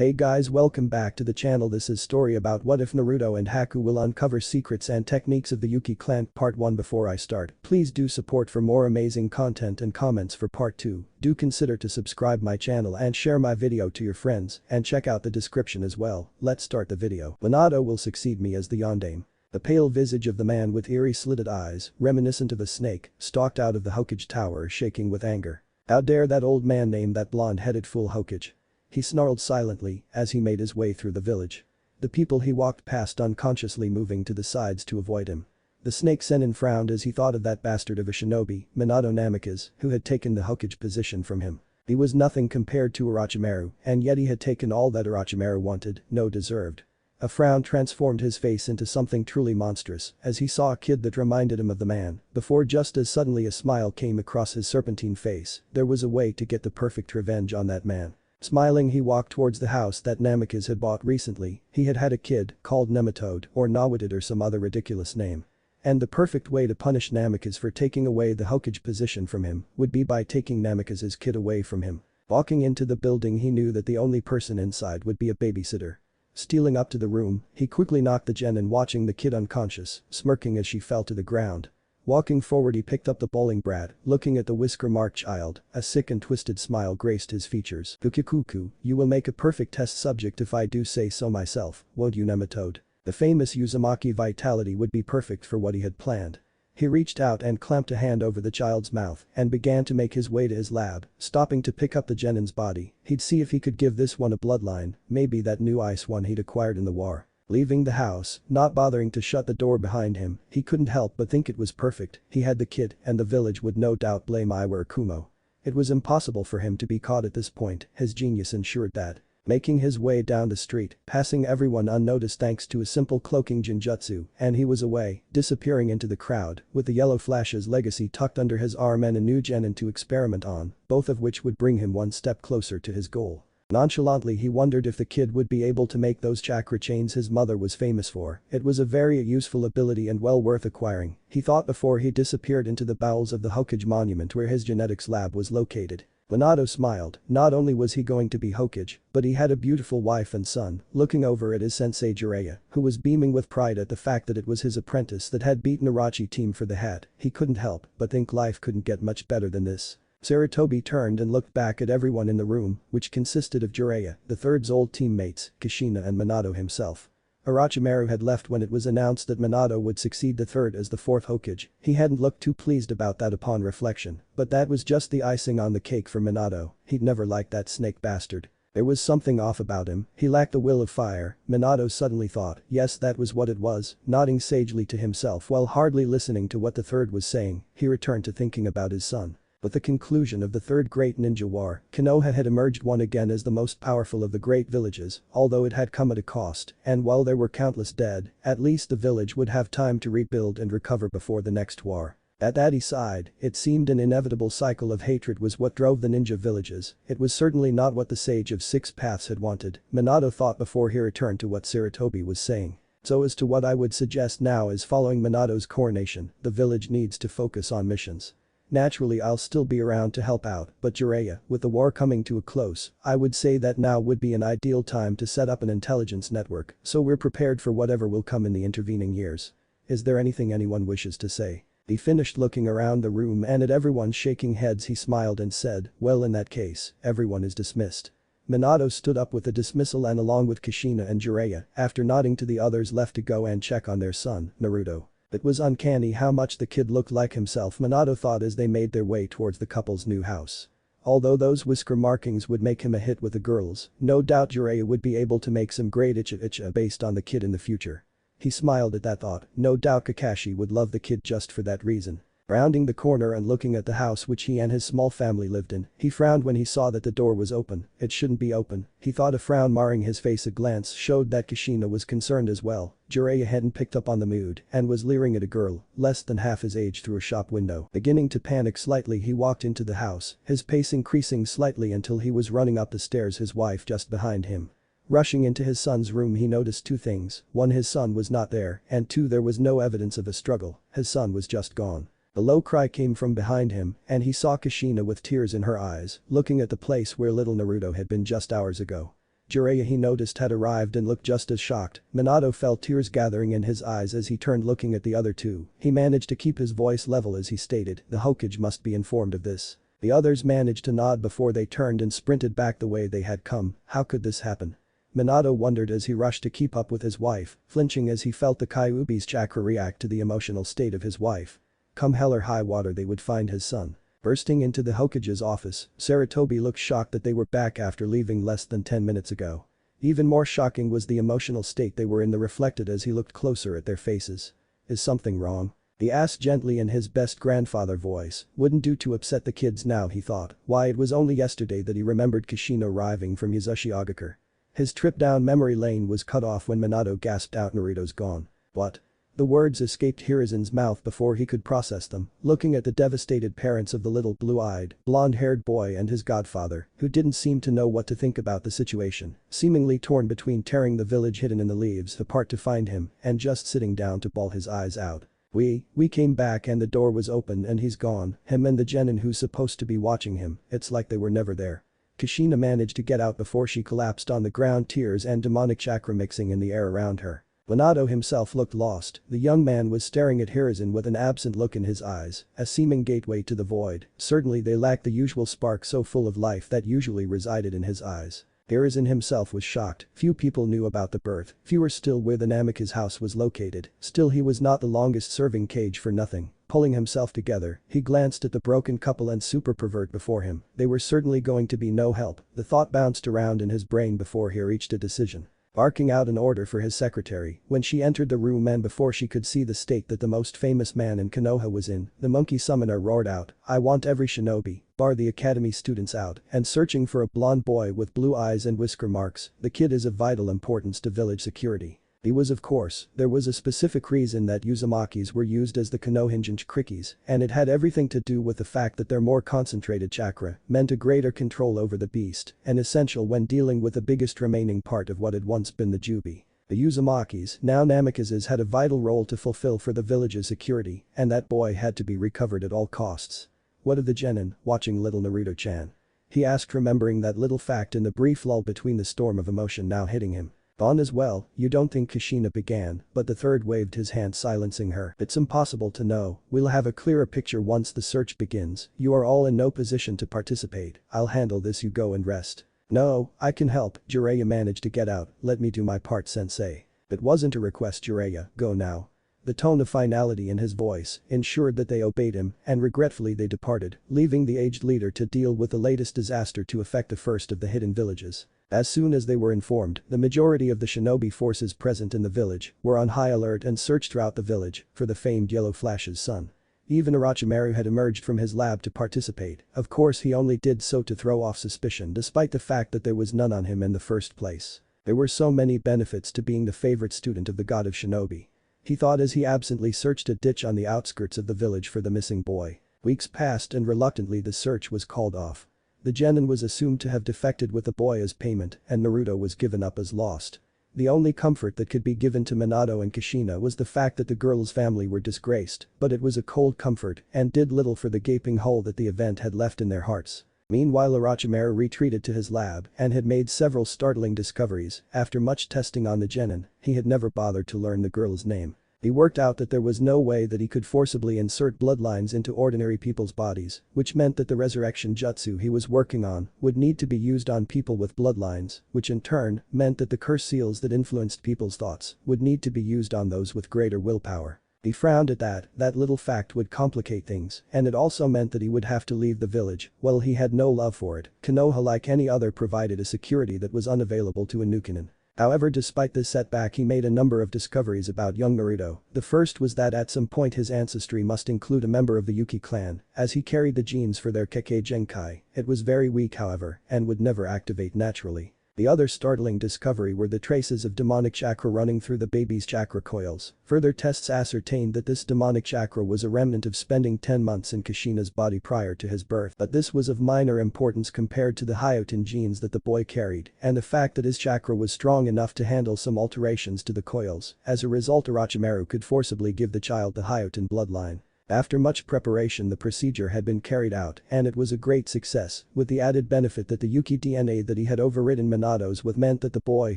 Hey guys, welcome back to the channel. This is story about what if Naruto and Haku will uncover secrets and techniques of the Yuki clan. Part 1. Before I start, please do support for more amazing content and comments for part 2. Do consider to subscribe my channel and share my video to your friends and check out the description as well. Let's start the video. Minato will succeed me as the Yondaime. The pale visage of the man with eerie slitted eyes, reminiscent of a snake, stalked out of the Hokage tower shaking with anger. How dare that old man name that blonde-headed fool Hokage? He snarled silently as he made his way through the village. The people he walked past unconsciously moving to the sides to avoid him. The snake Sennin frowned as he thought of that bastard of a shinobi, Minato Namikaze, who had taken the Hokage position from him. He was nothing compared to Orochimaru, and yet he had taken all that Orochimaru wanted, no deserved. A frown transformed his face into something truly monstrous as he saw a kid that reminded him of the man, before just as suddenly a smile came across his serpentine face. There was a way to get the perfect revenge on that man. Smiling, he walked towards the house that Namikaze had bought recently. He had had a kid called Nematode or Nawatid or some other ridiculous name. And the perfect way to punish Namikaze for taking away the Hokage position from him would be by taking Namikaze's kid away from him. Walking into the building, he knew that the only person inside would be a babysitter. Stealing up to the room, he quickly knocked the genin, watching the kid unconscious, smirking as she fell to the ground. Walking forward, he picked up the bowling brat, looking at the whisker-marked child. A sick and twisted smile graced his features. Kukikuku, you will make a perfect test subject if I do say so myself, won't you, Nematode? The famous Uzumaki vitality would be perfect for what he had planned. He reached out and clamped a hand over the child's mouth and began to make his way to his lab, stopping to pick up the genin's body. He'd see if he could give this one a bloodline, maybe that new ice one he'd acquired in the war. Leaving the house, not bothering to shut the door behind him, he couldn't help but think it was perfect. He had the kid, and the village would no doubt blame Iwa or Kumo. It was impossible for him to be caught at this point, his genius ensured that. Making his way down the street, passing everyone unnoticed thanks to a simple cloaking genjutsu, and he was away, disappearing into the crowd, with the Yellow Flash's legacy tucked under his arm and a new genin to experiment on, both of which would bring him one step closer to his goal. Nonchalantly, he wondered if the kid would be able to make those chakra chains his mother was famous for. It was a very useful ability and well worth acquiring, he thought before he disappeared into the bowels of the Hokage monument where his genetics lab was located. Minato smiled. Not only was he going to be Hokage, but he had a beautiful wife and son. Looking over at his sensei Jiraiya, who was beaming with pride at the fact that it was his apprentice that had beaten Orochi team for the hat, he couldn't help but think life couldn't get much better than this. Sarutobi turned and looked back at everyone in the room, which consisted of Jiraiya, the third's old teammates, Kushina and Minato himself. Orochimaru had left when it was announced that Minato would succeed the third as the fourth Hokage. He hadn't looked too pleased about that upon reflection, but that was just the icing on the cake for Minato. He'd never liked that snake bastard. There was something off about him, he lacked the will of fire. Minato suddenly thought, yes, that was what it was. Nodding sagely to himself while hardly listening to what the third was saying, he returned to thinking about his son. With the conclusion of the third great ninja war, Konoha had emerged once again as the most powerful of the great villages, although it had come at a cost, and while there were countless dead, at least the village would have time to rebuild and recover before the next war. At that he sighed. It seemed an inevitable cycle of hatred was what drove the ninja villages. It was certainly not what the Sage of Six Paths had wanted, Minato thought before he returned to what Sarutobi was saying. So as to what I would suggest now is following Minato's coronation, the village needs to focus on missions. Naturally, I'll still be around to help out, but Jiraiya, with the war coming to a close, I would say that now would be an ideal time to set up an intelligence network so we're prepared for whatever will come in the intervening years. Is there anything anyone wishes to say? He finished looking around the room and at everyone shaking heads he smiled and said, well, in that case, everyone is dismissed. Minato stood up with a dismissal and along with Kushina and Jiraiya, after nodding to the others, left to go and check on their son, Naruto. It was uncanny how much the kid looked like himself, Minato thought as they made their way towards the couple's new house. Although those whisker markings would make him a hit with the girls, no doubt Jiraiya would be able to make some great icha based on the kid in the future. He smiled at that thought, no doubt Kakashi would love the kid just for that reason. Rounding the corner and looking at the house which he and his small family lived in, he frowned when he saw that the door was open. It shouldn't be open, he thought, a frown marring his face. A glance showed that Kushina was concerned as well. Jiraiya hadn't picked up on the mood and was leering at a girl, less than half his age, through a shop window. Beginning to panic slightly, he walked into the house, his pace increasing slightly until he was running up the stairs, his wife just behind him. Rushing into his son's room, he noticed two things. One, his son was not there, and two, there was no evidence of a struggle. His son was just gone. A low cry came from behind him, and he saw Kushina with tears in her eyes, looking at the place where little Naruto had been just hours ago. Jiraiya he noticed had arrived and looked just as shocked. Minato felt tears gathering in his eyes as he turned looking at the other two. He managed to keep his voice level as he stated, "The Hokage must be informed of this." The others managed to nod before they turned and sprinted back the way they had come. How could this happen? Minato wondered as he rushed to keep up with his wife, flinching as he felt the Kyuubi's chakra react to the emotional state of his wife. Come hell or high water they would find his son. Bursting into the Hokage's office, Sarutobi looked shocked that they were back after leaving less than 10 minutes ago. Even more shocking was the emotional state they were in reflected as he looked closer at their faces. Is something wrong? He asked gently in his best grandfather voice. Wouldn't do to upset the kids now, he thought. Why, it was only yesterday that he remembered Kushina arriving from Yuzushiogakure. His trip down memory lane was cut off when Minato gasped out, "Naruto's gone." What? The words escaped Hirazen's mouth before he could process them, looking at the devastated parents of the little blue-eyed, blonde-haired boy and his godfather, who didn't seem to know what to think about the situation, seemingly torn between tearing the village hidden in the leaves apart to find him and just sitting down to bawl his eyes out. We came back and the door was open and he's gone, him and the genin who's supposed to be watching him, it's like they were never there." Kushina managed to get out before she collapsed on the ground, tears and demonic chakra mixing in the air around her. Minato himself looked lost. The young man was staring at Hirazen with an absent look in his eyes, a seeming gateway to the void. Certainly they lacked the usual spark so full of life that usually resided in his eyes. Hirazen himself was shocked. Few people knew about the birth, fewer still where the Namikaze house was located. Still, he was not the longest serving Kage for nothing. Pulling himself together, he glanced at the broken couple and super pervert before him. They were certainly going to be no help. The thought bounced around in his brain before he reached a decision. Barking out an order for his secretary, when she entered the room and before she could see the state that the most famous man in Konoha was in, the monkey summoner roared out, "I want every shinobi, bar the academy students out, and searching for a blonde boy with blue eyes and whisker marks. The kid is of vital importance to village security." There was a specific reason that Uzumakis were used as the Konohinjin Krikis, and it had everything to do with the fact that their more concentrated chakra meant a greater control over the beast, and essential when dealing with the biggest remaining part of what had once been the Jubi. The Uzumakis, now Namikazes, had a vital role to fulfill for the village's security, and that boy had to be recovered at all costs. What of the genin, watching little Naruto-chan? He asked, remembering that little fact in the brief lull between the storm of emotion now hitting him. "On as well, you don't think?" Kushina began, but the third waved his hand silencing her. "It's impossible to know. We'll have a clearer picture once the search begins. You are all in no position to participate. I'll handle this, you go and rest." "No, I can help," Jiraiya managed to get out. "Let me do my part, sensei." "It wasn't a request, Jiraiya, go now." The tone of finality in his voice ensured that they obeyed him, and regretfully they departed, leaving the aged leader to deal with the latest disaster to affect the first of the hidden villages. As soon as they were informed, the majority of the shinobi forces present in the village were on high alert and searched throughout the village for the famed Yellow Flash's son. Even Orochimaru had emerged from his lab to participate. Of course, he only did so to throw off suspicion despite the fact that there was none on him in the first place. There were so many benefits to being the favorite student of the god of shinobi. He thought as he absently searched a ditch on the outskirts of the village for the missing boy. Weeks passed and reluctantly the search was called off. The genin was assumed to have defected with the boy as payment and Naruto was given up as lost. The only comfort that could be given to Minato and Kushina was the fact that the girl's family were disgraced, but it was a cold comfort and did little for the gaping hole that the event had left in their hearts. Meanwhile, Orochimaru retreated to his lab and had made several startling discoveries. After much testing on the genin, he had never bothered to learn the girl's name. He worked out that there was no way that he could forcibly insert bloodlines into ordinary people's bodies, which meant that the resurrection jutsu he was working on would need to be used on people with bloodlines, which in turn meant that the curse seals that influenced people's thoughts would need to be used on those with greater willpower. He frowned at that little fact would complicate things, and it also meant that he would have to leave the village. Well, he had no love for it. Konoha, like any other, provided a security that was unavailable to a Nukenin. However, despite this setback, he made a number of discoveries about young Naruto. The first was that at some point his ancestry must include a member of the Yuki clan, as he carried the genes for their Kekkei Genkai. It was very weak, however, and would never activate naturally. The other startling discovery were the traces of demonic chakra running through the baby's chakra coils. Further tests ascertained that this demonic chakra was a remnant of spending 10 months in Kushina's body prior to his birth, but this was of minor importance compared to the Hyoten genes that the boy carried, and the fact that his chakra was strong enough to handle some alterations to the coils. As a result, Orochimaru could forcibly give the child the Hyoten bloodline. After much preparation the procedure had been carried out and it was a great success, with the added benefit that the Yuki DNA that he had overridden Minato's with meant that the boy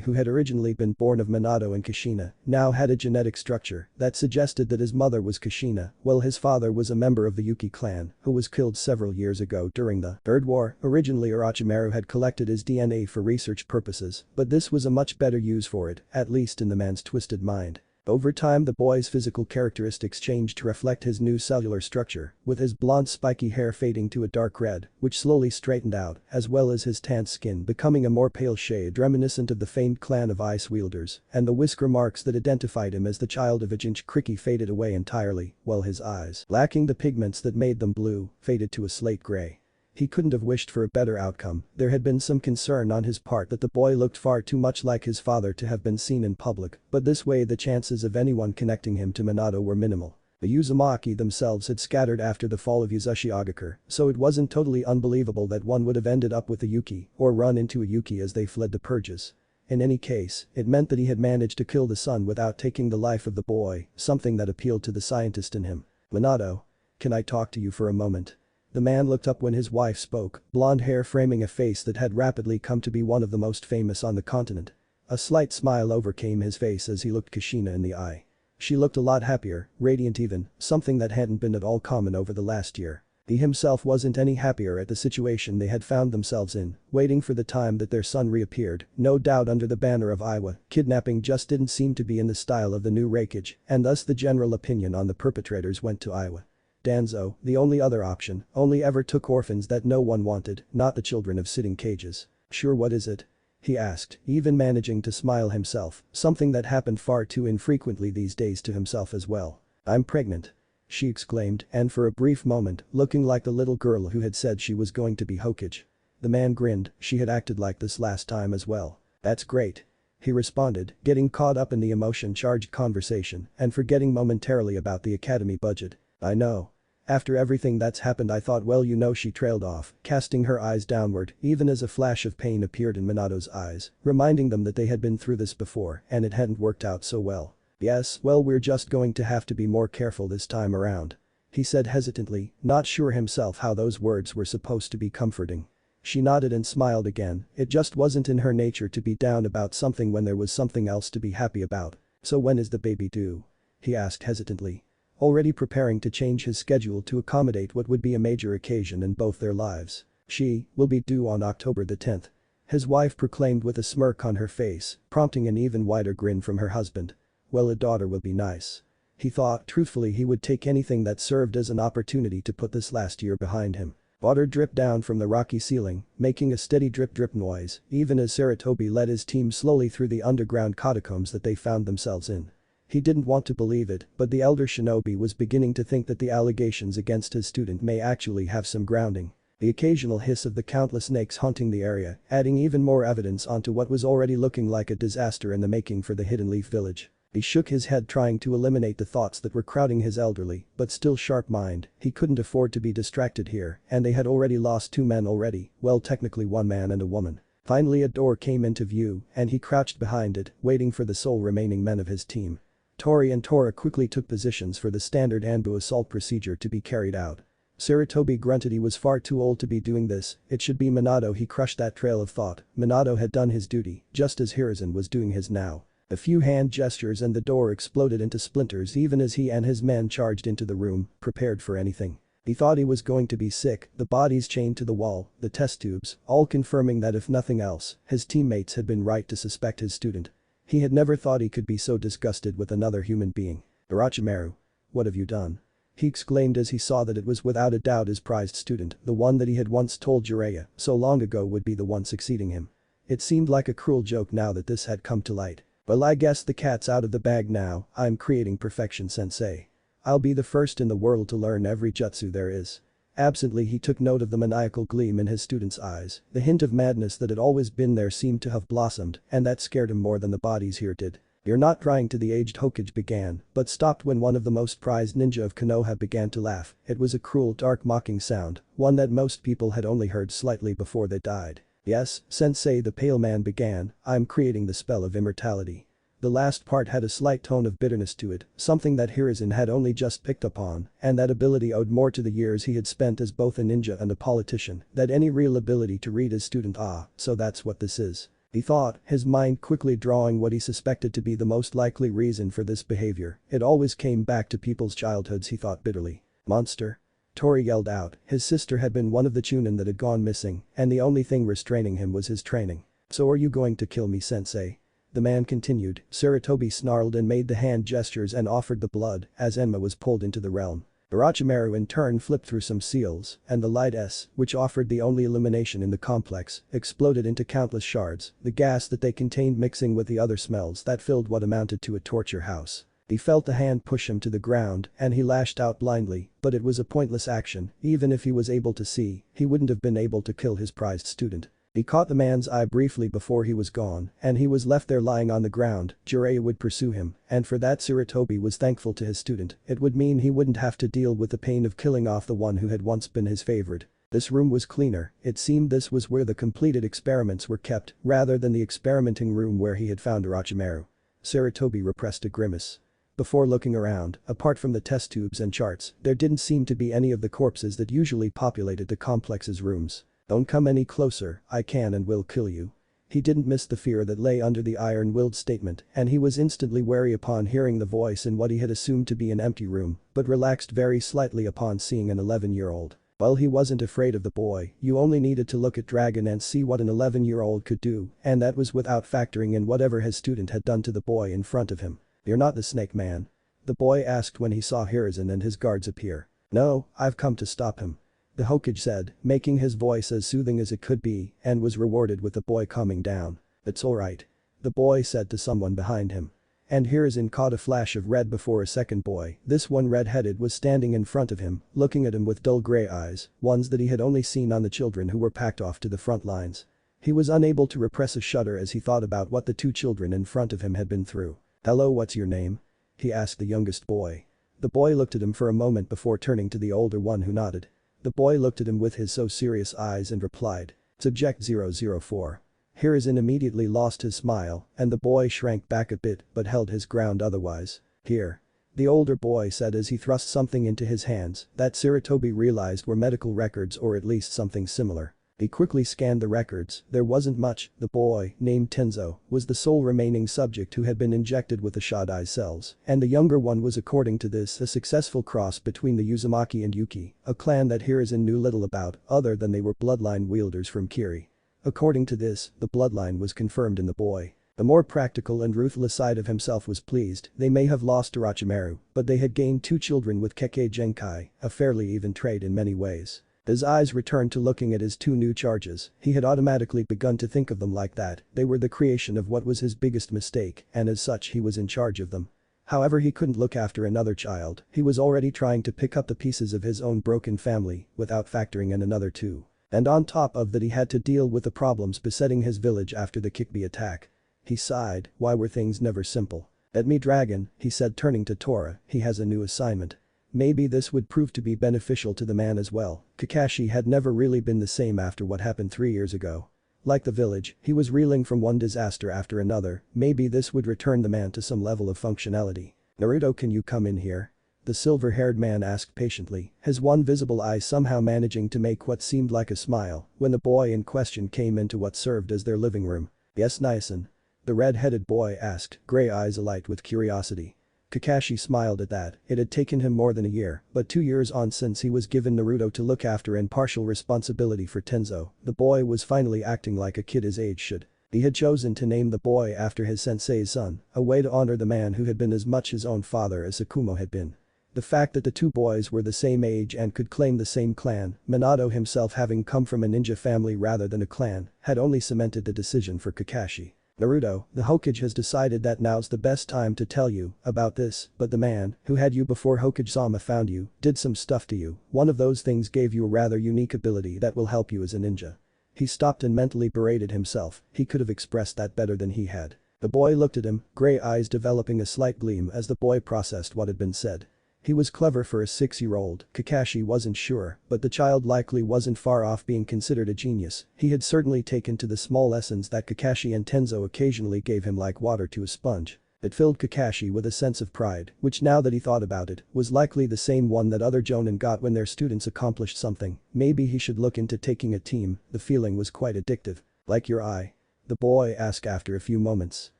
who had originally been born of Minato and Kushina now had a genetic structure that suggested that his mother was Kushina, while his father was a member of the Yuki clan who was killed several years ago during the Third War. Originally Orochimaru had collected his DNA for research purposes, but this was a much better use for it, at least in the man's twisted mind. Over time the boy's physical characteristics changed to reflect his new cellular structure, with his blonde spiky hair fading to a dark red, which slowly straightened out, as well as his tanned skin becoming a more pale shade reminiscent of the famed clan of ice wielders, and the whisker marks that identified him as the child of a Jinchuriki faded away entirely, while his eyes, lacking the pigments that made them blue, faded to a slate gray. He couldn't have wished for a better outcome. There had been some concern on his part that the boy looked far too much like his father to have been seen in public, but this way the chances of anyone connecting him to Minato were minimal. The Uzumaki themselves had scattered after the fall of Uzushiogakure, so it wasn't totally unbelievable that one would have ended up with a Yuki or run into a Yuki as they fled the purges. In any case, it meant that he had managed to kill the son without taking the life of the boy, something that appealed to the scientist in him. "Minato, can I talk to you for a moment?" The man looked up when his wife spoke, blonde hair framing a face that had rapidly come to be one of the most famous on the continent. A slight smile overcame his face as he looked Kushina in the eye. She looked a lot happier, radiant even, something that hadn't been at all common over the last year. He himself wasn't any happier at the situation they had found themselves in, waiting for the time that their son reappeared, no doubt under the banner of Iwa. Kidnapping just didn't seem to be in the style of the new Reikage, and thus the general opinion on the perpetrators went to Iwa. Danzo, the only other option, only ever took orphans that no one wanted, not the children of sitting cages. "Sure, what is it?" he asked, even managing to smile himself, something that happened far too infrequently these days to himself as well. "I'm pregnant," she exclaimed, and for a brief moment, looking like the little girl who had said she was going to be Hokage. The man grinned, she had acted like this last time as well. "That's great," he responded, getting caught up in the emotion-charged conversation and forgetting momentarily about the academy budget. "I know. After everything that's happened I thought well she trailed off, casting her eyes downward, even as a flash of pain appeared in Minato's eyes, reminding them that they had been through this before and it hadn't worked out so well. "Yes, well we're just going to have to be more careful this time around," he said hesitantly, not sure himself how those words were supposed to be comforting. She nodded and smiled again, it just wasn't in her nature to be down about something when there was something else to be happy about. "So when is the baby due?" he asked hesitantly. Already preparing to change his schedule to accommodate what would be a major occasion in both their lives. "She will be due on October the 10th. His wife proclaimed with a smirk on her face, prompting an even wider grin from her husband. Well, a daughter will be nice. He thought truthfully he would take anything that served as an opportunity to put this last year behind him. Water dripped down from the rocky ceiling, making a steady drip-drip noise, even as Sarutobi led his team slowly through the underground catacombs that they found themselves in. He didn't want to believe it, but the elder shinobi was beginning to think that the allegations against his student may actually have some grounding. The occasional hiss of the countless snakes haunting the area, adding even more evidence onto what was already looking like a disaster in the making for the Hidden Leaf village. He shook his head trying to eliminate the thoughts that were crowding his elderly, but still sharp mind. He couldn't afford to be distracted here, and they had already lost 2 men already, well technically 1 man and a woman. Finally a door came into view, and he crouched behind it, waiting for the sole remaining men of his team. Tori and Tora quickly took positions for the standard Anbu assault procedure to be carried out. Sarutobi grunted he was far too old to be doing this, it should be Minato. He crushed that trail of thought. Minato had done his duty, just as Hiruzen was doing his now. A few hand gestures and the door exploded into splinters even as he and his men charged into the room, prepared for anything. He thought he was going to be sick, the bodies chained to the wall, the test tubes, all confirming that if nothing else, his teammates had been right to suspect his student. He had never thought he could be so disgusted with another human being. "Orochimaru, what have you done?" he exclaimed as he saw that it was without a doubt his prized student, the one that he had once told Jiraiya so long ago would be the one succeeding him. It seemed like a cruel joke now that this had come to light. "Well, I guess the cat's out of the bag now. I'm creating perfection, sensei. I'll be the first in the world to learn every jutsu there is." Absently he took note of the maniacal gleam in his student's eyes, the hint of madness that had always been there seemed to have blossomed, and that scared him more than the bodies here did. "You're not trying to," the aged Hokage began, but stopped when one of the most prized ninja of Konoha began to laugh. It was a cruel, dark mocking sound, one that most people had only heard slightly before they died. "Yes, sensei," the pale man began, "I'm creating the spell of immortality." The last part had a slight tone of bitterness to it, something that Hiruzen had only just picked up on, and that ability owed more to the years he had spent as both a ninja and a politician than any real ability to read his student. So that's what this is. He thought, his mind quickly drawing what he suspected to be the most likely reason for this behavior. It always came back to people's childhoods, he thought bitterly. Monster. Tori yelled out, his sister had been one of the Chunin that had gone missing, and the only thing restraining him was his training. So are you going to kill me, sensei? The man continued. Sarutobi snarled and made the hand gestures and offered the blood as Enma was pulled into the realm. Orochimaru in turn flipped through some seals, and the light S, which offered the only illumination in the complex, exploded into countless shards, the gas that they contained mixing with the other smells that filled what amounted to a torture house. He felt the hand push him to the ground and he lashed out blindly, but it was a pointless action. Even if he was able to see, he wouldn't have been able to kill his prized student. He caught the man's eye briefly before he was gone, and he was left there lying on the ground. Jiraiya would pursue him, and for that Sarutobi was thankful to his student. It would mean he wouldn't have to deal with the pain of killing off the one who had once been his favorite. This room was cleaner. It seemed this was where the completed experiments were kept, rather than the experimenting room where he had found Orochimaru. Sarutobi repressed a grimace. Before looking around, apart from the test tubes and charts, there didn't seem to be any of the corpses that usually populated the complex's rooms. Don't come any closer, I can and will kill you. He didn't miss the fear that lay under the iron-willed statement, and he was instantly wary upon hearing the voice in what he had assumed to be an empty room, but relaxed very slightly upon seeing an 11-year-old. Well, he wasn't afraid of the boy, you only needed to look at Dragon and see what an 11-year-old could do, and that was without factoring in whatever his student had done to the boy in front of him. You're not the Snake Man? The boy asked when he saw Hiruzen and his guards appear. No, I've come to stop him. The Hokage said, making his voice as soothing as it could be, and was rewarded with the boy calming down. It's alright. The boy said to someone behind him. And Hiruzen caught a flash of red before a second boy. This one red-headed was standing in front of him, looking at him with dull grey eyes, ones that he had only seen on the children who were packed off to the front lines. He was unable to repress a shudder as he thought about what the two children in front of him had been through. Hello, what's your name? He asked the youngest boy. The boy looked at him for a moment before turning to the older one who nodded. The boy looked at him with his so serious eyes and replied, Subject 004. Hiruzen immediately lost his smile, and the boy shrank back a bit but held his ground otherwise. Here. The older boy said as he thrust something into his hands that Sarutobi realized were medical records or at least something similar. He quickly scanned the records, there wasn't much. The boy, named Tenzo, was the sole remaining subject who had been injected with the Shadai cells, and the younger one was according to this a successful cross between the Uzumaki and Yuki, a clan that Hiruzen knew little about other than they were bloodline wielders from Kiri. According to this, the bloodline was confirmed in the boy. The more practical and ruthless side of himself was pleased. They may have lost Orochimaru, but they had gained two children with Kekkei Genkai, a fairly even trade in many ways. His eyes returned to looking at his two new charges. He had automatically begun to think of them like that. They were the creation of what was his biggest mistake, and as such he was in charge of them. However, he couldn't look after another child. He was already trying to pick up the pieces of his own broken family without factoring in another two. And on top of that, he had to deal with the problems besetting his village after the Kikbi attack. He sighed, why were things never simple? Let me Dragon, he said turning to Tora, he has a new assignment. Maybe this would prove to be beneficial to the man as well. Kakashi had never really been the same after what happened 3 years ago. Like the village, he was reeling from one disaster after another. Maybe this would return the man to some level of functionality. Naruto, can you come in here? The silver-haired man asked patiently, his one visible eye somehow managing to make what seemed like a smile when the boy in question came into what served as their living room. Yes, Nyasan. The red-headed boy asked, grey eyes alight with curiosity. Kakashi smiled at that. It had taken him more than a year, but 2 years on since he was given Naruto to look after and partial responsibility for Tenzo, the boy was finally acting like a kid his age should. He had chosen to name the boy after his sensei's son, a way to honor the man who had been as much his own father as Sakumo had been. The fact that the two boys were the same age and could claim the same clan, Minato himself having come from a ninja family rather than a clan, had only cemented the decision for Kakashi. Naruto, the Hokage has decided that now's the best time to tell you about this, but the man who had you before Hokage-sama found you did some stuff to you. One of those things gave you a rather unique ability that will help you as a ninja. He stopped and mentally berated himself. He could have expressed that better than he had. The boy looked at him, gray eyes developing a slight gleam as the boy processed what had been said. He was clever for a 6-year-old, Kakashi wasn't sure, but the child likely wasn't far off being considered a genius. He had certainly taken to the small lessons that Kakashi and Tenzo occasionally gave him like water to a sponge. It filled Kakashi with a sense of pride, which now that he thought about it, was likely the same one that other jonin got when their students accomplished something. Maybe he should look into taking a team, the feeling was quite addictive. Like your eye? The boy asked after a few moments.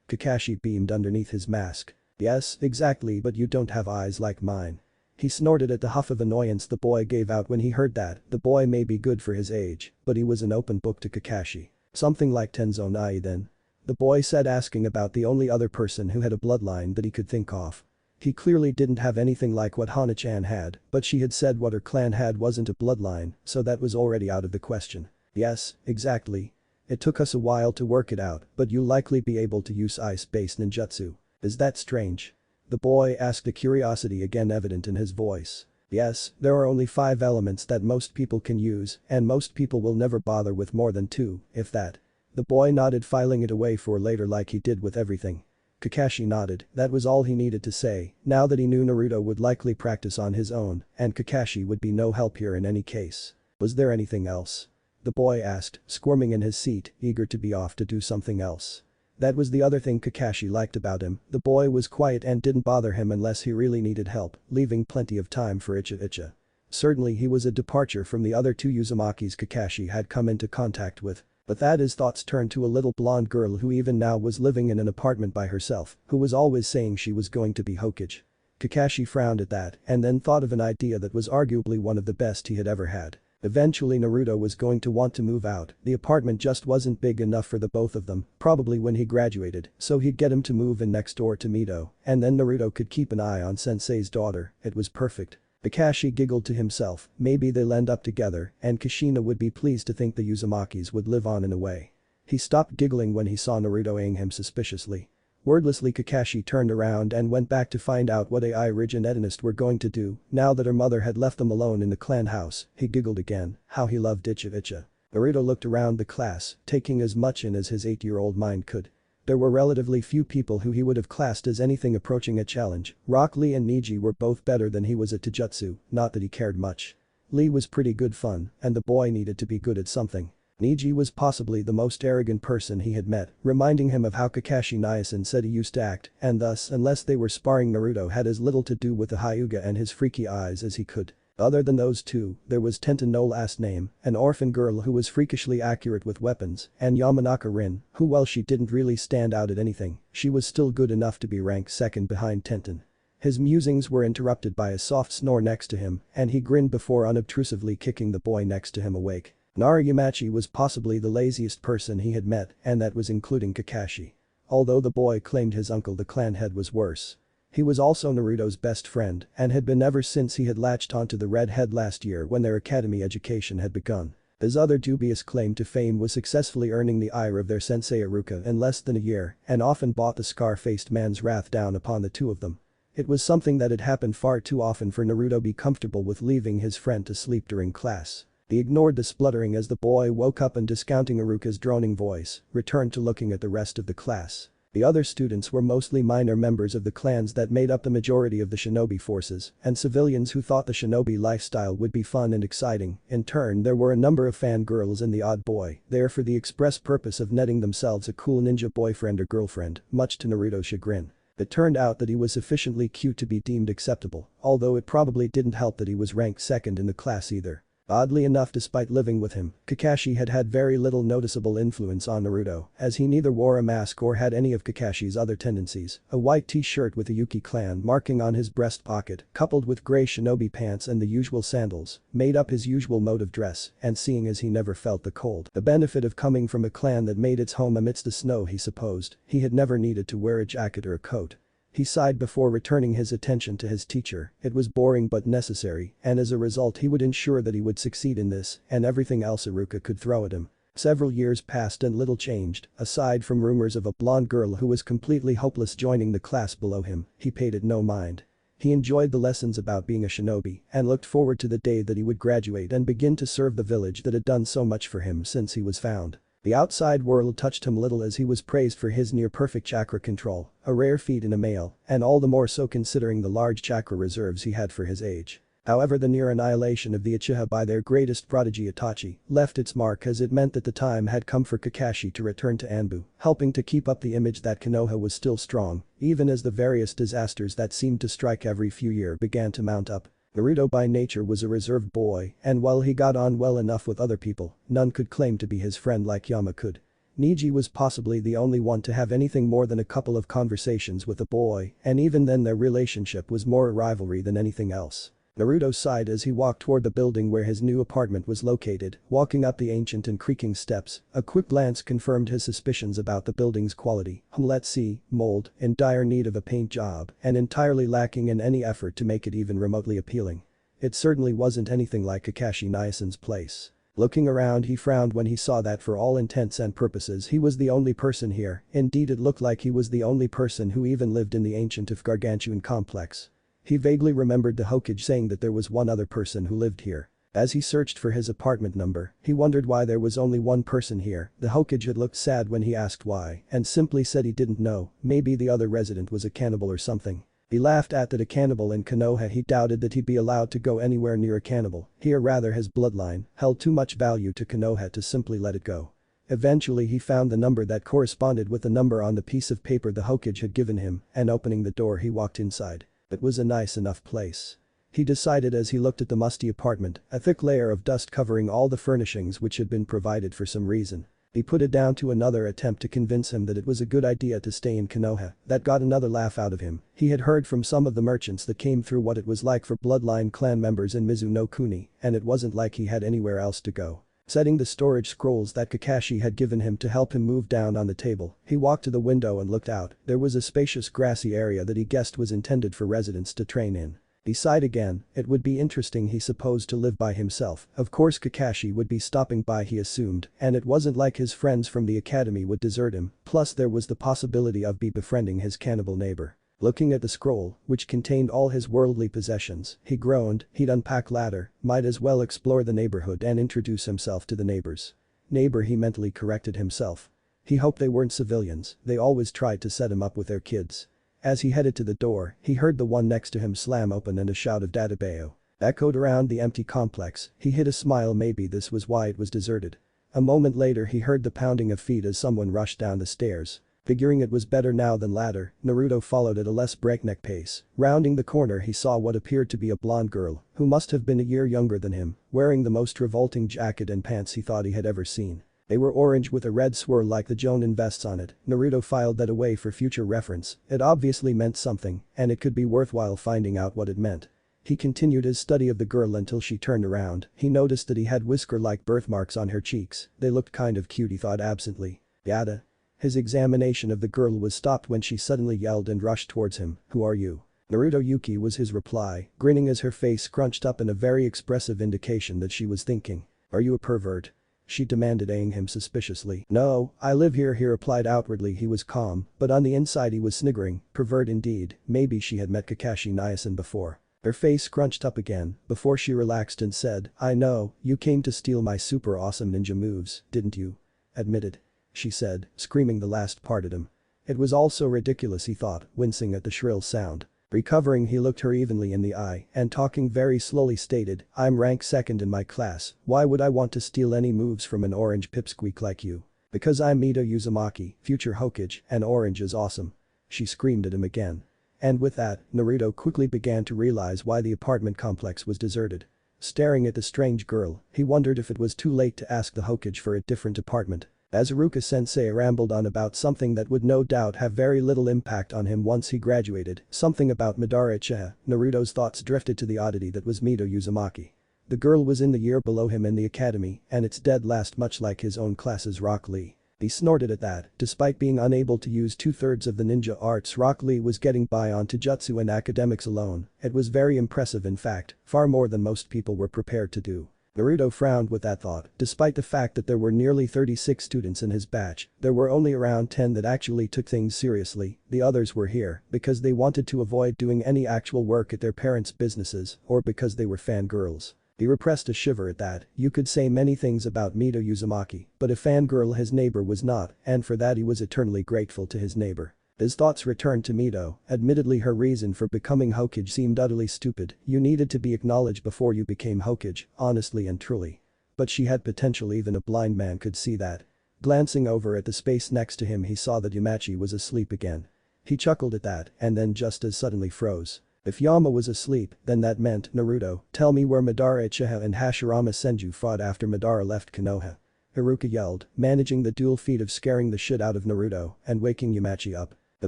Kakashi beamed underneath his mask. Yes, exactly, but you don't have eyes like mine. He snorted at the huff of annoyance the boy gave out when he heard that. The boy may be good for his age, but he was an open book to Kakashi. Something like Tenzo Nai then. The boy said, asking about the only other person who had a bloodline that he could think of. He clearly didn't have anything like what Hana-chan had, but she had said what her clan had wasn't a bloodline, so that was already out of the question. Yes, exactly. It took us a while to work it out, but you'll likely be able to use ice-based ninjutsu. Is that strange? The boy asked, the curiosity again evident in his voice. Yes, there are only 5 elements that most people can use, and most people will never bother with more than 2, if that. The boy nodded, filing it away for later like he did with everything. Kakashi nodded, that was all he needed to say, now that he knew Naruto would likely practice on his own, and Kakashi would be no help here in any case. Was there anything else? The boy asked, squirming in his seat, eager to be off to do something else. That was the other thing Kakashi liked about him, the boy was quiet and didn't bother him unless he really needed help, leaving plenty of time for Icha. Certainly he was a departure from the other 2 Uzumakis Kakashi had come into contact with. But that his thoughts turned to a little blonde girl who even now was living in an apartment by herself, who was always saying she was going to be Hokage. Kakashi frowned at that and then thought of an idea that was arguably one of the best he had ever had. Eventually Naruto was going to want to move out, the apartment just wasn't big enough for the both of them, probably when he graduated, so he'd get him to move in next door to Mito, and then Naruto could keep an eye on sensei's daughter, it was perfect. Kakashi giggled to himself, maybe they'll end up together and Kushina would be pleased to think the Uzumakis would live on in a way. He stopped giggling when he saw Naruto eyeing him suspiciously. Wordlessly Kakashi turned around and went back to find out what Ai Ridge and Edenist were going to do, now that her mother had left them alone in the clan house. He giggled again, how he loved Icha. Naruto looked around the class, taking as much in as his 8-year-old mind could. There were relatively few people who he would have classed as anything approaching a challenge. Rock Lee and Niji were both better than he was at Taijutsu, not that he cared much. Lee was pretty good fun, and the boy needed to be good at something. Niji was possibly the most arrogant person he had met, reminding him of how Kakashi Nyasen said he used to act, and thus, unless they were sparring, Naruto had as little to do with the Hyuga and his freaky eyes as he could. Other than those 2, there was Tenten no last name, an orphan girl who was freakishly accurate with weapons, and Yamanaka Rin, who while she didn't really stand out at anything, she was still good enough to be ranked second behind Tenten. His musings were interrupted by a soft snore next to him, and he grinned before unobtrusively kicking the boy next to him awake. Naruyumachi was possibly the laziest person he had met, and that was including Kakashi. Although the boy claimed his uncle the clan head was worse. He was also Naruto's best friend and had been ever since he had latched onto the red head last year when their academy education had begun. His other dubious claim to fame was successfully earning the ire of their sensei Iruka in less than a year and often brought the scar-faced man's wrath down upon the 2 of them. It was something that had happened far too often for Naruto be comfortable with leaving his friend to sleep during class. He ignored the spluttering as the boy woke up and, discounting Iruka's droning voice, returned to looking at the rest of the class. The other students were mostly minor members of the clans that made up the majority of the shinobi forces, and civilians who thought the shinobi lifestyle would be fun and exciting. In turn, there were a number of fangirls and the odd boy, there for the express purpose of netting themselves a cool ninja boyfriend or girlfriend, much to Naruto's chagrin. It turned out that he was sufficiently cute to be deemed acceptable, although it probably didn't help that he was ranked second in the class either. Oddly enough, despite living with him, Kakashi had had very little noticeable influence on Naruto, as he neither wore a mask or had any of Kakashi's other tendencies. A white t-shirt with a Yuki clan marking on his breast pocket, coupled with gray shinobi pants and the usual sandals, made up his usual mode of dress, and seeing as he never felt the cold, the benefit of coming from a clan that made its home amidst the snow, he supposed, he had never needed to wear a jacket or a coat. He sighed before returning his attention to his teacher. It was boring but necessary, and as a result he would ensure that he would succeed in this and everything else Iruka could throw at him. Several years passed and little changed, aside from rumors of a blonde girl who was completely hopeless joining the class below him. He paid it no mind. He enjoyed the lessons about being a shinobi and looked forward to the day that he would graduate and begin to serve the village that had done so much for him since he was found. The outside world touched him little as he was praised for his near-perfect chakra control, a rare feat in a male, and all the more so considering the large chakra reserves he had for his age. However, the near annihilation of the Uchiha by their greatest prodigy Itachi left its mark, as it meant that the time had come for Kakashi to return to Anbu, helping to keep up the image that Konoha was still strong, even as the various disasters that seemed to strike every few years began to mount up. Naruto by nature was a reserved boy, and while he got on well enough with other people, none could claim to be his friend like Yama could. Neji was possibly the only one to have anything more than a couple of conversations with the boy, and even then their relationship was more a rivalry than anything else. Naruto sighed as he walked toward the building where his new apartment was located, walking up the ancient and creaking steps. A quick glance confirmed his suspicions about the building's quality. Let's see, mold, in dire need of a paint job, and entirely lacking in any effort to make it even remotely appealing. It certainly wasn't anything like Kakashi Niasen's place. Looking around, he frowned when he saw that for all intents and purposes he was the only person here. Indeed, it looked like he was the only person who even lived in the ancient if gargantuan complex. He vaguely remembered the Hokage saying that there was one other person who lived here. As he searched for his apartment number, he wondered why there was only one person here. The Hokage had looked sad when he asked why and simply said he didn't know, maybe the other resident was a cannibal or something. He laughed at that, a cannibal in Konoha. He doubted that he'd be allowed to go anywhere near a cannibal. He, or rather his bloodline, held too much value to Konoha to simply let it go. Eventually he found the number that corresponded with the number on the piece of paper the Hokage had given him, and opening the door he walked inside. It was a nice enough place. He decided as he looked at the musty apartment, a thick layer of dust covering all the furnishings which had been provided for some reason. He put it down to another attempt to convince him that it was a good idea to stay in Konoha. That got another laugh out of him. He had heard from some of the merchants that came through what it was like for bloodline clan members in Mizu no Kuni, and it wasn't like he had anywhere else to go. Setting the storage scrolls that Kakashi had given him to help him move down on the table, he walked to the window and looked out. There was a spacious grassy area that he guessed was intended for residents to train in. He sighed again. It would be interesting, he supposed, to live by himself. Of course Kakashi would be stopping by, he assumed, and it wasn't like his friends from the academy would desert him, plus there was the possibility of befriending his cannibal neighbor. Looking at the scroll, which contained all his worldly possessions, he groaned. He'd unpack later, might as well explore the neighborhood and introduce himself to the neighbors. Neighbor, he mentally corrected himself. He hoped they weren't civilians, they always tried to set him up with their kids. As he headed to the door, he heard the one next to him slam open and a shout of "Dadabayo" echoed around the empty complex. He hid a smile, maybe this was why it was deserted. A moment later he heard the pounding of feet as someone rushed down the stairs. Figuring it was better now than later, Naruto followed at a less breakneck pace. Rounding the corner he saw what appeared to be a blonde girl, who must have been a year younger than him, wearing the most revolting jacket and pants he thought he had ever seen. They were orange with a red swirl like the Jonin vests on it. Naruto filed that away for future reference. It obviously meant something, and it could be worthwhile finding out what it meant. He continued his study of the girl until she turned around. He noticed that he had whisker-like birthmarks on her cheeks. They looked kind of cute, he thought absently. Yada. His examination of the girl was stopped when she suddenly yelled and rushed towards him. "Who are you?" Naruto. Yuki was his reply, grinning as her face scrunched up in a very expressive indication that she was thinking. "Are you a pervert?" she demanded, eyeing him suspiciously. "No, I live here," he replied. Outwardly he was calm, but on the inside he was sniggering. Pervert indeed, maybe she had met Kakashi Niasen before. Her face scrunched up again, before she relaxed and said, "I know, you came to steal my super awesome ninja moves, didn't you? Admit it," she said, screaming the last part at him. It was all so ridiculous, he thought, wincing at the shrill sound. Recovering, he looked her evenly in the eye and talking very slowly stated, "I'm ranked second in my class, why would I want to steal any moves from an orange pipsqueak like you? Because I'm Mito Uzumaki, future Hokage, and orange is awesome." She screamed at him again. And with that, Naruto quickly began to realize why the apartment complex was deserted. Staring at the strange girl, he wondered if it was too late to ask the Hokage for a different apartment. As Iruka-sensei rambled on about something that would no doubt have very little impact on him once he graduated, something about Madara Uchiha, Naruto's thoughts drifted to the oddity that was Mito Uzumaki. The girl was in the year below him in the academy, and it's dead last, much like his own class's Rock Lee. He snorted at that. Despite being unable to use 2/3 of the ninja arts, Rock Lee was getting by on Taijutsu and academics alone. It was very impressive, in fact, far more than most people were prepared to do. Naruto frowned with that thought. Despite the fact that there were nearly 36 students in his batch, there were only around 10 that actually took things seriously. The others were here because they wanted to avoid doing any actual work at their parents' businesses or because they were fangirls. He repressed a shiver at that. You could say many things about Mito Uzumaki, but a fangirl his neighbor was not, and for that he was eternally grateful to his neighbor. His thoughts returned to Mito. Admittedly, her reason for becoming Hokage seemed utterly stupid. You needed to be acknowledged before you became Hokage, honestly and truly. But she had potential, even a blind man could see that. Glancing over at the space next to him, he saw that Yumachi was asleep again. He chuckled at that and then just as suddenly froze. If Yama was asleep, then that meant, Naruto, tell me where Madara Uchiha and Hashirama Senju fought after Madara left Konoha. Haruka yelled, managing the dual feat of scaring the shit out of Naruto and waking Yumachi up. The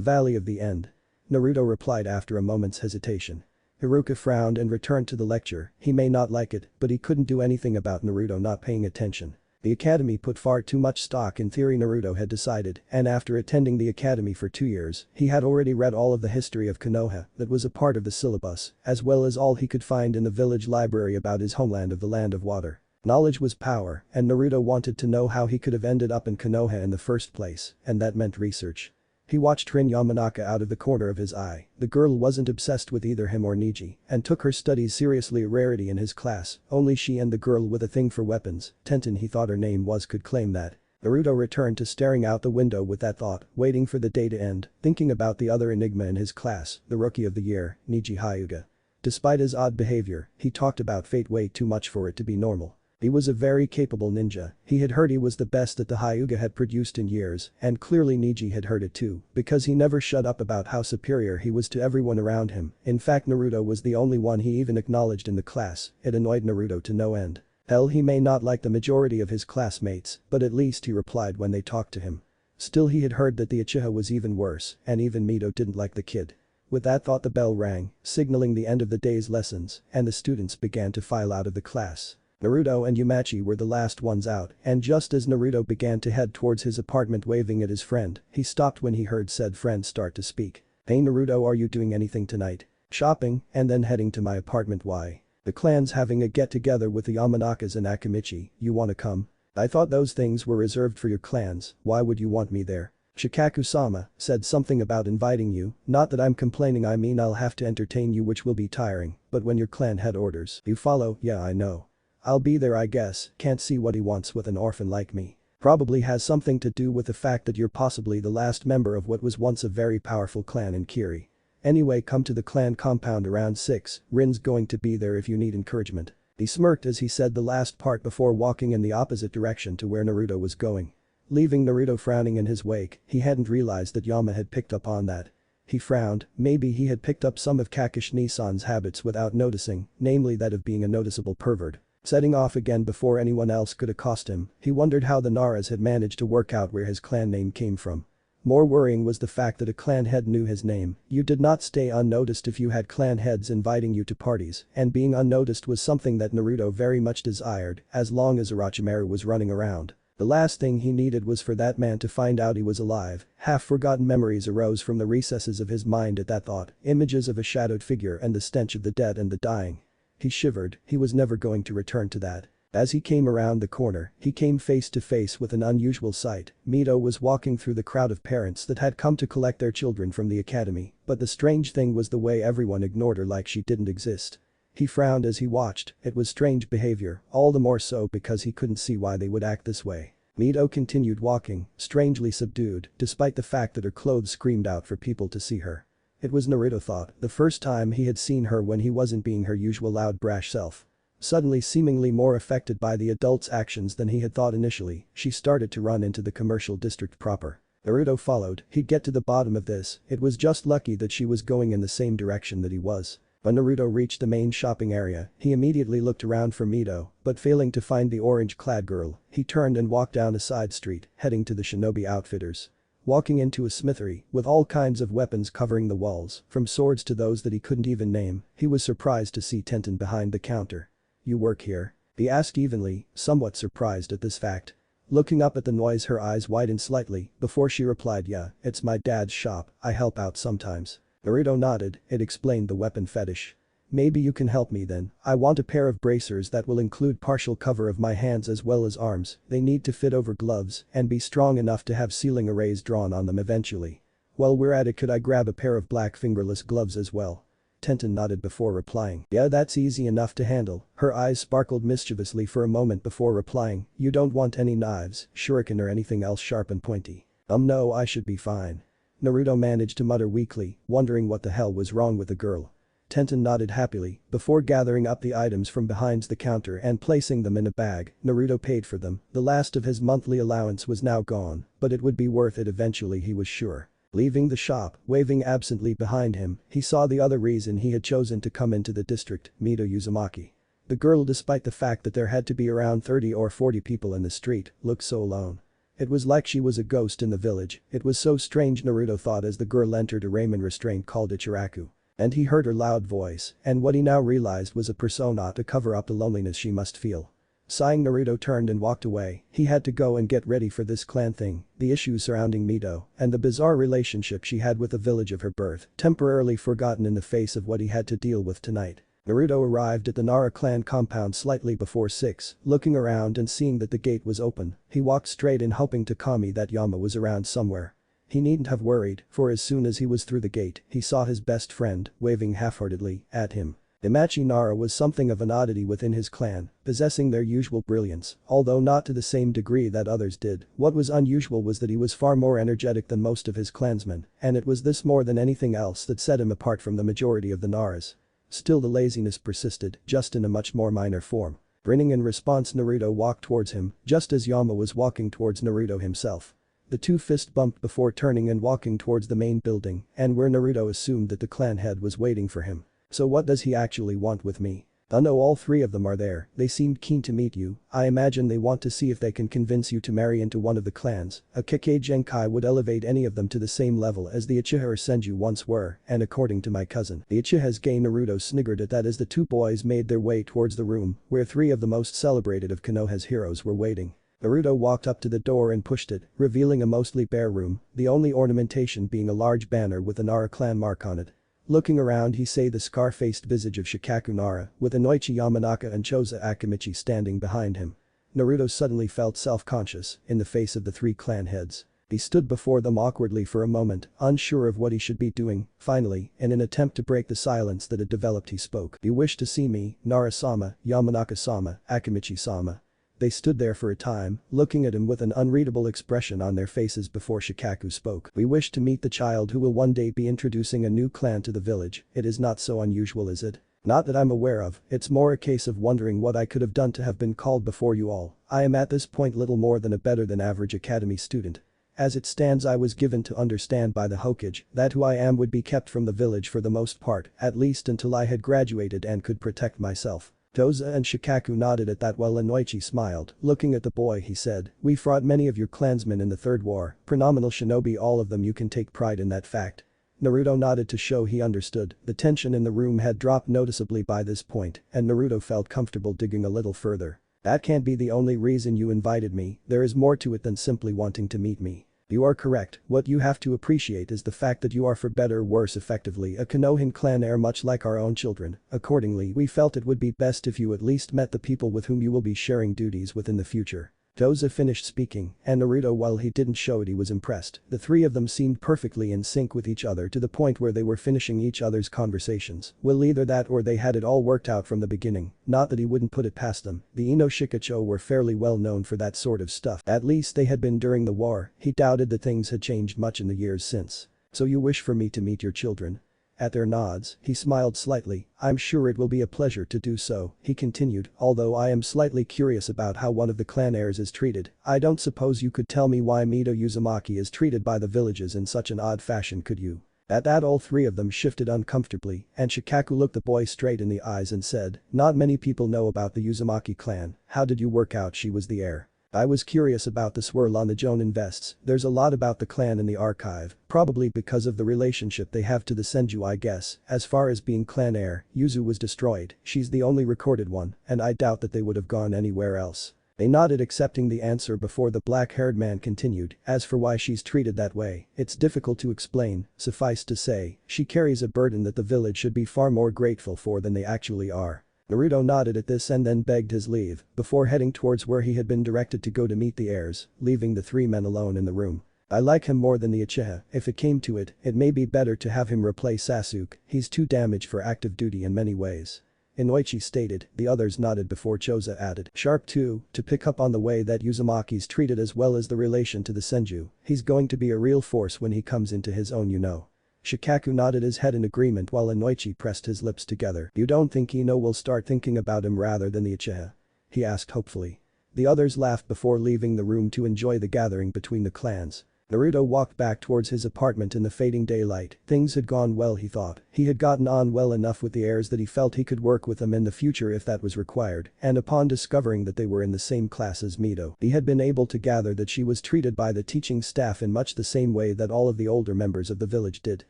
Valley of the End. Naruto replied after a moment's hesitation. Haruka frowned and returned to the lecture. He may not like it, but he couldn't do anything about Naruto not paying attention. The academy put far too much stock in theory, Naruto had decided, and after attending the academy for 2 years, he had already read all of the history of Konoha that was a part of the syllabus, as well as all he could find in the village library about his homeland of the Land of Water. Knowledge was power, and Naruto wanted to know how he could have ended up in Konoha in the first place, and that meant research. He watched Rin Yamanaka out of the corner of his eye. The girl wasn't obsessed with either him or Niji and took her studies seriously, a rarity in his class. Only she and the girl with a thing for weapons, Tenten he thought her name was, could claim that. Naruto returned to staring out the window with that thought, waiting for the day to end, thinking about the other enigma in his class, the rookie of the year, Niji Hyuga. Despite his odd behavior, he talked about fate way too much for it to be normal. He was a very capable ninja. He had heard he was the best that the Hyuga had produced in years, and clearly Niji had heard it too, because he never shut up about how superior he was to everyone around him. In fact, Naruto was the only one he even acknowledged in the class. It annoyed Naruto to no end. Hell, he may not like the majority of his classmates, but at least he replied when they talked to him. Still, he had heard that the Uchiha was even worse, and even Mito didn't like the kid. With that thought, the bell rang, signaling the end of the day's lessons, and the students began to file out of the class. Naruto and Yumachi were the last ones out, and just as Naruto began to head towards his apartment waving at his friend, he stopped when he heard said friend start to speak. Hey Naruto, are you doing anything tonight? Shopping, and then heading to my apartment. Why? The clan's having a get-together with the Yamanakas and Akimichi, you wanna come? I thought those things were reserved for your clans, why would you want me there? Shikaku-sama said something about inviting you, not that I'm complaining, I mean I'll have to entertain you, which will be tiring, but when your clan head orders, you follow. Yeah, I know. I'll be there, I guess. Can't see what he wants with an orphan like me. Probably has something to do with the fact that you're possibly the last member of what was once a very powerful clan in Kiri. Anyway, come to the clan compound around 6, Rin's going to be there if you need encouragement. He smirked as he said the last part before walking in the opposite direction to where Naruto was going. Leaving Naruto frowning in his wake, he hadn't realized that Yama had picked up on that. He frowned, maybe he had picked up some of Kakashi-san's habits without noticing, namely that of being a noticeable pervert. Setting off again before anyone else could accost him, he wondered how the Naras had managed to work out where his clan name came from. More worrying was the fact that a clan head knew his name. You did not stay unnoticed if you had clan heads inviting you to parties, and being unnoticed was something that Naruto very much desired, as long as Orochimaru was running around. The last thing he needed was for that man to find out he was alive. Half-forgotten memories arose from the recesses of his mind at that thought, images of a shadowed figure and the stench of the dead and the dying. He shivered, he was never going to return to that. As he came around the corner, he came face to face with an unusual sight. Mito was walking through the crowd of parents that had come to collect their children from the academy, but the strange thing was the way everyone ignored her like she didn't exist. He frowned as he watched. It was strange behavior, all the more so because he couldn't see why they would act this way. Mito continued walking, strangely subdued, despite the fact that her clothes screamed out for people to see her. It was, Naruto thought, the first time he had seen her when he wasn't being her usual loud brash self. Suddenly, seemingly more affected by the adult's actions than he had thought initially, she started to run into the commercial district proper. Naruto followed. He'd get to the bottom of this. It was just lucky that she was going in the same direction that he was. When Naruto reached the main shopping area, he immediately looked around for Mito, but failing to find the orange-clad girl, he turned and walked down a side street, heading to the Shinobi Outfitters. Walking into a smithery, with all kinds of weapons covering the walls, from swords to those that he couldn't even name, he was surprised to see Tenten behind the counter. You work here? He asked evenly, somewhat surprised at this fact. Looking up at the noise, her eyes widened slightly before she replied, yeah, it's my dad's shop, I help out sometimes. Naruto nodded, it explained the weapon fetish. Maybe you can help me then. I want a pair of bracers that will include partial cover of my hands as well as arms. They need to fit over gloves and be strong enough to have ceiling arrays drawn on them eventually. While we're at it, could I grab a pair of black fingerless gloves as well? Tenten nodded before replying, yeah, that's easy enough to handle. Her eyes sparkled mischievously for a moment before replying, you don't want any knives, shuriken or anything else sharp and pointy? No, I should be fine. Naruto managed to mutter weakly, wondering what the hell was wrong with the girl. Tenten nodded happily, before gathering up the items from behind the counter and placing them in a bag. Naruto paid for them, the last of his monthly allowance was now gone, but it would be worth it eventually, he was sure. Leaving the shop, waving absently behind him, he saw the other reason he had chosen to come into the district, Mito Uzumaki. The girl, despite the fact that there had to be around 30 or 40 people in the street, looked so alone. It was like she was a ghost in the village. It was so strange, Naruto thought as the girl entered a ramen restraint called Ichiraku. And he heard her loud voice, and what he now realized was a persona to cover up the loneliness she must feel. Sighing, Naruto turned and walked away. He had to go and get ready for this clan thing, the issues surrounding Mito, and the bizarre relationship she had with the village of her birth, temporarily forgotten in the face of what he had to deal with tonight. Naruto arrived at the Nara clan compound slightly before 6, looking around and seeing that the gate was open, he walked straight in hoping Takami that Yama was around somewhere. He needn't have worried, for as soon as he was through the gate, he saw his best friend, waving half-heartedly, at him. Imachi Nara was something of an oddity within his clan, possessing their usual brilliance, although not to the same degree that others did. What was unusual was that he was far more energetic than most of his clansmen, and it was this more than anything else that set him apart from the majority of the Naras. Still, the laziness persisted, just in a much more minor form. Grinning in response, Naruto walked towards him, just as Yama was walking towards Naruto himself. The two fist bumped before turning and walking towards the main building, and where Naruto assumed that the clan head was waiting for him. So what does he actually want with me? I know all three of them are there, they seemed keen to meet you, I imagine they want to see if they can convince you to marry into one of the clans. A Kekkei Genkai would elevate any of them to the same level as the Uchiha or Senju once were, and according to my cousin, the Uchiha's gay. Naruto sniggered at that as the two boys made their way towards the room, where three of the most celebrated of Konoha's heroes were waiting. Naruto walked up to the door and pushed it, revealing a mostly bare room, the only ornamentation being a large banner with the Nara clan mark on it. Looking around, he saw the scar-faced visage of Shikaku Nara, with Inoichi Yamanaka and Choza Akimichi standing behind him. Naruto suddenly felt self-conscious in the face of the three clan heads. He stood before them awkwardly for a moment, unsure of what he should be doing. Finally, in an attempt to break the silence that had developed, he spoke. "You wish to see me, Nara-sama, Yamanaka-sama, Akimichi-sama." They stood there for a time, looking at him with an unreadable expression on their faces before Shikaku spoke. "We wish to meet the child who will one day be introducing a new clan to the village. It is not so unusual, is it? Not that I'm aware of, it's more a case of wondering what I could have done to have been called before you all. I am at this point little more than a better than average academy student. As it stands, I was given to understand by the Hokage that who I am would be kept from the village for the most part, at least until I had graduated and could protect myself." Toza and Shikaku nodded at that while Inoichi smiled. Looking at the boy, he said, "We fought many of your clansmen in the Third War, phenomenal shinobi, all of them. You can take pride in that fact." Naruto nodded to show he understood. The tension in the room had dropped noticeably by this point, and Naruto felt comfortable digging a little further. "That can't be the only reason you invited me, there is more to it than simply wanting to meet me." "You are correct, what you have to appreciate is the fact that you are for better or worse effectively a Konohan clan heir, much like our own children. Accordingly, we felt it would be best if you at least met the people with whom you will be sharing duties with in the future." Toza finished speaking, and Naruto, while he didn't show it, he was impressed. The three of them seemed perfectly in sync with each other to the point where they were finishing each other's conversations. Well, either that or they had it all worked out from the beginning, not that he wouldn't put it past them. The Ino Shikacho were fairly well known for that sort of stuff. At least they had been during the war. He doubted that things had changed much in the years since. "So you wish for me to meet your children?" At their nods, he smiled slightly. "I'm sure it will be a pleasure to do so," he continued, "although I am slightly curious about how one of the clan heirs is treated. I don't suppose you could tell me why Mito Uzumaki is treated by the villages in such an odd fashion, could you?" At that, all three of them shifted uncomfortably, and Shikaku looked the boy straight in the eyes and said, "Not many people know about the Uzumaki clan. How did you work out she was the heir?" "I was curious about the swirl on the Jonin vests. There's a lot about the clan in the archive, probably because of the relationship they have to the Senju, I guess. As far as being clan heir, Yuzu was destroyed, she's the only recorded one, and I doubt that they would have gone anywhere else." They nodded, accepting the answer before the black-haired man continued. "As for why she's treated that way, it's difficult to explain. Suffice to say, she carries a burden that the village should be far more grateful for than they actually are." Naruto nodded at this and then begged his leave before heading towards where he had been directed to go to meet the heirs, leaving the three men alone in the room. "I like him more than the Uchiha. If it came to it, it may be better to have him replace Sasuke, he's too damaged for active duty in many ways." Inoichi stated, the others nodded before Choza added. Sharp too, to pick up on the way that Uzumaki's treated as well as the relation to the Senju. He's going to be a real force when he comes into his own, you know. Shikaku nodded his head in agreement while Inoichi pressed his lips together. You don't think Ino will start thinking about him rather than the Uchiha? He asked hopefully. The others laughed before leaving the room to enjoy the gathering between the clans. Naruto walked back towards his apartment in the fading daylight. Things had gone well, he thought. He had gotten on well enough with the heirs that he felt he could work with them in the future if that was required, and upon discovering that they were in the same class as Mito, he had been able to gather that she was treated by the teaching staff in much the same way that all of the older members of the village did.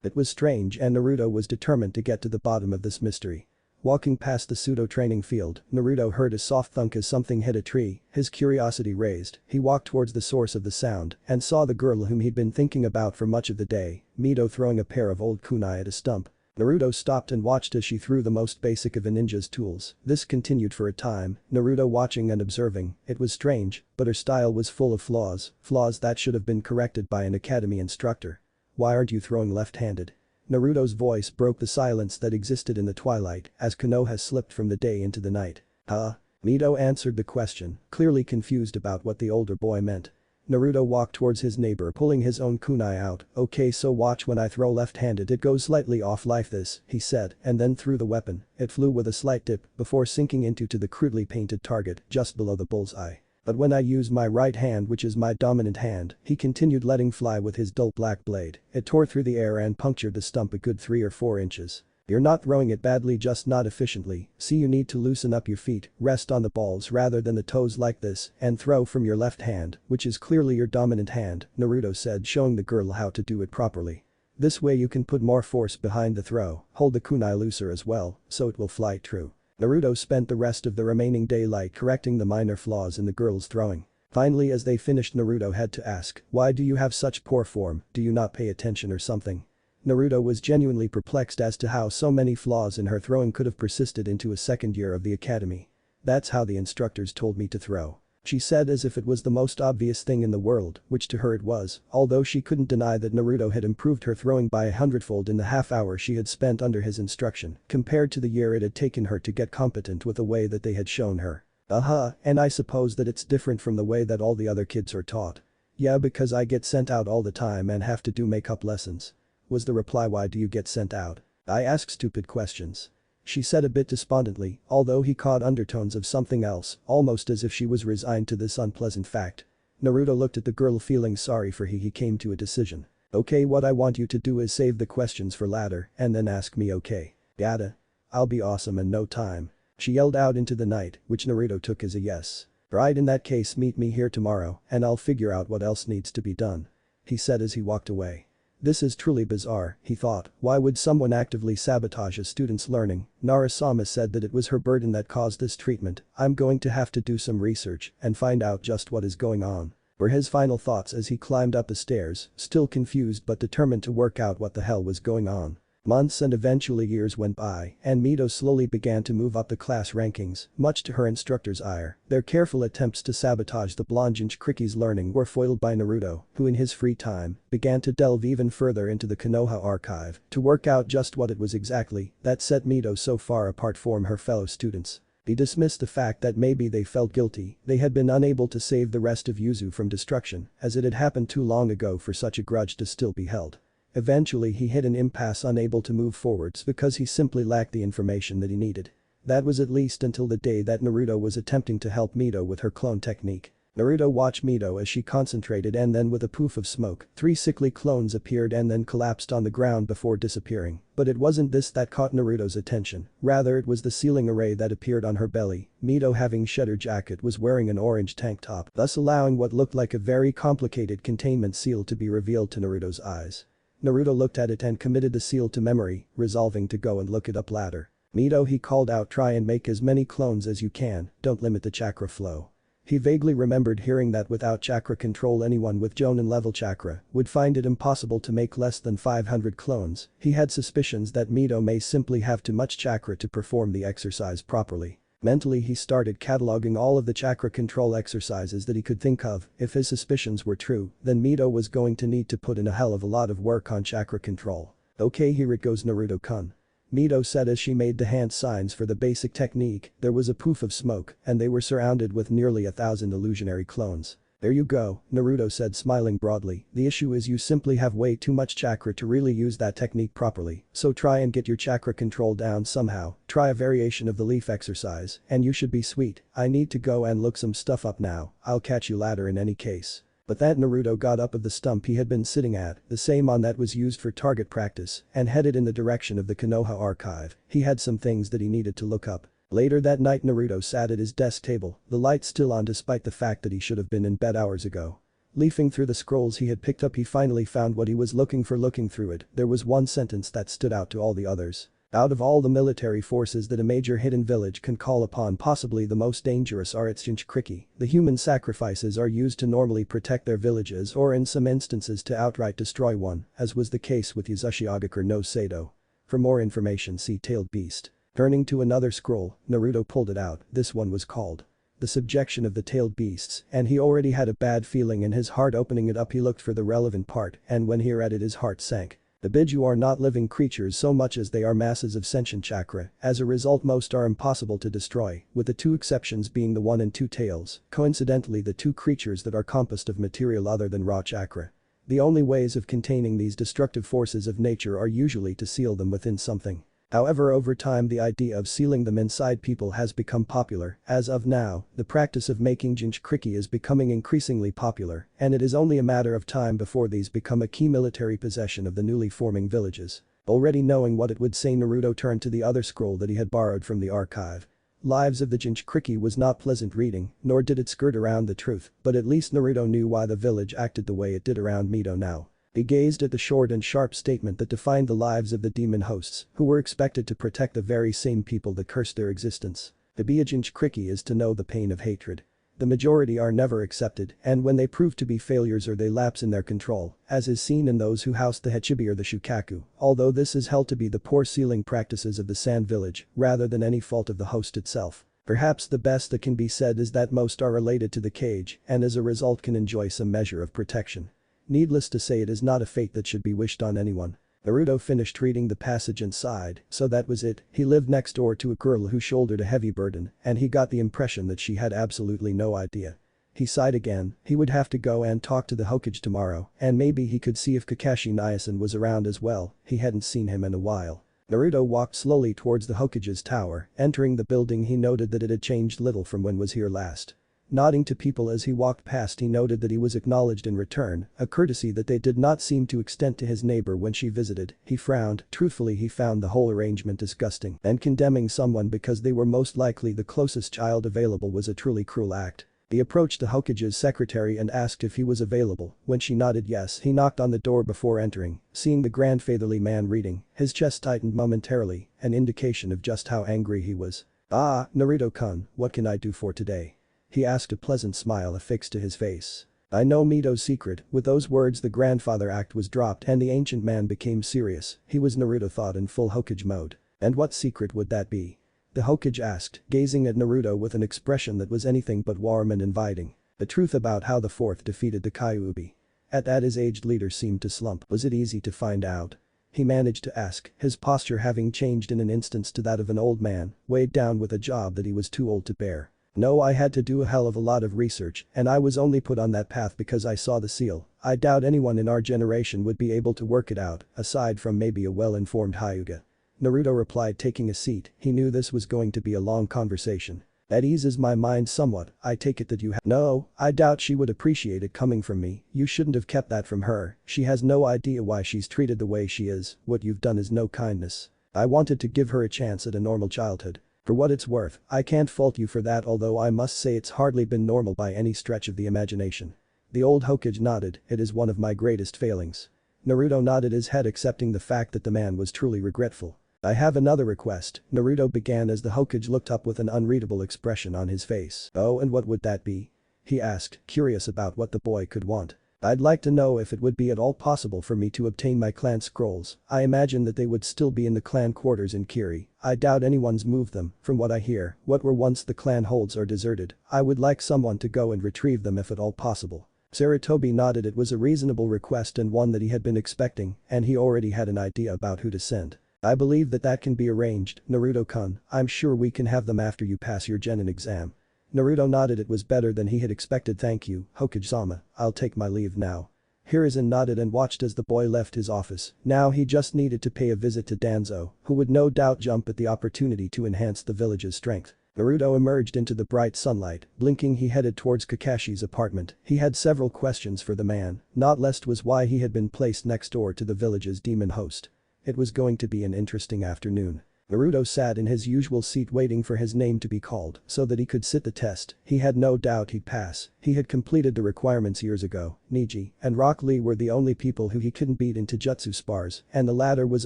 It was strange and Naruto was determined to get to the bottom of this mystery. Walking past the pseudo-training field, Naruto heard a soft thunk as something hit a tree, his curiosity raised, he walked towards the source of the sound and saw the girl whom he'd been thinking about for much of the day, Mito throwing a pair of old kunai at a stump. Naruto stopped and watched as she threw the most basic of a ninja's tools. This continued for a time, Naruto watching and observing. It was strange, but her style was full of flaws that should have been corrected by an academy instructor. Why aren't you throwing left-handed? Naruto's voice broke the silence that existed in the twilight as Konoha slipped from the day into the night. Huh? Mito answered the question, clearly confused about what the older boy meant. Naruto walked towards his neighbor pulling his own kunai out. Okay, so watch when I throw left-handed, it goes slightly off like this, he said, and then threw the weapon. It flew with a slight dip before sinking into the crudely painted target just below the bullseye. But when I use my right hand, which is my dominant hand, he continued letting fly with his dull black blade. It tore through the air and punctured the stump a good 3 or 4 inches. You're not throwing it badly, just not efficiently. See, you need to loosen up your feet, rest on the balls rather than the toes like this, and throw from your left hand, which is clearly your dominant hand, Naruto said, showing the girl how to do it properly. This way you can put more force behind the throw, hold the kunai looser as well, so it will fly true. Naruto spent the rest of the remaining daylight correcting the minor flaws in the girl's throwing. Finally, as they finished, Naruto had to ask, why do you have such poor form, do you not pay attention or something? Naruto was genuinely perplexed as to how so many flaws in her throwing could have persisted into a second year of the academy. That's how the instructors told me to throw. She said as if it was the most obvious thing in the world, which to her it was, although she couldn't deny that Naruto had improved her throwing by 100-fold in the half hour she had spent under his instruction, compared to the year it had taken her to get competent with the way that they had shown her. And I suppose that it's different from the way that all the other kids are taught. Yeah, because I get sent out all the time and have to do makeup lessons. Was the reply. Why do you get sent out? I ask stupid questions. She said a bit despondently, although he caught undertones of something else, almost as if she was resigned to this unpleasant fact. Naruto looked at the girl feeling sorry for he came to a decision. Okay, what I want you to do is save the questions for later and then ask me, okay? Yada. I'll be awesome in no time. She yelled out into the night, which Naruto took as a yes. Right, in that case meet me here tomorrow and I'll figure out what else needs to be done. He said as he walked away. This is truly bizarre, he thought. Why would someone actively sabotage a student's learning? Narasama said that it was her burden that caused this treatment. I'm going to have to do some research and find out just what is going on. Were his final thoughts as he climbed up the stairs, still confused but determined to work out what the hell was going on. Months and eventually years went by, and Mito slowly began to move up the class rankings, much to her instructor's ire. Their careful attempts to sabotage the blonde Jinchuriki's learning were foiled by Naruto, who in his free time, began to delve even further into the Konoha archive to work out just what it was exactly that set Mito so far apart from her fellow students. He dismissed the fact that maybe they felt guilty, they had been unable to save the rest of Yuzu from destruction, as it had happened too long ago for such a grudge to still be held. Eventually he hit an impasse, unable to move forwards because he simply lacked the information that he needed. That was at least until the day that Naruto was attempting to help Mito with her clone technique. Naruto watched Mito as she concentrated and then with a poof of smoke, 3 sickly clones appeared and then collapsed on the ground before disappearing. But it wasn't this that caught Naruto's attention, rather it was the ceiling array that appeared on her belly. Mito, having shed her jacket, was wearing an orange tank top, thus allowing what looked like a very complicated containment seal to be revealed to Naruto's eyes. Naruto looked at it and committed the seal to memory, resolving to go and look it up later. Mito, he called out, try and make as many clones as you can, don't limit the chakra flow. He vaguely remembered hearing that without chakra control anyone with Jonin level chakra would find it impossible to make less than 500 clones. He had suspicions that Mito may simply have too much chakra to perform the exercise properly. Mentally he started cataloging all of the chakra control exercises that he could think of. If his suspicions were true, then Mito was going to need to put in a hell of a lot of work on chakra control. Okay, here it goes, Naruto-kun. Mito said as she made the hand signs for the basic technique. There was a poof of smoke, and they were surrounded with nearly 1,000 illusionary clones. There you go, Naruto said smiling broadly. The issue is you simply have way too much chakra to really use that technique properly, so try and get your chakra control down somehow, try a variation of the leaf exercise, and you should be sweet. I need to go and look some stuff up now, I'll catch you later in any case. But that Naruto got up of the stump he had been sitting at, the same one that was used for target practice, and headed in the direction of the Konoha archive. He had some things that he needed to look up. Later that night Naruto sat at his desk table, the light still on despite the fact that he should have been in bed hours ago. Leafing through the scrolls he had picked up he finally found what he was looking for. Looking through it, there was one sentence that stood out to all the others. Out of all the military forces that a major hidden village can call upon, possibly the most dangerous are its Jinchuriki. The human sacrifices are used to normally protect their villages or in some instances to outright destroy one, as was the case with Uzushiogakure no Sado. For more information see Tailed Beast. Turning to another scroll, Naruto pulled it out. This one was called The Subjection of the Tailed Beasts, and he already had a bad feeling in his heart. Opening it up he looked for the relevant part, and when he read it his heart sank. The Biju are not living creatures so much as they are masses of sentient chakra. As a result most are impossible to destroy, with the two exceptions being the one and two tails, coincidentally the two creatures that are composed of material other than raw chakra. The only ways of containing these destructive forces of nature are usually to seal them within something. However, over time the idea of sealing them inside people has become popular. As of now, the practice of making Jinchuriki is becoming increasingly popular, and it is only a matter of time before these become a key military possession of the newly forming villages. Already knowing what it would say, Naruto turned to the other scroll that he had borrowed from the archive. Lives of the Jinchuriki was not pleasant reading, nor did it skirt around the truth, but at least Naruto knew why the village acted the way it did around Mito now. He gazed at the short and sharp statement that defined the lives of the demon hosts, who were expected to protect the very same people that cursed their existence. To be a Jinchuriki is to know the pain of hatred. The majority are never accepted, and when they prove to be failures or they lapse in their control, as is seen in those who housed the Hachibi or the Shukaku, although this is held to be the poor sealing practices of the Sand Village, rather than any fault of the host itself. Perhaps the best that can be said is that most are related to the cage, and as a result can enjoy some measure of protection. Needless to say, it is not a fate that should be wished on anyone. Naruto finished reading the passage and sighed. So that was it. He lived next door to a girl who shouldered a heavy burden, and he got the impression that she had absolutely no idea. He sighed again. He would have to go and talk to the Hokage tomorrow, and maybe he could see if Kakashi Nyasen was around as well. He hadn't seen him in a while. Naruto walked slowly towards the Hokage's tower. Entering the building he noted that it had changed little from when was here last. Nodding to people as he walked past, he noted that he was acknowledged in return, a courtesy that they did not seem to extend to his neighbor when she visited. He frowned. Truthfully, he found the whole arrangement disgusting, and condemning someone because they were most likely the closest child available was a truly cruel act. He approached the Hokage's secretary and asked if he was available. When she nodded yes, he knocked on the door before entering. Seeing the grandfatherly man reading, his chest tightened momentarily, an indication of just how angry he was. "Ah, Naruto-kun, what can I do for today?" he asked, a pleasant smile affixed to his face. "I know Mito's secret." With those words the grandfather act was dropped and the ancient man became serious. He was, Naruto thought, in full Hokage mode. "And what secret would that be?" the Hokage asked, gazing at Naruto with an expression that was anything but warm and inviting. "The truth about how the fourth defeated the Kyuubi." At that his aged leader seemed to slump. "Was it easy to find out?" he managed to ask, his posture having changed in an instant to that of an old man, weighed down with a job that he was too old to bear. "No, I had to do a hell of a lot of research, and I was only put on that path because I saw the seal. I doubt anyone in our generation would be able to work it out, aside from maybe a well-informed Hyuga." Naruto replied, taking a seat. He knew this was going to be a long conversation. "That eases my mind somewhat. I take it that you have—" "No, I doubt she would appreciate it coming from me. You shouldn't have kept that from her. She has no idea why she's treated the way she is. What you've done is no kindness. I wanted to give her a chance at a normal childhood. For what it's worth, I can't fault you for that, although I must say it's hardly been normal by any stretch of the imagination." The old Hokage nodded. "It is one of my greatest failings." Naruto nodded his head, accepting the fact that the man was truly regretful. "I have another request," Naruto began as the Hokage looked up with an unreadable expression on his face. "Oh, and what would that be?" he asked, curious about what the boy could want. "I'd like to know if it would be at all possible for me to obtain my clan scrolls. I imagine that they would still be in the clan quarters in Kiri. I doubt anyone's moved them. From what I hear, what were once the clan holds are deserted. I would like someone to go and retrieve them if at all possible." Sarutobi nodded. It was a reasonable request and one that he had been expecting, and he already had an idea about who to send. I believe that can be arranged, Naruto-kun. I'm sure we can have them after you pass your Genin exam. Naruto nodded. It was better than he had expected. Thank you, Hokage-sama, I'll take my leave now. Hiruzen nodded and watched as the boy left his office. Now he just needed to pay a visit to Danzo, who would no doubt jump at the opportunity to enhance the village's strength. Naruto emerged into the bright sunlight. Blinking, he headed towards Kakashi's apartment. He had several questions for the man, not least was why he had been placed next door to the village's demon host. It was going to be an interesting afternoon. Naruto sat in his usual seat waiting for his name to be called so that he could sit the test. He had no doubt he'd pass. He had completed the requirements years ago. Neji and Rock Lee were the only people who he couldn't beat in Taijutsu spars, and the latter was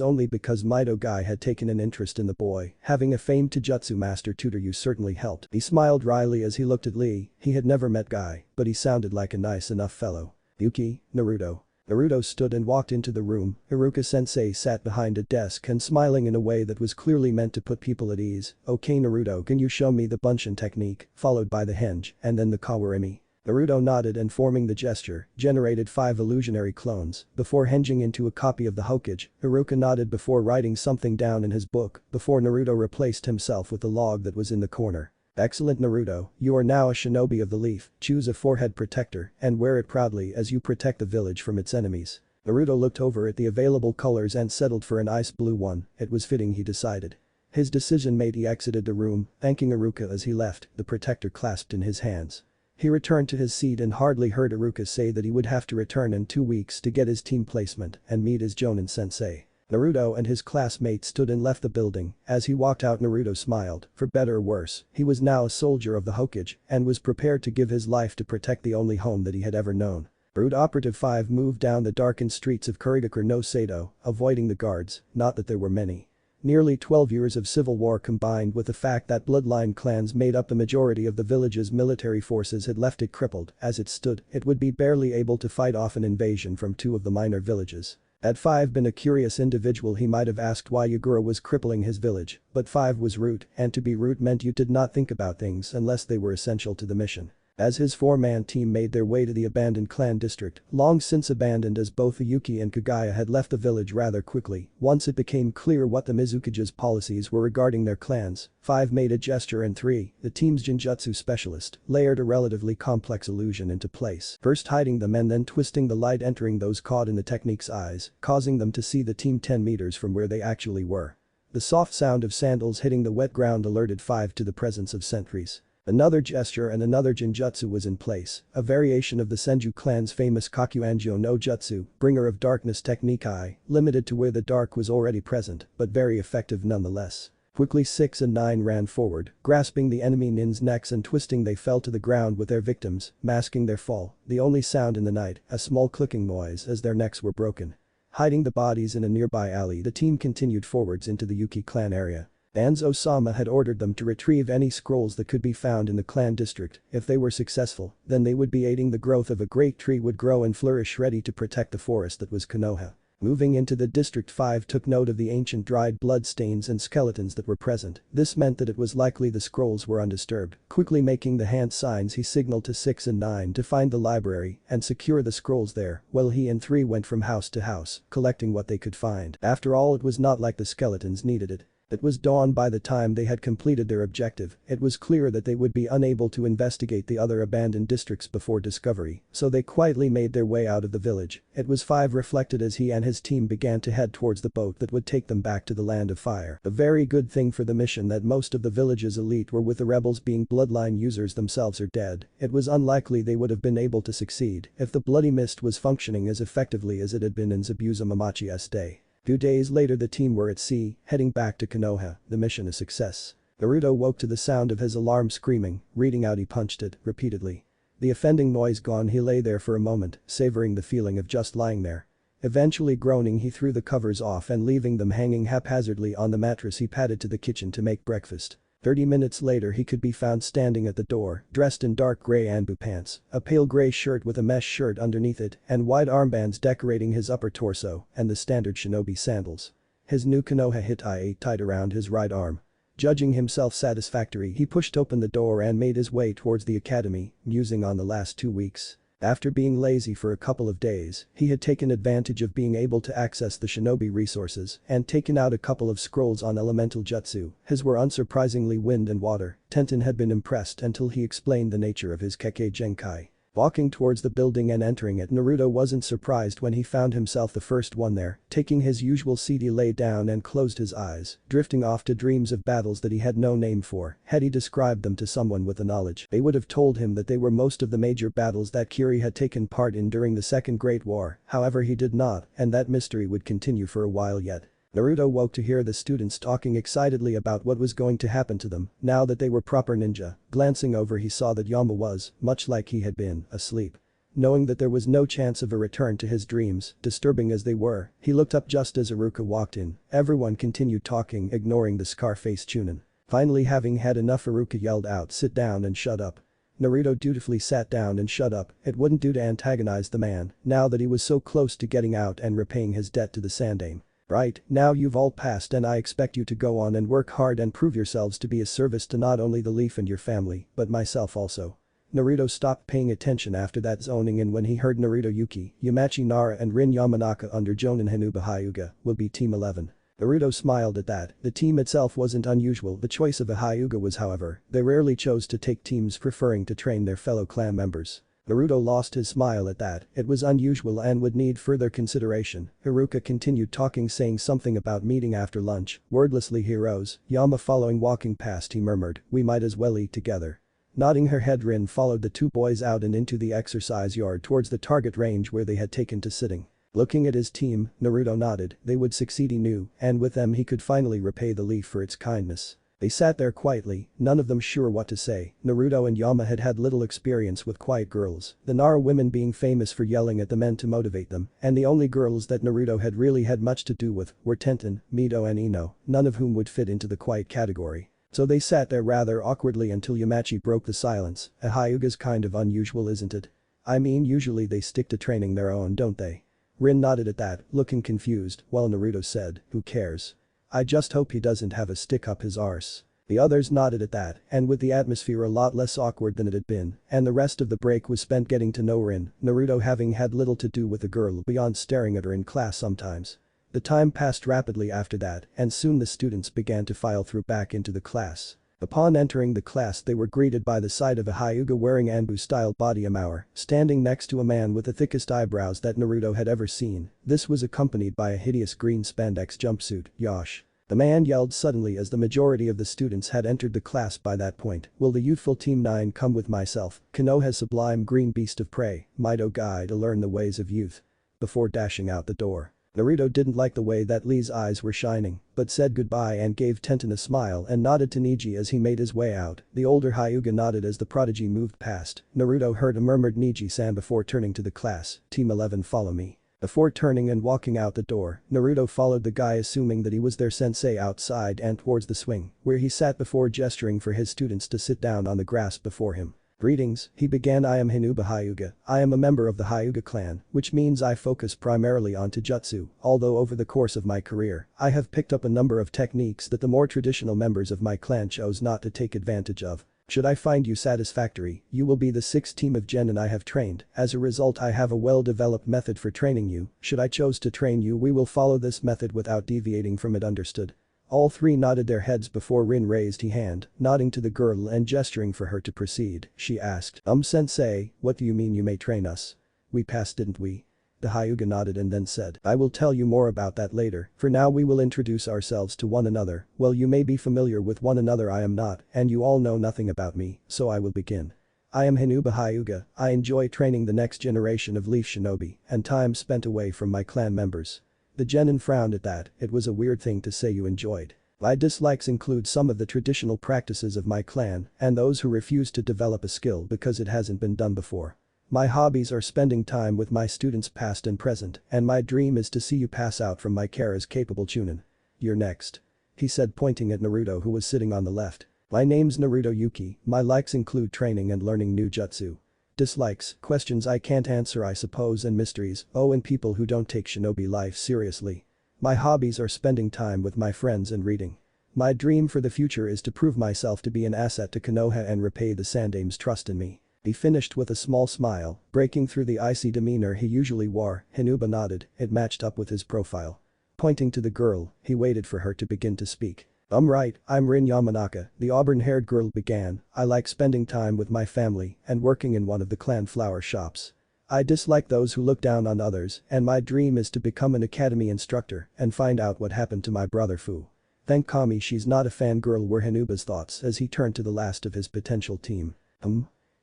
only because Mito Guy had taken an interest in the boy. Having a famed Taijutsu master tutor you certainly helped. He smiled wryly as he looked at Lee. He had never met Guy, but he sounded like a nice enough fellow. Yuki, Naruto. Naruto stood and walked into the room. Iruka-sensei sat behind a desk and smiling in a way that was clearly meant to put people at ease. Okay Naruto, can you show me the Bunshin technique, followed by the henge, and then the Kawarimi? Naruto nodded and forming the gesture, generated 5 illusionary clones. Before henging into a copy of the Hokage, Iruka nodded before writing something down in his book, before Naruto replaced himself with the log that was in the corner. Excellent Naruto, you are now a shinobi of the leaf. Choose a forehead protector and wear it proudly as you protect the village from its enemies. Naruto looked over at the available colors and settled for an ice blue one. It was fitting, he decided. His decision made, he exited the room, thanking Iruka as he left, the protector clasped in his hands. He returned to his seat and hardly heard Iruka say that he would have to return in 2 weeks to get his team placement and meet his Jonin sensei. Naruto and his classmates stood and left the building. As he walked out, Naruto smiled. For better or worse, he was now a soldier of the Hokage and was prepared to give his life to protect the only home that he had ever known. Brute Operative 5 moved down the darkened streets of Kurigakure no Sado, avoiding the guards, not that there were many. Nearly 12 years of civil war combined with the fact that bloodline clans made up the majority of the village's military forces had left it crippled. As it stood, it would be barely able to fight off an invasion from 2 of the minor villages. Had 5 been a curious individual, he might have asked why Yagura was crippling his village, but 5 was root, and to be root meant you did not think about things unless they were essential to the mission. As his 4-man team made their way to the abandoned clan district, long since abandoned as both Yuki and Kagaya had left the village rather quickly, once it became clear what the Mizukage's policies were regarding their clans, 5 made a gesture and 3, the team's Jinjutsu specialist, layered a relatively complex illusion into place, first hiding them and then twisting the light entering those caught in the technique's eyes, causing them to see the team 10 meters from where they actually were. The soft sound of sandals hitting the wet ground alerted 5 to the presence of sentries. Another gesture and another Jinjutsu was in place, a variation of the Senju clan's famous Kakuanjo no Jutsu, bringer of darkness technique limited to where the dark was already present, but very effective nonetheless. Quickly 6 and 9 ran forward, grasping the enemy nin's necks and twisting they fell to the ground with their victims, masking their fall, the only sound in the night, a small clicking noise as their necks were broken. Hiding the bodies in a nearby alley, the team continued forwards into the Yuki clan area. Danzo-sama had ordered them to retrieve any scrolls that could be found in the clan district. If they were successful, then they would be aiding the growth of a great tree would grow and flourish ready to protect the forest that was Konoha. Moving into the district, 5 took note of the ancient dried blood stains and skeletons that were present. This meant that it was likely the scrolls were undisturbed. Quickly making the hand signs, he signaled to 6 and 9 to find the library and secure the scrolls there, while he and 3 went from house to house, collecting what they could find. After all, it was not like the skeletons needed it. It was dawn by the time they had completed their objective. It was clear that they would be unable to investigate the other abandoned districts before discovery, so they quietly made their way out of the village. It was 5 reflected as he and his team began to head towards the boat that would take them back to the land of fire. A very good thing for the mission that most of the village's elite were with the rebels, being bloodline users themselves or dead. It was unlikely they would have been able to succeed if the bloody mist was functioning as effectively as it had been in Zabuza Mamachi's day. 2 days later, the team were at sea, heading back to Konoha, the mission a success. Naruto woke to the sound of his alarm screaming. Reading out, he punched it repeatedly. The offending noise gone, he lay there for a moment, savoring the feeling of just lying there. Eventually groaning, he threw the covers off and leaving them hanging haphazardly on the mattress, he padded to the kitchen to make breakfast. 30 minutes later, he could be found standing at the door, dressed in dark gray Anbu pants, a pale gray shirt with a mesh shirt underneath it, and wide armbands decorating his upper torso, and the standard shinobi sandals. His new Konoha hitai tied around his right arm. Judging himself satisfactory, he pushed open the door and made his way towards the academy, musing on the last 2 weeks. After being lazy for a couple of days, he had taken advantage of being able to access the shinobi resources and taken out a couple of scrolls on elemental jutsu. His were unsurprisingly wind and water. Tenten had been impressed until he explained the nature of his Kekkei Genkai. Walking towards the building and entering it, Naruto wasn't surprised when he found himself the first one there. Taking his usual seat, he lay down and closed his eyes, drifting off to dreams of battles that he had no name for. Had he described them to someone with the knowledge, they would have told him that they were most of the major battles that Kiri had taken part in during the Second Great War. However, he did not, and that mystery would continue for a while yet. Naruto woke to hear the students talking excitedly about what was going to happen to them now that they were proper ninja. Glancing over, he saw that Yama was, much like he had been, asleep. Knowing that there was no chance of a return to his dreams, disturbing as they were, he looked up just as Iruka walked in. Everyone continued talking, ignoring the scar-faced Chunin. Finally, having had enough, Iruka yelled out, "Sit down and shut up." Naruto dutifully sat down and shut up. It wouldn't do to antagonize the man, now that he was so close to getting out and repaying his debt to the Sandaime. Right, now you've all passed and I expect you to go on and work hard and prove yourselves to be a service to not only the Leaf and your family, but myself also. Naruto stopped paying attention after that, zoning in when he heard Naruto, Yuki, Yamachi, Nara and Rin Yamanaka under Jonin Hinuba Hyuga will be Team 11. Naruto smiled at that. The team itself wasn't unusual. The choice of a Hyuga was, however, they rarely chose to take teams preferring to train their fellow clan members. Naruto lost his smile at that. It was unusual and would need further consideration. Iruka continued talking, saying something about meeting after lunch. Wordlessly he rose. Yama following, walking past, he murmured, "We might as well eat together." Nodding her head, Rin followed the two boys out and into the exercise yard towards the target range where they had taken to sitting. Looking at his team, Naruto nodded. They would succeed, he knew, and with them he could finally repay the Leaf for its kindness. They sat there quietly, none of them sure what to say. Naruto and Yama had had little experience with quiet girls, the Nara women being famous for yelling at the men to motivate them, and the only girls that Naruto had really had much to do with were Tenten, Mito and Ino, none of whom would fit into the quiet category. So they sat there rather awkwardly until Yamachi broke the silence. A Hyuga's kind of unusual, isn't it? I mean, usually they stick to training their own, don't they? Rin nodded at that, looking confused, while Naruto said, "Who cares? I just hope he doesn't have a stick up his arse." The others nodded at that, and with the atmosphere a lot less awkward than it had been, and the rest of the break was spent getting to know Rin, Naruto having had little to do with the girl beyond staring at her in class sometimes. The time passed rapidly after that, and soon the students began to file through back into the class. Upon entering the class, they were greeted by the sight of a Hyuga wearing Anbu-style body armor, standing next to a man with the thickest eyebrows that Naruto had ever seen. This was accompanied by a hideous green spandex jumpsuit. "Yosh." The man yelled suddenly as the majority of the students had entered the class by that point. "Will the youthful Team 9 come with myself? Konoha's sublime green beast of prey, Mito guide to learn the ways of youth." Before dashing out the door. Naruto didn't like the way that Lee's eyes were shining, but said goodbye and gave Tenten a smile and nodded to Neji as he made his way out. The older Hyuga nodded as the prodigy moved past. Naruto heard a murmured Neji-san before turning to the class. "Team 11, follow me." Before turning and walking out the door, Naruto followed the guy, assuming that he was their sensei, outside and towards the swing, where he sat before gesturing for his students to sit down on the grass before him. "Greetings," he began. "I am Hinuba Hyuga. I am a member of the Hyuga clan, which means I focus primarily on Taijutsu, although over the course of my career, I have picked up a number of techniques that the more traditional members of my clan chose not to take advantage of. Should I find you satisfactory, you will be the sixth team of genin I have trained. As a result, I have a well-developed method for training you. Should I choose to train you, we will follow this method without deviating from it, understood?" All three nodded their heads before Rin raised his hand, nodding to the girl and gesturing for her to proceed. She asked, Sensei, what do you mean you may train us? We passed, didn't we?" The Hyuga nodded and then said, "I will tell you more about that later. For now we will introduce ourselves to one another. Well, you may be familiar with one another, I am not, and you all know nothing about me, so I will begin. I am Hinuba Hyuga. I enjoy training the next generation of Leaf Shinobi and time spent away from my clan members." The genin frowned at that. It was a weird thing to say you enjoyed. "My dislikes include some of the traditional practices of my clan and those who refuse to develop a skill because it hasn't been done before. My hobbies are spending time with my students past and present, and my dream is to see you pass out from my care as capable Chunin. You're next," he said, pointing at Naruto, who was sitting on the left. "My name's Naruto Yuki. My likes include training and learning new jutsu. Dislikes, questions I can't answer I suppose, and mysteries, oh, and people who don't take shinobi life seriously. My hobbies are spending time with my friends and reading. My dream for the future is to prove myself to be an asset to Konoha and repay the Sandaime's trust in me. He finished with a small smile, breaking through the icy demeanor he usually wore. Hinuba nodded, it matched up with his profile. Pointing to the girl, he waited for her to begin to speak. Right, I'm Rin Yamanaka, the auburn-haired girl began. I like spending time with my family and working in one of the clan flower shops. I dislike those who look down on others, and my dream is to become an academy instructor and find out what happened to my brother Fu. Thank Kami she's not a fangirl were Hinuba's thoughts as he turned to the last of his potential team.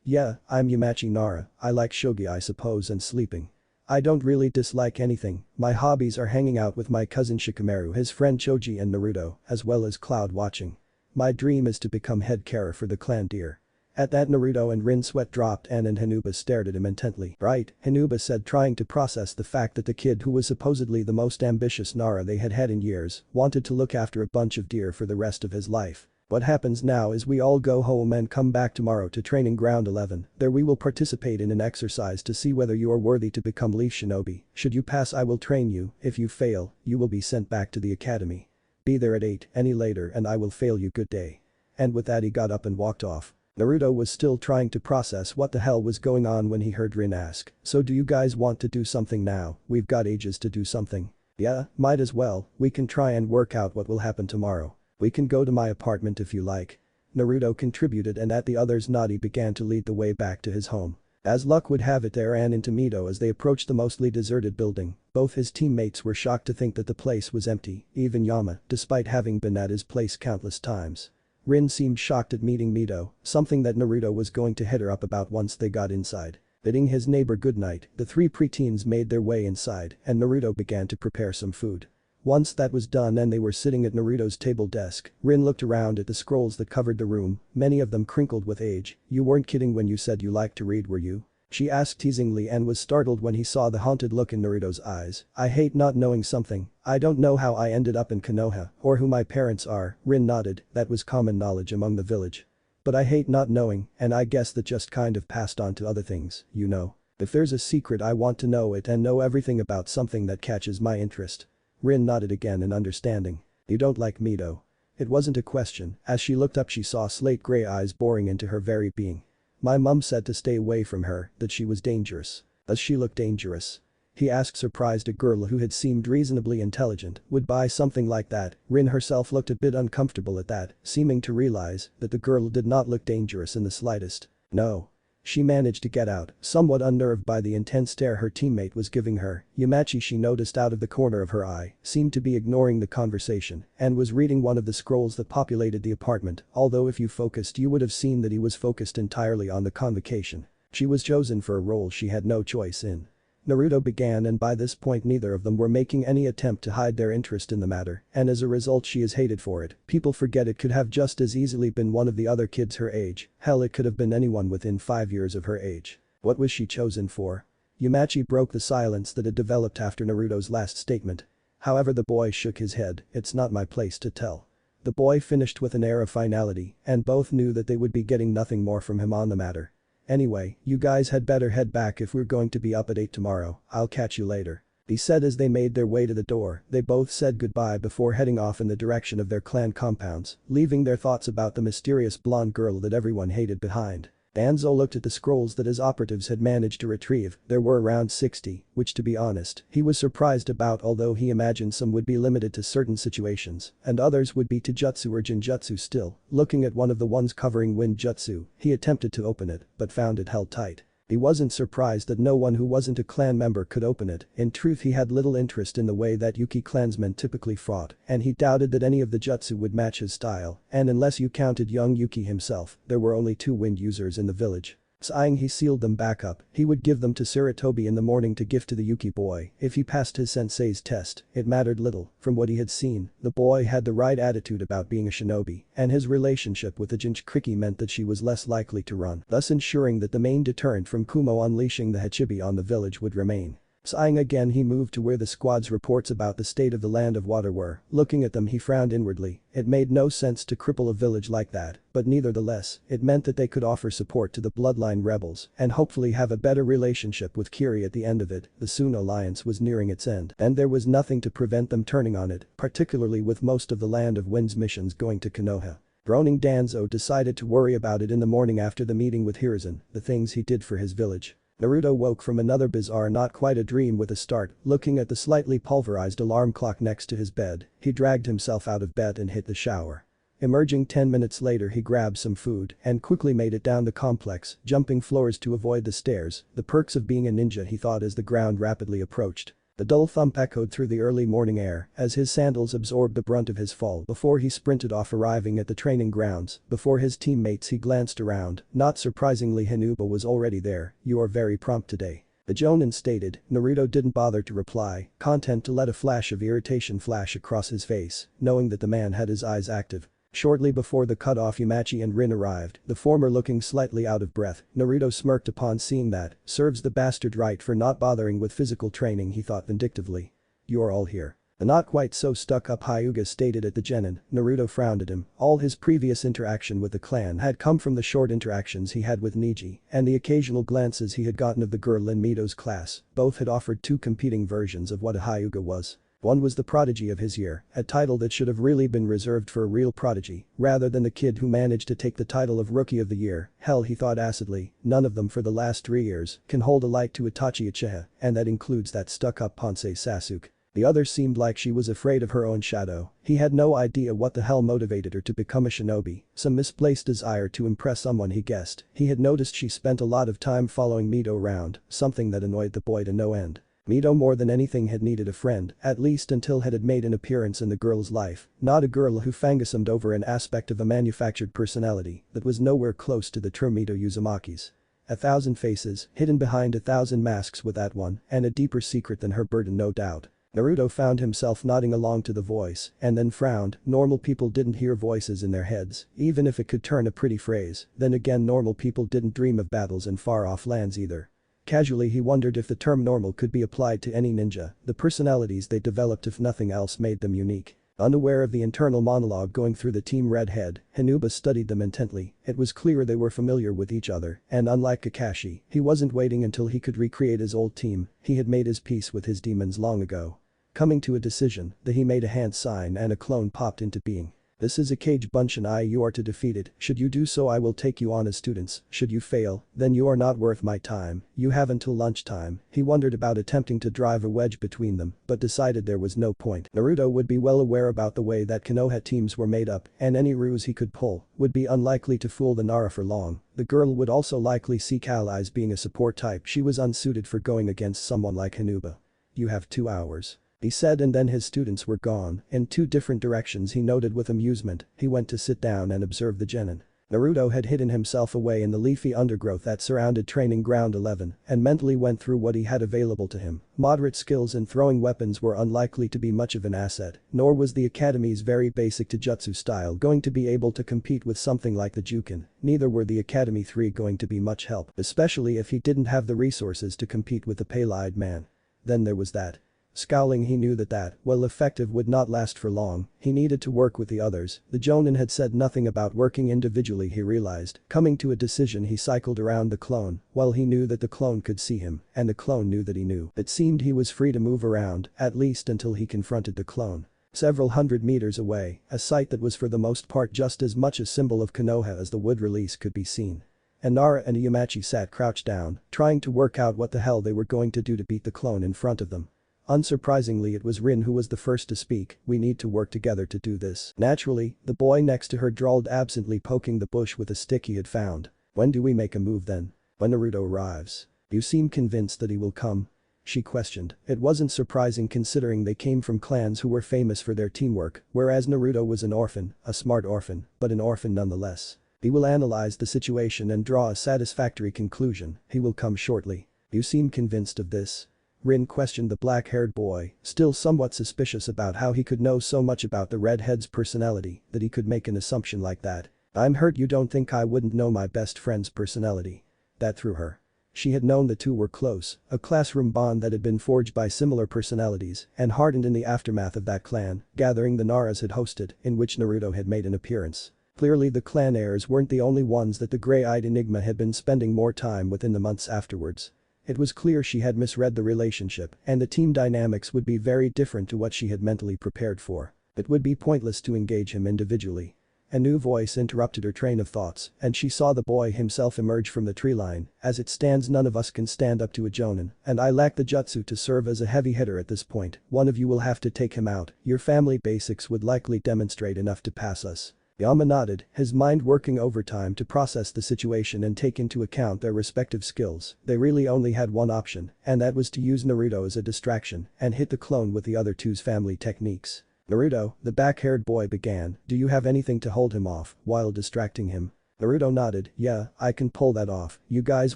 Yeah, I'm Yumachi Nara, I like shogi I suppose and sleeping. I don't really dislike anything, my hobbies are hanging out with my cousin Shikamaru, his friend Choji and Naruto, as well as cloud watching. My dream is to become head carer for the clan deer. At that Naruto and Rin sweat dropped and Hinuba stared at him intently. Right, Hinuba said trying to process the fact that the kid who was supposedly the most ambitious Nara they had had in years wanted to look after a bunch of deer for the rest of his life. What happens now is we all go home and come back tomorrow to training ground 11, there we will participate in an exercise to see whether you are worthy to become Leaf Shinobi, should you pass I will train you, if you fail, you will be sent back to the academy. Be there at 8 any later and I will fail you good day. And with that he got up and walked off. Naruto was still trying to process what the hell was going on when he heard Rin ask, so do you guys want to do something now, we've got ages to do something. Yeah, might as well, we can try and work out what will happen tomorrow. We can go to my apartment if you like. Naruto contributed and at the others Nadi began to lead the way back to his home. As luck would have it they ran into Mito as they approached the mostly deserted building, both his teammates were shocked to think that the place was empty, even Yama, despite having been at his place countless times. Rin seemed shocked at meeting Mito, something that Naruto was going to hit her up about once they got inside. Bidding his neighbor goodnight, the three preteens made their way inside and Naruto began to prepare some food. Once that was done and they were sitting at Naruto's table desk, Rin looked around at the scrolls that covered the room, many of them crinkled with age. You weren't kidding when you said you liked to read were you? She asked teasingly and was startled when he saw the haunted look in Naruto's eyes. I hate not knowing something, I don't know how I ended up in Konoha or who my parents are, Rin nodded, that was common knowledge among the village. But I hate not knowing and I guess that just kind of passed on to other things, you know. If there's a secret I want to know it and know everything about something that catches my interest. Rin nodded again in understanding. You don't like Mito. It wasn't a question, as she looked up she saw slate gray eyes boring into her very being. My mum said to stay away from her, that she was dangerous. Does she look dangerous? He asked surprised a girl who had seemed reasonably intelligent would buy something like that. Rin herself looked a bit uncomfortable at that, seeming to realize that the girl did not look dangerous in the slightest. No. She managed to get out, somewhat unnerved by the intense stare her teammate was giving her. Yumachi she noticed out of the corner of her eye, seemed to be ignoring the conversation and was reading one of the scrolls that populated the apartment, although if you focused you would have seen that he was focused entirely on the convocation. She was chosen for a role she had no choice in. Naruto began and by this point neither of them were making any attempt to hide their interest in the matter and as a result she is hated for it. People forget it could have just as easily been one of the other kids her age, hell it could have been anyone within 5 years of her age. What was she chosen for? Yumachi broke the silence that had developed after Naruto's last statement. However the boy shook his head, it's not my place to tell. The boy finished with an air of finality and both knew that they would be getting nothing more from him on the matter. Anyway, you guys had better head back if we're going to be up at 8 tomorrow, I'll catch you later. He said as they made their way to the door, they both said goodbye before heading off in the direction of their clan compounds, leaving their thoughts about the mysterious blonde girl that everyone hated behind. Danzo looked at the scrolls that his operatives had managed to retrieve, there were around 60, which to be honest, he was surprised about although he imagined some would be limited to certain situations, and others would be to jutsu or genjutsu still. Looking at one of the ones covering wind jutsu, he attempted to open it, but found it held tight. He wasn't surprised that no one who wasn't a clan member could open it, in truth he had little interest in the way that Yuki clansmen typically fought, and he doubted that any of the jutsu would match his style, and unless you counted young Yuki himself, there were only 2 wind users in the village. Sighing he sealed them back up, he would give them to Sarutobi in the morning to gift to the Yuki boy if he passed his sensei's test, it mattered little, from what he had seen, the boy had the right attitude about being a shinobi, and his relationship with the Jinchuriki meant that she was less likely to run, thus ensuring that the main deterrent from Kumo unleashing the Hachibi on the village would remain. Sighing again he moved to where the squad's reports about the state of the land of water were, looking at them he frowned inwardly, it made no sense to cripple a village like that, but nevertheless, it meant that they could offer support to the bloodline rebels and hopefully have a better relationship with Kiri at the end of it. The Suno alliance was nearing its end and there was nothing to prevent them turning on it, particularly with most of the Land of Wind's missions going to Konoha. Groaning Danzo decided to worry about it in the morning after the meeting with Hiruzen, the things he did for his village. Naruto woke from another bizarre not quite a dream with a start, looking at the slightly pulverized alarm clock next to his bed, he dragged himself out of bed and hit the shower. Emerging 10 minutes later he grabbed some food and quickly made it down the complex, jumping floors to avoid the stairs, the perks of being a ninja he thought as the ground rapidly approached. The dull thump echoed through the early morning air as his sandals absorbed the brunt of his fall before he sprinted off arriving at the training grounds. Before his teammates he glanced around, not surprisingly Hinuba was already there, "You are very prompt today." The Jonin stated. Naruto didn't bother to reply, content to let a flash of irritation flash across his face, knowing that the man had his eyes active. Shortly before the cutoff Yumachi and Rin arrived, the former looking slightly out of breath, Naruto smirked upon seeing that, serves the bastard right for not bothering with physical training he thought vindictively. "You're all here." The not quite so stuck-up Hyuga stated at the Genin. Naruto frowned at him, all his previous interaction with the clan had come from the short interactions he had with Niji and the occasional glances he had gotten of the girl in Mito's class, both had offered two competing versions of what a Hyuga was. One was the prodigy of his year, a title that should have really been reserved for a real prodigy, rather than the kid who managed to take the title of rookie of the year. Hell, he thought acidly, none of them for the last 3 years can hold a light to Itachi Uchiha, and that includes that stuck-up Pansei Sasuke. The other seemed like she was afraid of her own shadow, he had no idea what the hell motivated her to become a shinobi, some misplaced desire to impress someone he guessed. He had noticed she spent a lot of time following Mito around, something that annoyed the boy to no end. Mito more than anything had needed a friend, at least until had made an appearance in the girl's life, not a girl who fangosumed over an aspect of a manufactured personality that was nowhere close to the true Mito Uzumaki's. 1,000 faces, hidden behind 1,000 masks with that one, and a deeper secret than her burden no doubt. Naruto found himself nodding along to the voice, and then frowned. Normal people didn't hear voices in their heads, even if it could turn a pretty phrase, then again normal people didn't dream of battles in far-off lands either. Casually he wondered if the term normal could be applied to any ninja, the personalities they developed if nothing else made them unique. Unaware of the internal monologue going through the Team Red head, Hinuba studied them intently, it was clear they were familiar with each other, and unlike Kakashi, he wasn't waiting until he could recreate his old team, he had made his peace with his demons long ago. Coming to a decision, he made a hand sign and a clone popped into being. "This is a cage bunch and you are to defeat it, should you do so I will take you on as students, should you fail, then you are not worth my time, you have until lunchtime." He wondered about attempting to drive a wedge between them, but decided there was no point. Naruto would be well aware about the way that Konoha teams were made up, and any ruse he could pull would be unlikely to fool the Nara for long. The girl would also likely seek allies being a support type she was unsuited for going against someone like Hinuba. "You have 2 hours." He said, and then his students were gone, in 2 different directions he noted with amusement. He went to sit down and observe the genin. Naruto had hidden himself away in the leafy undergrowth that surrounded training ground 11 and mentally went through what he had available to him. Moderate skills in throwing weapons were unlikely to be much of an asset, nor was the academy's very basic Taijutsu style going to be able to compete with something like the Jukin, neither were the Academy 3 going to be much help, especially if he didn't have the resources to compete with the pale-eyed man. Then there was that. Scowling, he knew that, while effective, would not last for long. He needed to work with the others. The Jonin had said nothing about working individually, he realized. Coming to a decision, he cycled around the clone, while he knew that the clone could see him, and the clone knew that he knew. It seemed he was free to move around, at least until he confronted the clone. Several hundred meters away, a sight that was for the most part just as much a symbol of Konoha as the wood release could be seen. Nara and Yumachi sat crouched down, trying to work out what the hell they were going to do to beat the clone in front of them. Unsurprisingly, it was Rin who was the first to speak. "We need to work together to do this." Naturally, the boy next to her drawled, absently poking the bush with a stick he had found. "When do we make a move then?" "When Naruto arrives." "You seem convinced that he will come?" she questioned. It wasn't surprising considering they came from clans who were famous for their teamwork, whereas Naruto was an orphan, a smart orphan, but an orphan nonetheless. "He will analyze the situation and draw a satisfactory conclusion. He will come shortly." "You seem convinced of this?" Rin questioned the black-haired boy, still somewhat suspicious about how he could know so much about the redhead's personality that he could make an assumption like that. "I'm hurt you don't think I wouldn't know my best friend's personality." That threw her. She had known the two were close, a classroom bond that had been forged by similar personalities and hardened in the aftermath of that clan gathering the Naras had hosted, in which Naruto had made an appearance. Clearly the clan heirs weren't the only ones that the gray-eyed enigma had been spending more time with in the months afterwards. It was clear she had misread the relationship, and the team dynamics would be very different to what she had mentally prepared for. It would be pointless to engage him individually. A new voice interrupted her train of thoughts, and she saw the boy himself emerge from the tree line. As it stands, none of us can stand up to a Jonin, and I lack the jutsu to serve as a heavy hitter at this point. One of you will have to take him out. Your family basics would likely demonstrate enough to pass us. Yama nodded, his mind working overtime to process the situation and take into account their respective skills. They really only had one option, and that was to use Naruto as a distraction and hit the clone with the other two's family techniques. "Naruto," the back-haired boy began, "do you have anything to hold him off while distracting him?" Naruto nodded, "Yeah, I can pull that off. You guys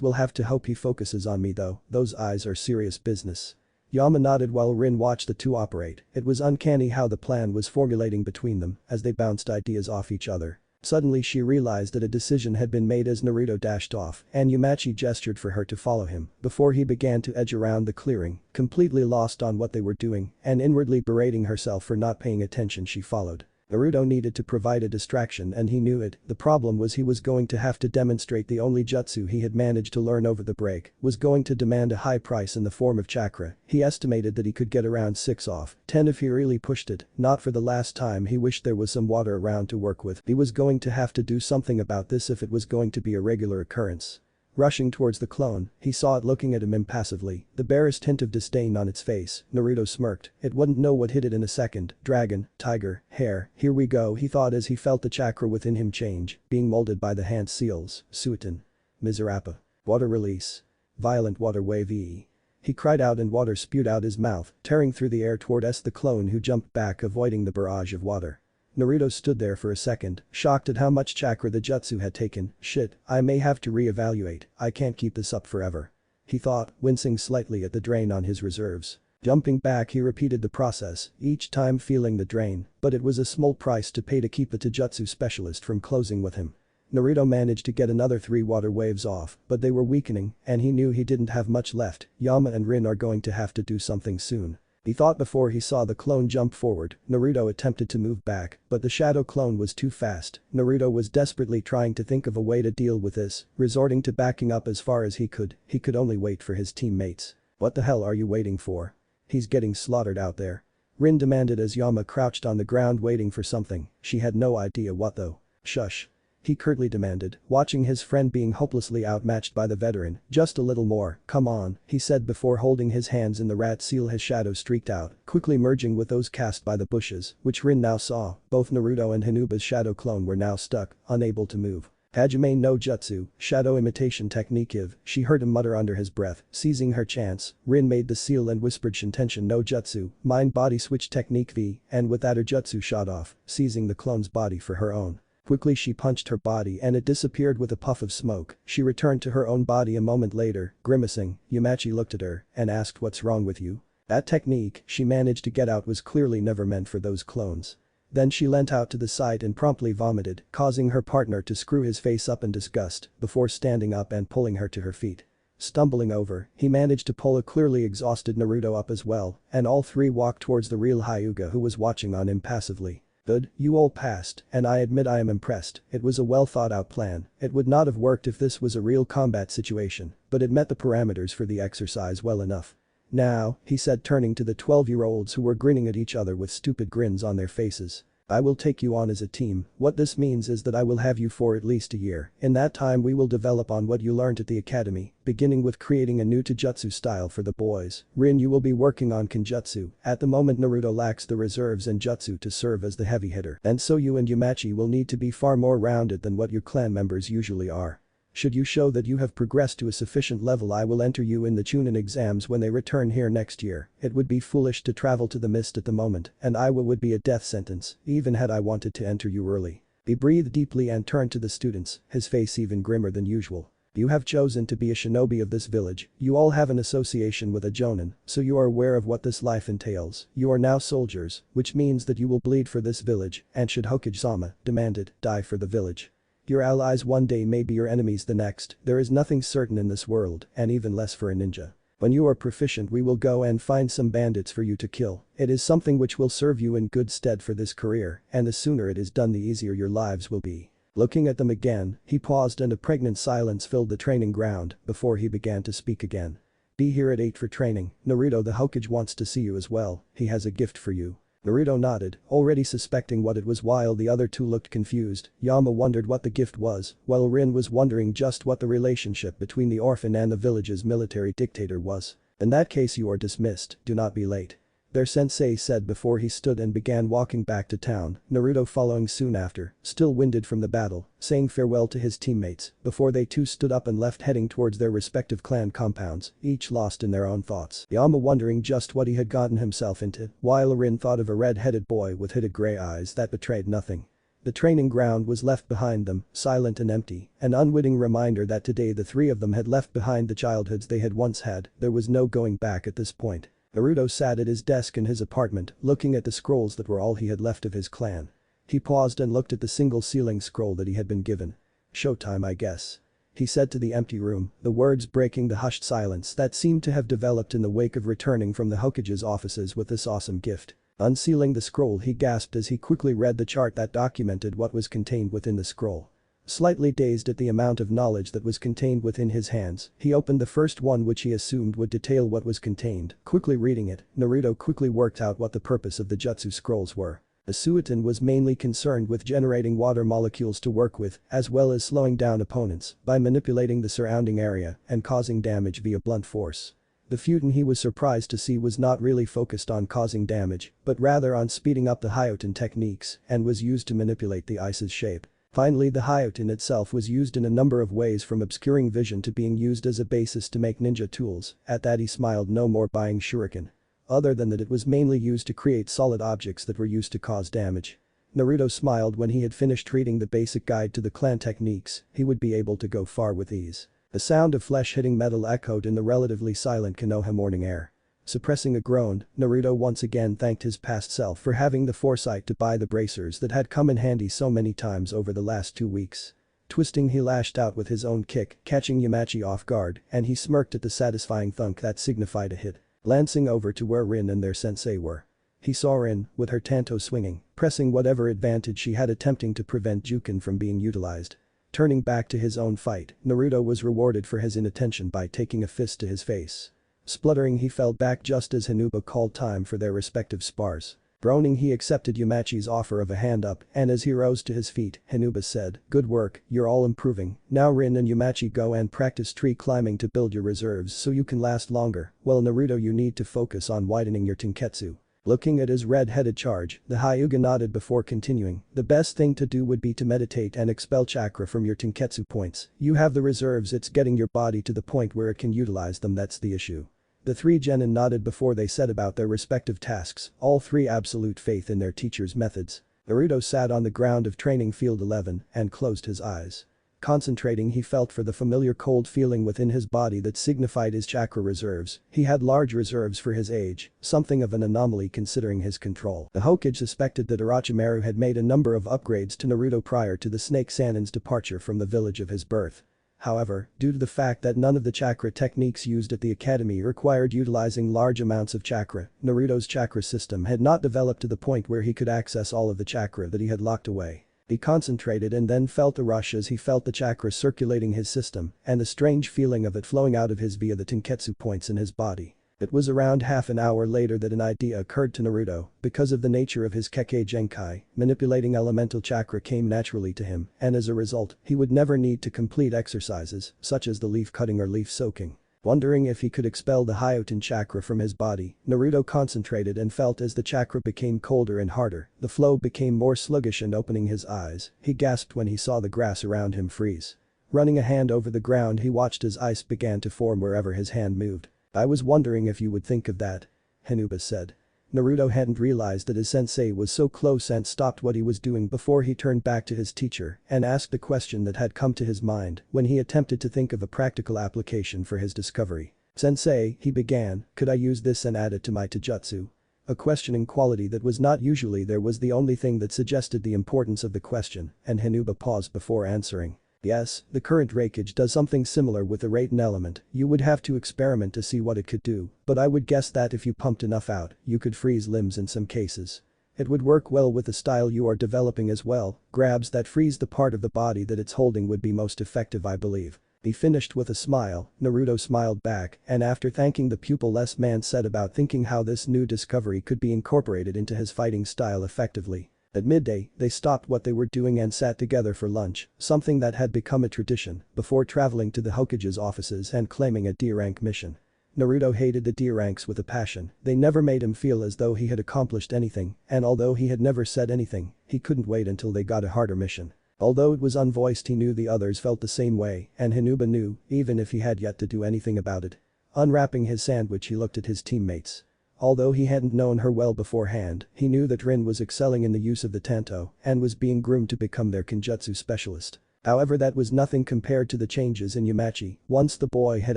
will have to hope he focuses on me though, those eyes are serious business." Yama nodded while Rin watched the two operate. It was uncanny how the plan was formulating between them as they bounced ideas off each other. Suddenly she realized that a decision had been made as Naruto dashed off and Yumachi gestured for her to follow him before he began to edge around the clearing, completely lost on what they were doing and inwardly berating herself for not paying attention. She followed. Naruto needed to provide a distraction and he knew it. The problem was he was going to have to demonstrate the only jutsu he had managed to learn over the break was going to demand a high price in the form of chakra. He estimated that he could get around 6 off 10 if he really pushed it. Not for the last time. He wished there was some water around to work with. He was going to have to do something about this if it was going to be a regular occurrence. Rushing towards the clone, he saw it looking at him impassively, the barest hint of disdain on its face. Naruto smirked. It wouldn't know what hit it in a second. Dragon, tiger, hare, here we go, he thought as he felt the chakra within him change, being molded by the hand seals. Suiton. Miserapa. Water release. Violent water wave E. He cried out and water spewed out his mouth, tearing through the air toward the clone who jumped back avoiding the barrage of water. Naruto stood there for a second, shocked at how much chakra the jutsu had taken. Shit, I may have to re-evaluate, I can't keep this up forever. He thought, wincing slightly at the drain on his reserves. Jumping back he repeated the process, each time feeling the drain, but it was a small price to pay to keep the Taijutsu specialist from closing with him. Naruto managed to get another 3 water waves off, but they were weakening, and he knew he didn't have much left. Yama and Rin are going to have to do something soon. He thought before he saw the clone jump forward. Naruto attempted to move back, but the shadow clone was too fast. Naruto was desperately trying to think of a way to deal with this, resorting to backing up as far as he could only wait for his teammates. "What the hell are you waiting for? He's getting slaughtered out there." Rin demanded as Yama crouched on the ground waiting for something. She had no idea what though. "Shush." He curtly demanded, watching his friend being hopelessly outmatched by the veteran. "Just a little more, come on," he said before holding his hands in the rat seal. His shadow streaked out, quickly merging with those cast by the bushes, which Rin now saw. Both Naruto and Hinuba's shadow clone were now stuck, unable to move. "Hajime no Jutsu, shadow imitation technique IV," she heard him mutter under his breath. Seizing her chance, Rin made the seal and whispered Shintention no Jutsu, mind-body switch technique V, and with that her jutsu shot off, seizing the clone's body for her own. Quickly she punched her body and it disappeared with a puff of smoke. She returned to her own body a moment later, grimacing. Yumachi looked at her and asked, "What's wrong with you?" That technique she managed to get out was clearly never meant for those clones. Then she leant out to the side and promptly vomited, causing her partner to screw his face up in disgust before standing up and pulling her to her feet. Stumbling over, he managed to pull a clearly exhausted Naruto up as well, and all three walked towards the real Hyuga who was watching on impassively. "Good, you all passed, and I admit I am impressed. It was a well thought out plan. It would not have worked if this was a real combat situation, but it met the parameters for the exercise well enough. Now," he said turning to the 12-year-olds who were grinning at each other with stupid grins on their faces. "I will take you on as a team. What this means is that I will have you for at least a year. In that time we will develop on what you learned at the academy, beginning with creating a new Taijutsu style for the boys. Rin, you will be working on Kenjutsu. At the moment Naruto lacks the reserves and jutsu to serve as the heavy hitter, and so you and Yumachi will need to be far more rounded than what your clan members usually are. Should you show that you have progressed to a sufficient level, I will enter you in the Chunin exams when they return here next year. It would be foolish to travel to the mist at the moment, and Iowa would be a death sentence, even had I wanted to enter you early." He breathed deeply and turned to the students, his face even grimmer than usual. "You have chosen to be a shinobi of this village. You all have an association with a jonin, so you are aware of what this life entails. You are now soldiers, which means that you will bleed for this village, and should Hokage-sama demand it, die for the village. Your allies one day may be your enemies the next. There is nothing certain in this world, and even less for a ninja. When you are proficient we will go and find some bandits for you to kill. It is something which will serve you in good stead for this career, and the sooner it is done the easier your lives will be." Looking at them again, he paused and a pregnant silence filled the training ground before he began to speak again. "Be here at 8 for training. Naruto the Hokage wants to see you as well, he has a gift for you." Naruto nodded, already suspecting what it was while the other two looked confused. Yama wondered what the gift was, while Rin was wondering just what the relationship between the orphan and the village's military dictator was. In that case you are dismissed, do not be late. Their sensei said before he stood and began walking back to town, Naruto following soon after, still winded from the battle, saying farewell to his teammates, before they too stood up and left heading towards their respective clan compounds, each lost in their own thoughts. Yama wondering just what he had gotten himself into, while Rin thought of a red-headed boy with hooded grey eyes that betrayed nothing. The training ground was left behind them, silent and empty, an unwitting reminder that today the three of them had left behind the childhoods they had once had, there was no going back at this point. Naruto sat at his desk in his apartment, looking at the scrolls that were all he had left of his clan. He paused and looked at the single sealing scroll that he had been given. "Showtime, I guess," he said to the empty room, the words breaking the hushed silence that seemed to have developed in the wake of returning from the Hokage's offices with this awesome gift. Unsealing the scroll, he gasped as he quickly read the chart that documented what was contained within the scroll. Slightly dazed at the amount of knowledge that was contained within his hands, he opened the first one which he assumed would detail what was contained. Quickly reading it, Naruto quickly worked out what the purpose of the jutsu scrolls were. The Suiton was mainly concerned with generating water molecules to work with, as well as slowing down opponents by manipulating the surrounding area and causing damage via blunt force. The Futon he was surprised to see was not really focused on causing damage, but rather on speeding up the Hyoten techniques and was used to manipulate the ice's shape. Finally, the Hyoten itself was used in a number of ways, from obscuring vision to being used as a basis to make ninja tools. At that he smiled, no more buying shuriken. Other than that, it was mainly used to create solid objects that were used to cause damage. Naruto smiled when he had finished reading the basic guide to the clan techniques, he would be able to go far with ease. The sound of flesh hitting metal echoed in the relatively silent Konoha morning air. Suppressing a groan, Naruto once again thanked his past self for having the foresight to buy the bracers that had come in handy so many times over the last 2 weeks. Twisting, he lashed out with his own kick, catching Yumachi off guard, and he smirked at the satisfying thunk that signified a hit. Lancing over to where Rin and their sensei were. He saw Rin, with her tanto swinging, pressing whatever advantage she had, attempting to prevent Juken from being utilized. Turning back to his own fight, Naruto was rewarded for his inattention by taking a fist to his face. Spluttering, he fell back just as Hinuba called time for their respective spars. Groaning, he accepted Yumachi's offer of a hand up, and as he rose to his feet, Hinuba said, "Good work, you're all improving. Now Rin and Yumachi, go and practice tree climbing to build your reserves so you can last longer. Well Naruto, you need to focus on widening your tenketsu." Looking at his red-headed charge, the Hyuga nodded before continuing, "The best thing to do would be to meditate and expel chakra from your tenketsu points. You have the reserves, it's getting your body to the point where it can utilize them that's the issue." The three genin nodded before they set about their respective tasks, all three absolute faith in their teacher's methods. Naruto sat on the ground of training field 11 and closed his eyes. Concentrating, he felt for the familiar cold feeling within his body that signified his chakra reserves. He had large reserves for his age, something of an anomaly considering his control. The Hokage suspected that Orochimaru had made a number of upgrades to Naruto prior to the Snake Sanin's departure from the village of his birth. However, due to the fact that none of the chakra techniques used at the academy required utilizing large amounts of chakra, Naruto's chakra system had not developed to the point where he could access all of the chakra that he had locked away. He concentrated and then felt a rush as he felt the chakra circulating his system and the strange feeling of it flowing out of his via the tenketsu points in his body. It was around half an hour later that an idea occurred to Naruto. Because of the nature of his Kekkei Genkai, manipulating elemental chakra came naturally to him, and as a result, he would never need to complete exercises, such as the leaf cutting or leaf soaking. Wondering if he could expel the Hyoten chakra from his body, Naruto concentrated and felt as the chakra became colder and harder, the flow became more sluggish, and opening his eyes, he gasped when he saw the grass around him freeze. Running a hand over the ground, he watched as ice began to form wherever his hand moved. "I was wondering if you would think of that," Hinuba said. Naruto hadn't realized that his sensei was so close and stopped what he was doing before he turned back to his teacher and asked the question that had come to his mind when he attempted to think of a practical application for his discovery. "Sensei," he began, "could I use this and add it to my taijutsu?" A questioning quality that was not usually there was the only thing that suggested the importance of the question, and Hinuba paused before answering. "Yes, the current Raikage does something similar with the Raiten element. You would have to experiment to see what it could do, but I would guess that if you pumped enough out, you could freeze limbs in some cases. It would work well with the style you are developing as well. Grabs that freeze the part of the body that it's holding would be most effective, I believe." He finished with a smile. Naruto smiled back, and after thanking the pupil, less man said about thinking how this new discovery could be incorporated into his fighting style effectively. At midday, they stopped what they were doing and sat together for lunch, something that had become a tradition, before traveling to the Hokage's offices and claiming a D-rank mission. Naruto hated the D-ranks with a passion. They never made him feel as though he had accomplished anything, and although he had never said anything, he couldn't wait until they got a harder mission. Although it was unvoiced, he knew the others felt the same way, and Hinuba knew, even if he had yet to do anything about it. Unwrapping his sandwich, he looked at his teammates. Although he hadn't known her well beforehand, he knew that Rin was excelling in the use of the tanto and was being groomed to become their kenjutsu specialist. However, that was nothing compared to the changes in Yumachi. Once the boy had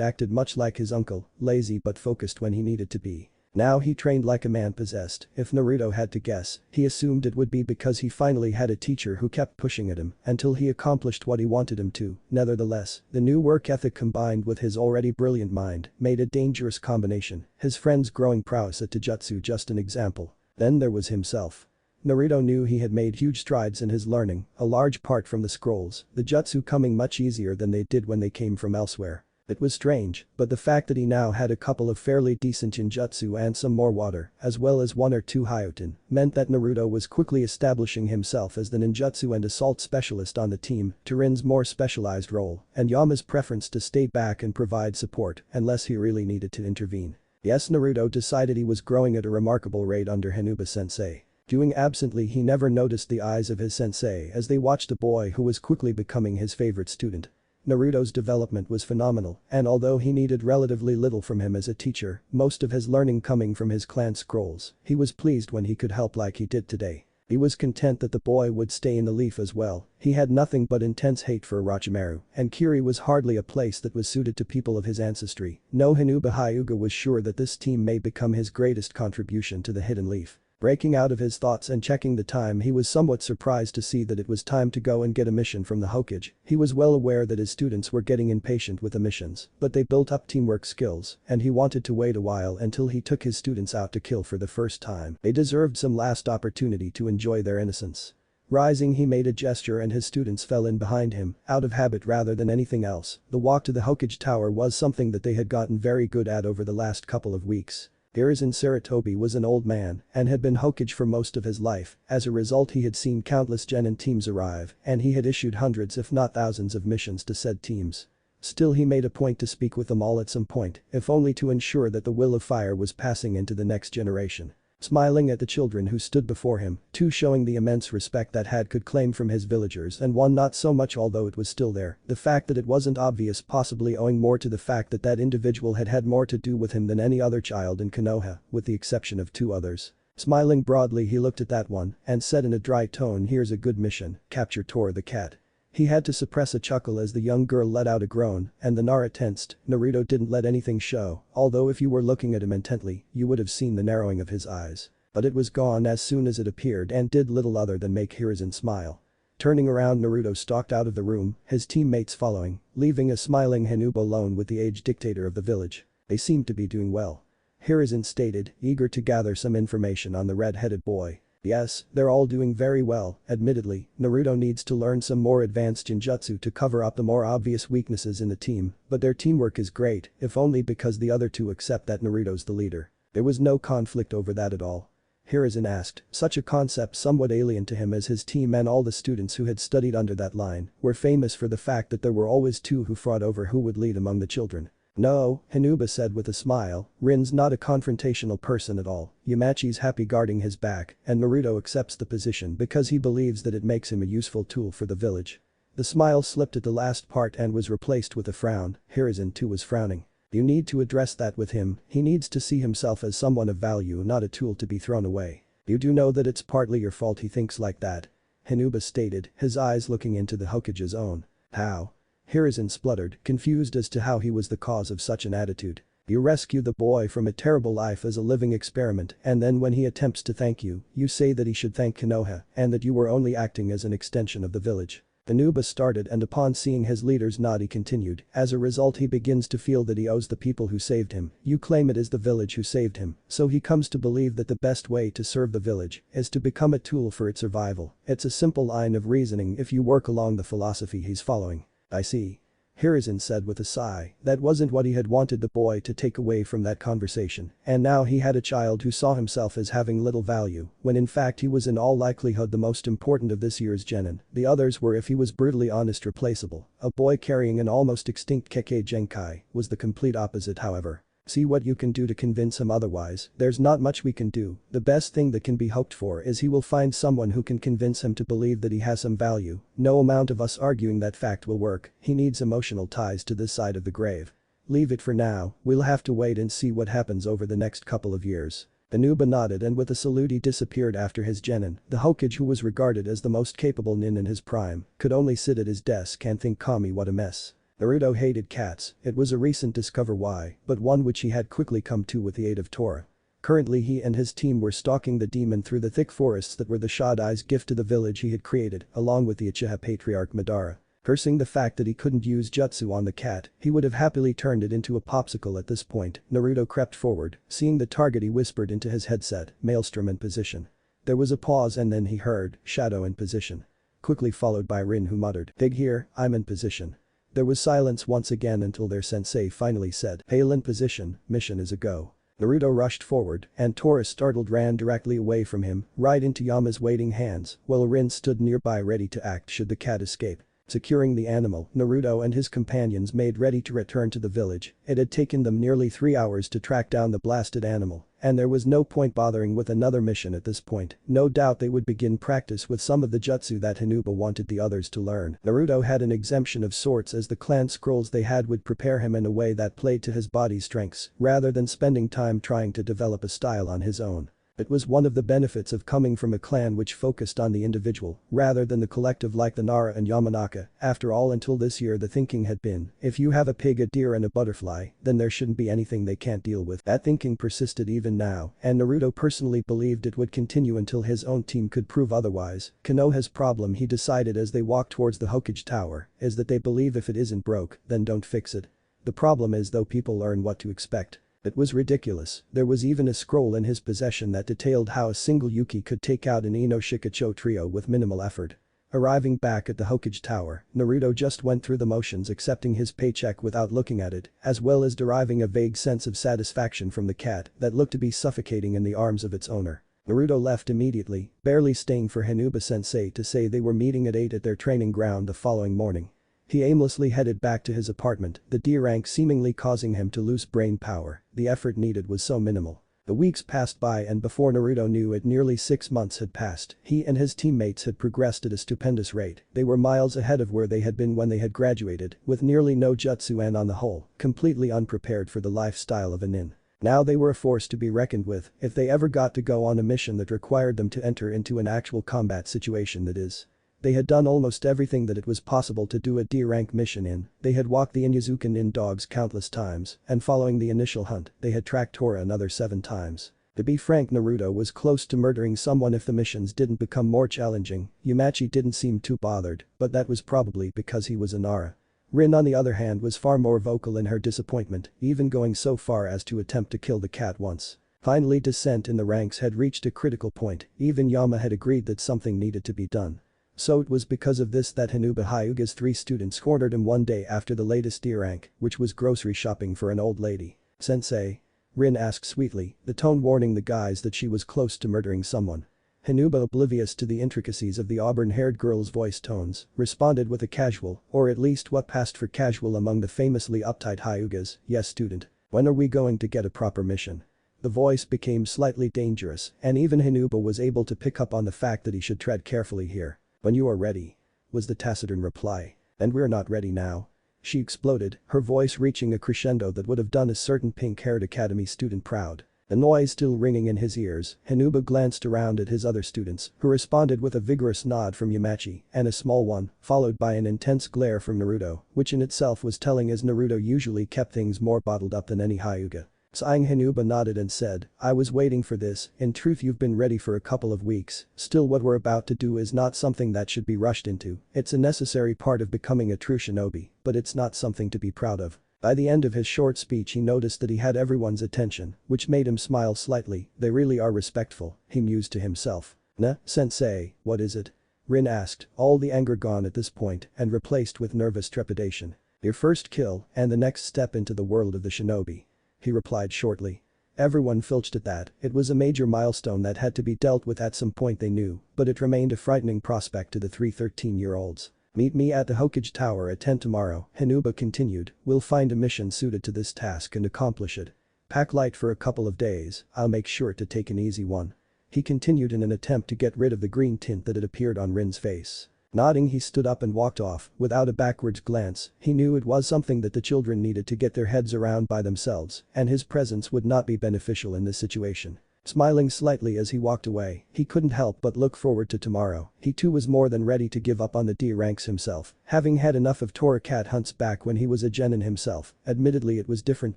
acted much like his uncle, lazy but focused when he needed to be. Now he trained like a man possessed. If Naruto had to guess, he assumed it would be because he finally had a teacher who kept pushing at him until he accomplished what he wanted him to. Nevertheless, the new work ethic combined with his already brilliant mind made a dangerous combination. His friend's growing prowess at Taijutsu just an example. Then there was himself. Naruto knew he had made huge strides in his learning, a large part from the scrolls, the jutsu coming much easier than they did when they came from elsewhere. It was strange, but the fact that he now had a couple of fairly decent ninjutsu and some more water, as well as one or two hyoten, meant that Naruto was quickly establishing himself as the ninjutsu and assault specialist on the team, to Rin's more specialized role, and Yama's preference to stay back and provide support unless he really needed to intervene. Yes, Naruto decided he was growing at a remarkable rate under Hinuba-sensei. Doing absently, he never noticed the eyes of his sensei as they watched a boy who was quickly becoming his favorite student. Naruto's development was phenomenal, and although he needed relatively little from him as a teacher, most of his learning coming from his clan scrolls, he was pleased when he could help like he did today. He was content that the boy would stay in the leaf as well. He had nothing but intense hate for Orochimaru, and Kiri was hardly a place that was suited to people of his ancestry. No, Hinuba Hyuga was sure that this team may become his greatest contribution to the Hidden Leaf. Breaking out of his thoughts and checking the time, he was somewhat surprised to see that it was time to go and get a mission from the Hokage. He was well aware that his students were getting impatient with the missions, but they built up teamwork skills, and he wanted to wait a while until he took his students out to kill for the first time. They deserved some last opportunity to enjoy their innocence. Rising, he made a gesture and his students fell in behind him, out of habit rather than anything else. The walk to the Hokage Tower was something that they had gotten very good at over the last couple of weeks. Hiruzen Sarutobi was an old man and had been Hokage for most of his life. As a result, he had seen countless genin teams arrive, and he had issued hundreds if not thousands of missions to said teams. Still, he made a point to speak with them all at some point, if only to ensure that the will of fire was passing into the next generation. Smiling at the children who stood before him, two showing the immense respect that had could claim from his villagers and one not so much, although it was still there. The fact that it wasn't obvious, possibly owing more to the fact that that individual had had more to do with him than any other child in Konoha, with the exception of two others. Smiling broadly, he looked at that one and said in a dry tone, "Here's a good mission, capture Tor the cat." He had to suppress a chuckle as the young girl let out a groan, and the Nara tensed. Naruto didn't let anything show, although if you were looking at him intently, you would have seen the narrowing of his eyes. But it was gone as soon as it appeared and did little other than make Hiruzen smile. Turning around, Naruto stalked out of the room, his teammates following, leaving a smiling Hinuba alone with the aged dictator of the village. They seemed to be doing well. Hiruzen stated, eager to gather some information on the red-headed boy. Yes, they're all doing very well. Admittedly, Naruto needs to learn some more advanced ninjutsu to cover up the more obvious weaknesses in the team, but their teamwork is great, if only because the other two accept that Naruto's the leader. There was no conflict over that at all. Hiruzen asked, such a concept somewhat alien to him as his team and all the students who had studied under that line were famous for the fact that there were always two who fought over who would lead among the children. No, Hinuba said with a smile, Rin's not a confrontational person at all. Yumachi's happy guarding his back, and Naruto accepts the position because he believes that it makes him a useful tool for the village. The smile slipped at the last part and was replaced with a frown. Hiruzen too was frowning. You need to address that with him. He needs to see himself as someone of value, not a tool to be thrown away. You do know that it's partly your fault he thinks like that. Hinuba stated, his eyes looking into the Hokage's own. How? Hiruzen spluttered, confused as to how he was the cause of such an attitude. You rescue the boy from a terrible life as a living experiment, and then when he attempts to thank you, you say that he should thank Konoha and that you were only acting as an extension of the village. Hinuba started, and upon seeing his leader's nod he continued, as a result he begins to feel that he owes the people who saved him. You claim it is the village who saved him, so he comes to believe that the best way to serve the village is to become a tool for its survival. It's a simple line of reasoning if you work along the philosophy he's following. I see. Hiruzen said with a sigh. That wasn't what he had wanted the boy to take away from that conversation, and now he had a child who saw himself as having little value, when in fact he was in all likelihood the most important of this year's genin. The others were, if he was brutally honest, replaceable. A boy carrying an almost extinct Kekkei Genkai was the complete opposite, however. See what you can do to convince him otherwise. There's not much we can do. The best thing that can be hoped for is he will find someone who can convince him to believe that he has some value. No amount of us arguing that fact will work. He needs emotional ties to this side of the grave. Leave it for now, we'll have to wait and see what happens over the next couple of years. Anuba nodded and with a salute he disappeared after his genin. The Hokage, who was regarded as the most capable nin in his prime, could only sit at his desk and think, Kami, what a mess. Naruto hated cats. It was a recent discover why, but one which he had quickly come to with the aid of Tora. Currently he and his team were stalking the demon through the thick forests that were the Shodai's gift to the village he had created, along with the Uchiha patriarch Madara. Cursing the fact that he couldn't use jutsu on the cat, he would have happily turned it into a popsicle at this point. Naruto crept forward, seeing the target he whispered into his headset, Maelstrom in position. There was a pause and then he heard, Shadow in position. Quickly followed by Rin, who muttered, Dig here, I'm in position. There was silence once again until their sensei finally said, Hail in position, mission is a go. Naruto rushed forward, and Tora startled ran directly away from him, right into Yama's waiting hands, while Rin stood nearby ready to act should the cat escape. Securing the animal, Naruto and his companions made ready to return to the village. It had taken them nearly 3 hours to track down the blasted animal, and there was no point bothering with another mission at this point. No doubt they would begin practice with some of the jutsu that Hinuba wanted the others to learn. Naruto had an exemption of sorts, as the clan scrolls they had would prepare him in a way that played to his body's strengths, rather than spending time trying to develop a style on his own. It was one of the benefits of coming from a clan which focused on the individual, rather than the collective like the Nara and Yamanaka. After all, until this year the thinking had been, if you have a pig, a deer and a butterfly, then there shouldn't be anything they can't deal with. That thinking persisted even now, and Naruto personally believed it would continue until his own team could prove otherwise. Konoha's problem, he decided as they walked towards the Hokage tower, is that they believe if it isn't broke, then don't fix it. The problem is though people learn what to expect. It was ridiculous. There was even a scroll in his possession that detailed how a single Yuki could take out an Ino Shikacho trio with minimal effort. Arriving back at the Hokage tower, Naruto just went through the motions, accepting his paycheck without looking at it, as well as deriving a vague sense of satisfaction from the cat that looked to be suffocating in the arms of its owner. Naruto left immediately, barely staying for Hinuba-sensei to say they were meeting at 8 at their training ground the following morning. He aimlessly headed back to his apartment, the D rank seemingly causing him to lose brain power. The effort needed was so minimal. The weeks passed by and before Naruto knew it, nearly 6 months had passed. He and his teammates had progressed at a stupendous rate. They were miles ahead of where they had been when they had graduated, with nearly no jutsu and on the whole, completely unprepared for the lifestyle of a nin. Now they were a force to be reckoned with if they ever got to go on a mission that required them to enter into an actual combat situation, that is. They had done almost everything that it was possible to do a D-rank mission in. They had walked the Inyazuka Nin dogs countless times, and following the initial hunt, they had tracked Tora another 7 times. To be frank, Naruto was close to murdering someone if the missions didn't become more challenging. Yumachi didn't seem too bothered, but that was probably because he was a Nara. Rin, on the other hand, was far more vocal in her disappointment, even going so far as to attempt to kill the cat once. Finally, dissent in the ranks had reached a critical point. Even Yama had agreed that something needed to be done. So it was because of this that Hinuba Hyuga's 3 students cornered him one day after the latest D rank, which was grocery shopping for an old lady. Sensei? Rin asked sweetly, the tone warning the guys that she was close to murdering someone. Hinuba, oblivious to the intricacies of the auburn-haired girl's voice tones, responded with a casual, or at least what passed for casual among the famously uptight Hyugas, yes student. When are we going to get a proper mission? The voice became slightly dangerous, and even Hinuba was able to pick up on the fact that he should tread carefully here. When you are ready, was the taciturn reply. And we're not ready now. She exploded, her voice reaching a crescendo that would have done a certain pink-haired academy student proud. The noise still ringing in his ears, Hinuba glanced around at his other students, who responded with a vigorous nod from Yumachi and a small one, followed by an intense glare from Naruto, which in itself was telling, as Naruto usually kept things more bottled up than any Hyuga. Sighing, Hinuba nodded and said, I was waiting for this. In truth, you've been ready for a couple of weeks. Still, what we're about to do is not something that should be rushed into. It's a necessary part of becoming a true shinobi, but it's not something to be proud of. By the end of his short speech, he noticed that he had everyone's attention, which made him smile slightly. They really are respectful, he mused to himself. Nah, sensei, what is it? Rin asked, all the anger gone at this point and replaced with nervous trepidation. Your first kill and the next step into the world of the shinobi. He replied shortly. Everyone filched at that, it was a major milestone that had to be dealt with at some point they knew, but it remained a frightening prospect to the 3 13-year-olds. Meet me at the Hokage Tower at 10 tomorrow, Hinuba continued, we'll find a mission suited to this task and accomplish it. Pack light for a couple of days, I'll make sure to take an easy one. He continued in an attempt to get rid of the green tint that had appeared on Rin's face. Nodding, he stood up and walked off, without a backwards glance. He knew it was something that the children needed to get their heads around by themselves, and his presence would not be beneficial in this situation. Smiling slightly as he walked away, he couldn't help but look forward to tomorrow. He too was more than ready to give up on the D ranks himself, having had enough of Tora cat hunts back when he was a genin himself. Admittedly, it was different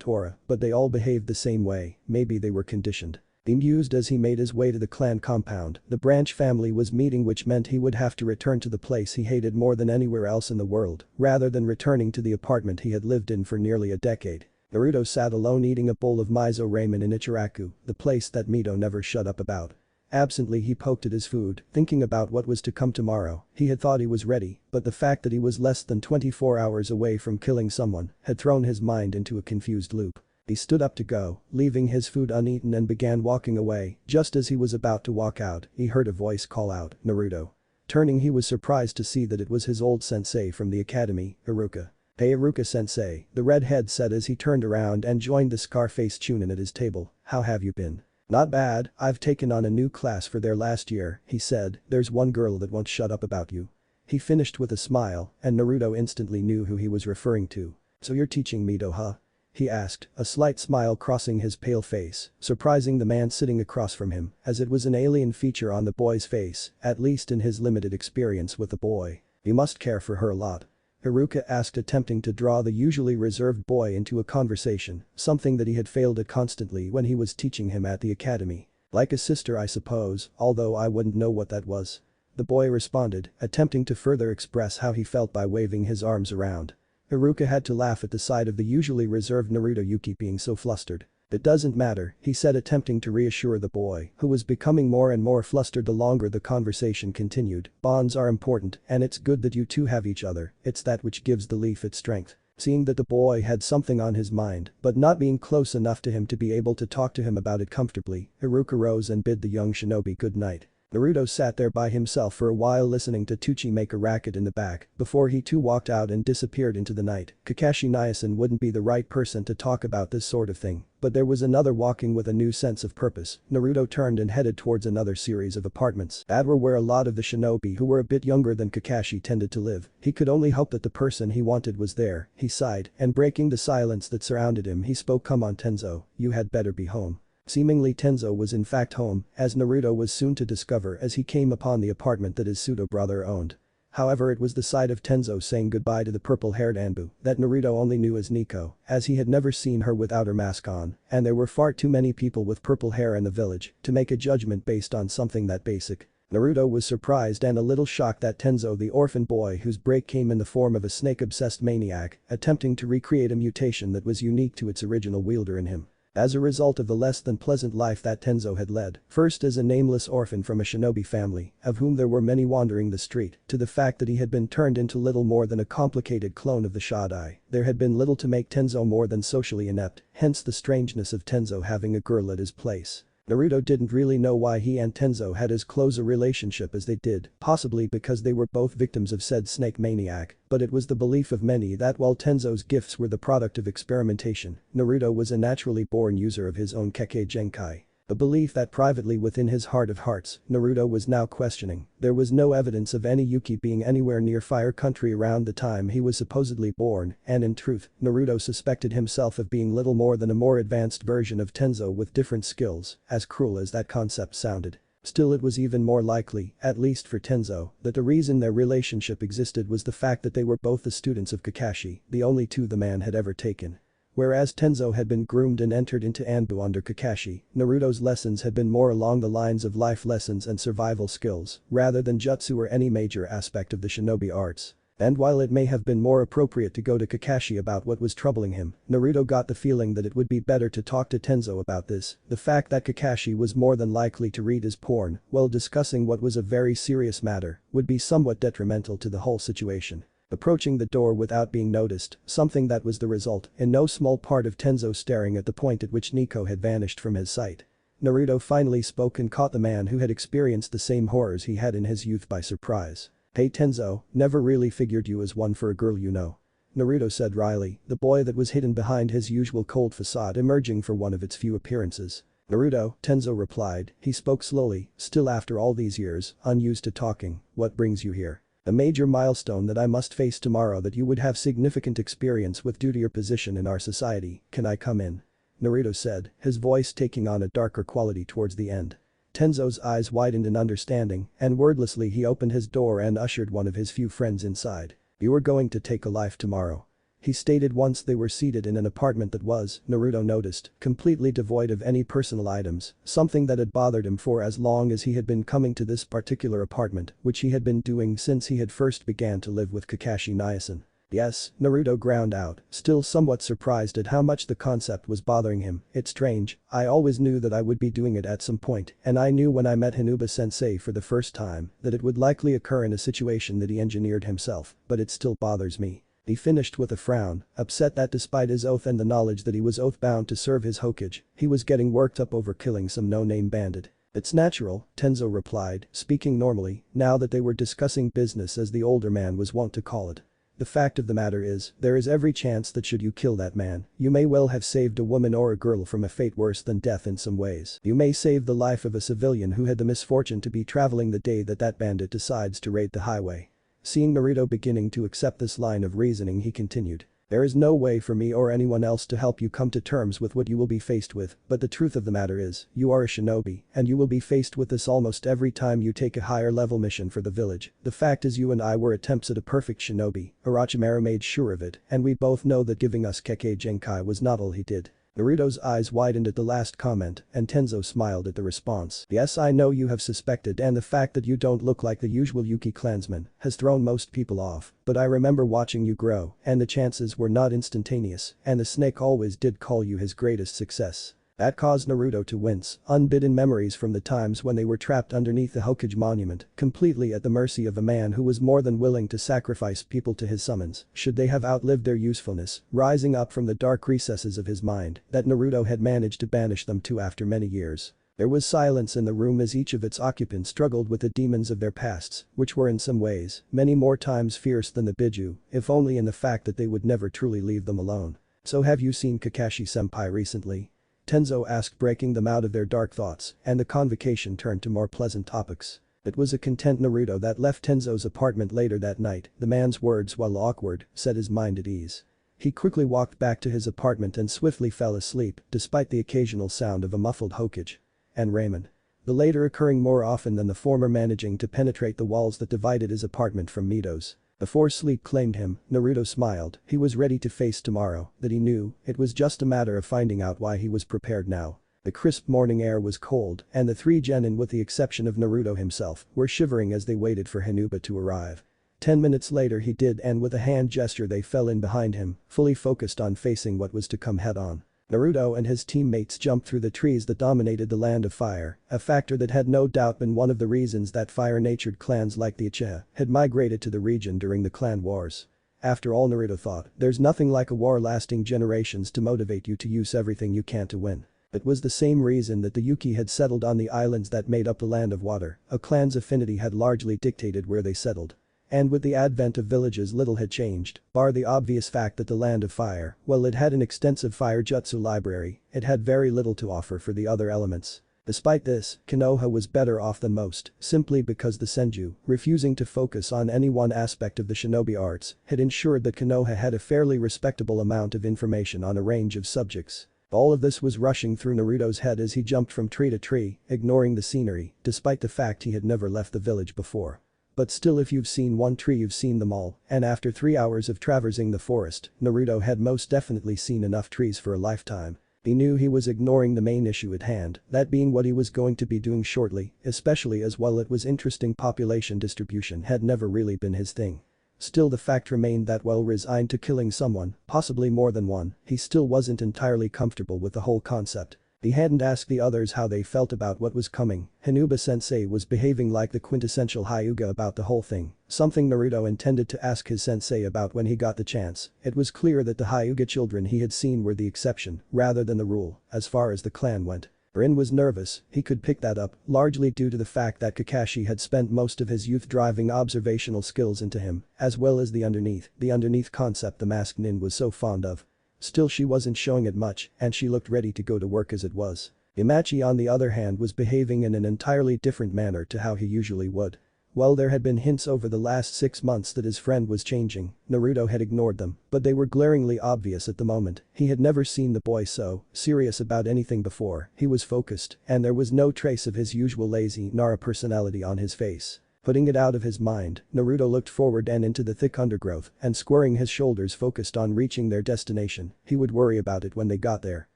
Tora, but they all behaved the same way, maybe they were conditioned. Bemused as he made his way to the clan compound, the branch family was meeting, which meant he would have to return to the place he hated more than anywhere else in the world, rather than returning to the apartment he had lived in for nearly a decade. Naruto sat alone eating a bowl of miso ramen in Ichiraku, the place that Mito never shut up about. Absently he poked at his food, thinking about what was to come tomorrow. He had thought he was ready, but the fact that he was less than 24 hours away from killing someone had thrown his mind into a confused loop. He stood up to go, leaving his food uneaten, and began walking away. Just as he was about to walk out, he heard a voice call out, Naruto. Turning, he was surprised to see that it was his old sensei from the academy, Iruka. Hey Iruka-sensei, the redhead said as he turned around and joined the scar-faced Chunin at his table. How have you been? Not bad, I've taken on a new class for their last year, he said. There's one girl that won't shut up about you. He finished with a smile, and Naruto instantly knew who he was referring to. So you're teaching Mito, huh? He asked, a slight smile crossing his pale face, surprising the man sitting across from him, as it was an alien feature on the boy's face, at least in his limited experience with the boy. You must care for her a lot. Iruka asked, attempting to draw the usually reserved boy into a conversation, something that he had failed at constantly when he was teaching him at the academy. Like a sister, I suppose, although I wouldn't know what that was. The boy responded, attempting to further express how he felt by waving his arms around. Iruka had to laugh at the sight of the usually reserved Naruto Yuki being so flustered. It doesn't matter, he said, attempting to reassure the boy, who was becoming more and more flustered the longer the conversation continued. Bonds are important, and it's good that you two have each other, it's that which gives the leaf its strength. Seeing that the boy had something on his mind, but not being close enough to him to be able to talk to him about it comfortably, Iruka rose and bid the young shinobi good night. Naruto sat there by himself for a while, listening to Tucci make a racket in the back before he too walked out and disappeared into the night. Kakashi Niasen wouldn't be the right person to talk about this sort of thing, but there was another walking with a new sense of purpose. Naruto turned and headed towards another series of apartments that were where a lot of the shinobi who were a bit younger than Kakashi tended to live. He could only hope that the person he wanted was there. He sighed, and breaking the silence that surrounded him, he spoke, come on Tenzo, you had better be home. Seemingly Tenzo was in fact home, as Naruto was soon to discover as he came upon the apartment that his pseudo-brother owned. However, it was the sight of Tenzo saying goodbye to the purple-haired Anbu that Naruto only knew as Nico, as he had never seen her without her mask on, and there were far too many people with purple hair in the village to make a judgment based on something that basic. Naruto was surprised and a little shocked that Tenzo, the orphan boy whose break came in the form of a snake-obsessed maniac, attempting to recreate a mutation that was unique to its original wielder in him. As a result of the less than pleasant life that Tenzo had led, first as a nameless orphan from a shinobi family, of whom there were many wandering the street, to the fact that he had been turned into little more than a complicated clone of the Shaddai, there had been little to make Tenzo more than socially inept, hence the strangeness of Tenzo having a girl at his place. Naruto didn't really know why he and Tenzo had as close a relationship as they did, possibly because they were both victims of said snake maniac, but it was the belief of many that while Tenzo's gifts were the product of experimentation, Naruto was a naturally born user of his own Kekkei Genkai. A belief that privately within his heart of hearts, Naruto was now questioning. There was no evidence of any Yuki being anywhere near Fire Country around the time he was supposedly born, and in truth, Naruto suspected himself of being little more than a more advanced version of Tenzo with different skills, as cruel as that concept sounded. Still, it was even more likely, at least for Tenzo, that the reason their relationship existed was the fact that they were both the students of Kakashi, the only two the man had ever taken. Whereas Tenzo had been groomed and entered into Anbu under Kakashi, Naruto's lessons had been more along the lines of life lessons and survival skills, rather than jutsu or any major aspect of the shinobi arts. And while it may have been more appropriate to go to Kakashi about what was troubling him, Naruto got the feeling that it would be better to talk to Tenzo about this. The fact that Kakashi was more than likely to read his porn while discussing what was a very serious matter would be somewhat detrimental to the whole situation. approaching the door without being noticed, something that was the result, in no small part, of Tenzo staring at the point at which Nico had vanished from his sight. Naruto finally spoke and caught the man who had experienced the same horrors he had in his youth by surprise. "Hey Tenzo, never really figured you as one for a girl, you know," Naruto said wryly, the boy that was hidden behind his usual cold facade emerging for one of its few appearances. "Naruto," Tenzo replied, he spoke slowly, still after all these years, unused to talking, "what brings you here?" "A major milestone that I must face tomorrow that you would have significant experience with due to your position in our society, can I come in?" Naruto said, his voice taking on a darker quality towards the end. Tenzo's eyes widened in understanding, and wordlessly he opened his door and ushered one of his few friends inside. "You are going to take a life tomorrow," he stated once they were seated in an apartment that was, Naruto noticed, completely devoid of any personal items, something that had bothered him for as long as he had been coming to this particular apartment, which he had been doing since he had first began to live with Kakashi Niasen. "Yes," Naruto ground out, still somewhat surprised at how much the concept was bothering him. "It's strange, I always knew that I would be doing it at some point, and I knew when I met Hinuba-sensei for the first time that it would likely occur in a situation that he engineered himself, but it still bothers me." He finished with a frown, upset that despite his oath and the knowledge that he was oath-bound to serve his Hokage, he was getting worked up over killing some no-name bandit. "It's natural," Tenzo replied, speaking normally, now that they were discussing business as the older man was wont to call it. "The fact of the matter is, there is every chance that should you kill that man, you may well have saved a woman or a girl from a fate worse than death in some ways. You may save the life of a civilian who had the misfortune to be traveling the day that that bandit decides to raid the highway." Seeing Naruto beginning to accept this line of reasoning, he continued. "There is no way for me or anyone else to help you come to terms with what you will be faced with, but the truth of the matter is, you are a shinobi, and you will be faced with this almost every time you take a higher level mission for the village. The fact is you and I were attempts at a perfect shinobi, Orochimaru made sure of it, and we both know that giving us Kekkei Genkai was not all he did." Naruto's eyes widened at the last comment, and Tenzo smiled at the response. "Yes, I know you have suspected, and the fact that you don't look like the usual Yuki clansman has thrown most people off, but I remember watching you grow, and the chances were not instantaneous, and the snake always did call you his greatest success." That caused Naruto to wince, unbidden memories from the times when they were trapped underneath the Hokage monument, completely at the mercy of a man who was more than willing to sacrifice people to his summons, should they have outlived their usefulness, rising up from the dark recesses of his mind that Naruto had managed to banish them to after many years. There was silence in the room as each of its occupants struggled with the demons of their pasts, which were in some ways, many more times fierce than the Biju, if only in the fact that they would never truly leave them alone. "So have you seen Kakashi-senpai recently?" Tenzo asked, breaking them out of their dark thoughts, and the convocation turned to more pleasant topics. It was a content Naruto that left Tenzo's apartment later that night. The man's words, while awkward, set his mind at ease. He quickly walked back to his apartment and swiftly fell asleep, despite the occasional sound of a muffled Hokage and Raymond, the latter occurring more often than the former, managing to penetrate the walls that divided his apartment from Mito's. Before sleep claimed him, Naruto smiled. He was ready to face tomorrow, that he knew, it was just a matter of finding out why he was prepared now. The crisp morning air was cold, and the three genin, with the exception of Naruto himself, were shivering as they waited for Hinuba to arrive. 10 minutes later he did, and with a hand gesture they fell in behind him, fully focused on facing what was to come head-on. Naruto and his teammates jumped through the trees that dominated the Land of Fire, a factor that had no doubt been one of the reasons that fire-natured clans like the Uchiha had migrated to the region during the clan wars. After all, Naruto thought, there's nothing like a war lasting generations to motivate you to use everything you can to win. It was the same reason that the Yuki had settled on the islands that made up the Land of Water. A clan's affinity had largely dictated where they settled. And with the advent of villages, little had changed, bar the obvious fact that the Land of Fire, while it had an extensive fire jutsu library, it had very little to offer for the other elements. Despite this, Konoha was better off than most, simply because the Senju, refusing to focus on any one aspect of the shinobi arts, had ensured that Konoha had a fairly respectable amount of information on a range of subjects. All of this was rushing through Naruto's head as he jumped from tree to tree, ignoring the scenery, despite the fact he had never left the village before. But still, if you've seen one tree you've seen them all, and after 3 hours of traversing the forest, Naruto had most definitely seen enough trees for a lifetime. He knew he was ignoring the main issue at hand, that being what he was going to be doing shortly, especially as while it was interesting, population distribution had never really been his thing. Still, the fact remained that while resigned to killing someone, possibly more than one, he still wasn't entirely comfortable with the whole concept. He hadn't asked the others how they felt about what was coming. Hinuba-sensei was behaving like the quintessential Hyuga about the whole thing, something Naruto intended to ask his sensei about when he got the chance. It was clear that the Hyuga children he had seen were the exception, rather than the rule, as far as the clan went. Rin was nervous, he could pick that up, largely due to the fact that Kakashi had spent most of his youth driving observational skills into him, as well as the underneath concept the masked nin was so fond of. Still she wasn't showing it much, and she looked ready to go to work as it was. Imachi on the other hand was behaving in an entirely different manner to how he usually would. While there had been hints over the last 6 months that his friend was changing, Naruto had ignored them, but they were glaringly obvious at the moment. He had never seen the boy so serious about anything before. He was focused, and there was no trace of his usual lazy Nara personality on his face. Putting it out of his mind, Naruto looked forward and into the thick undergrowth and squaring his shoulders focused on reaching their destination. He would worry about it when they got there.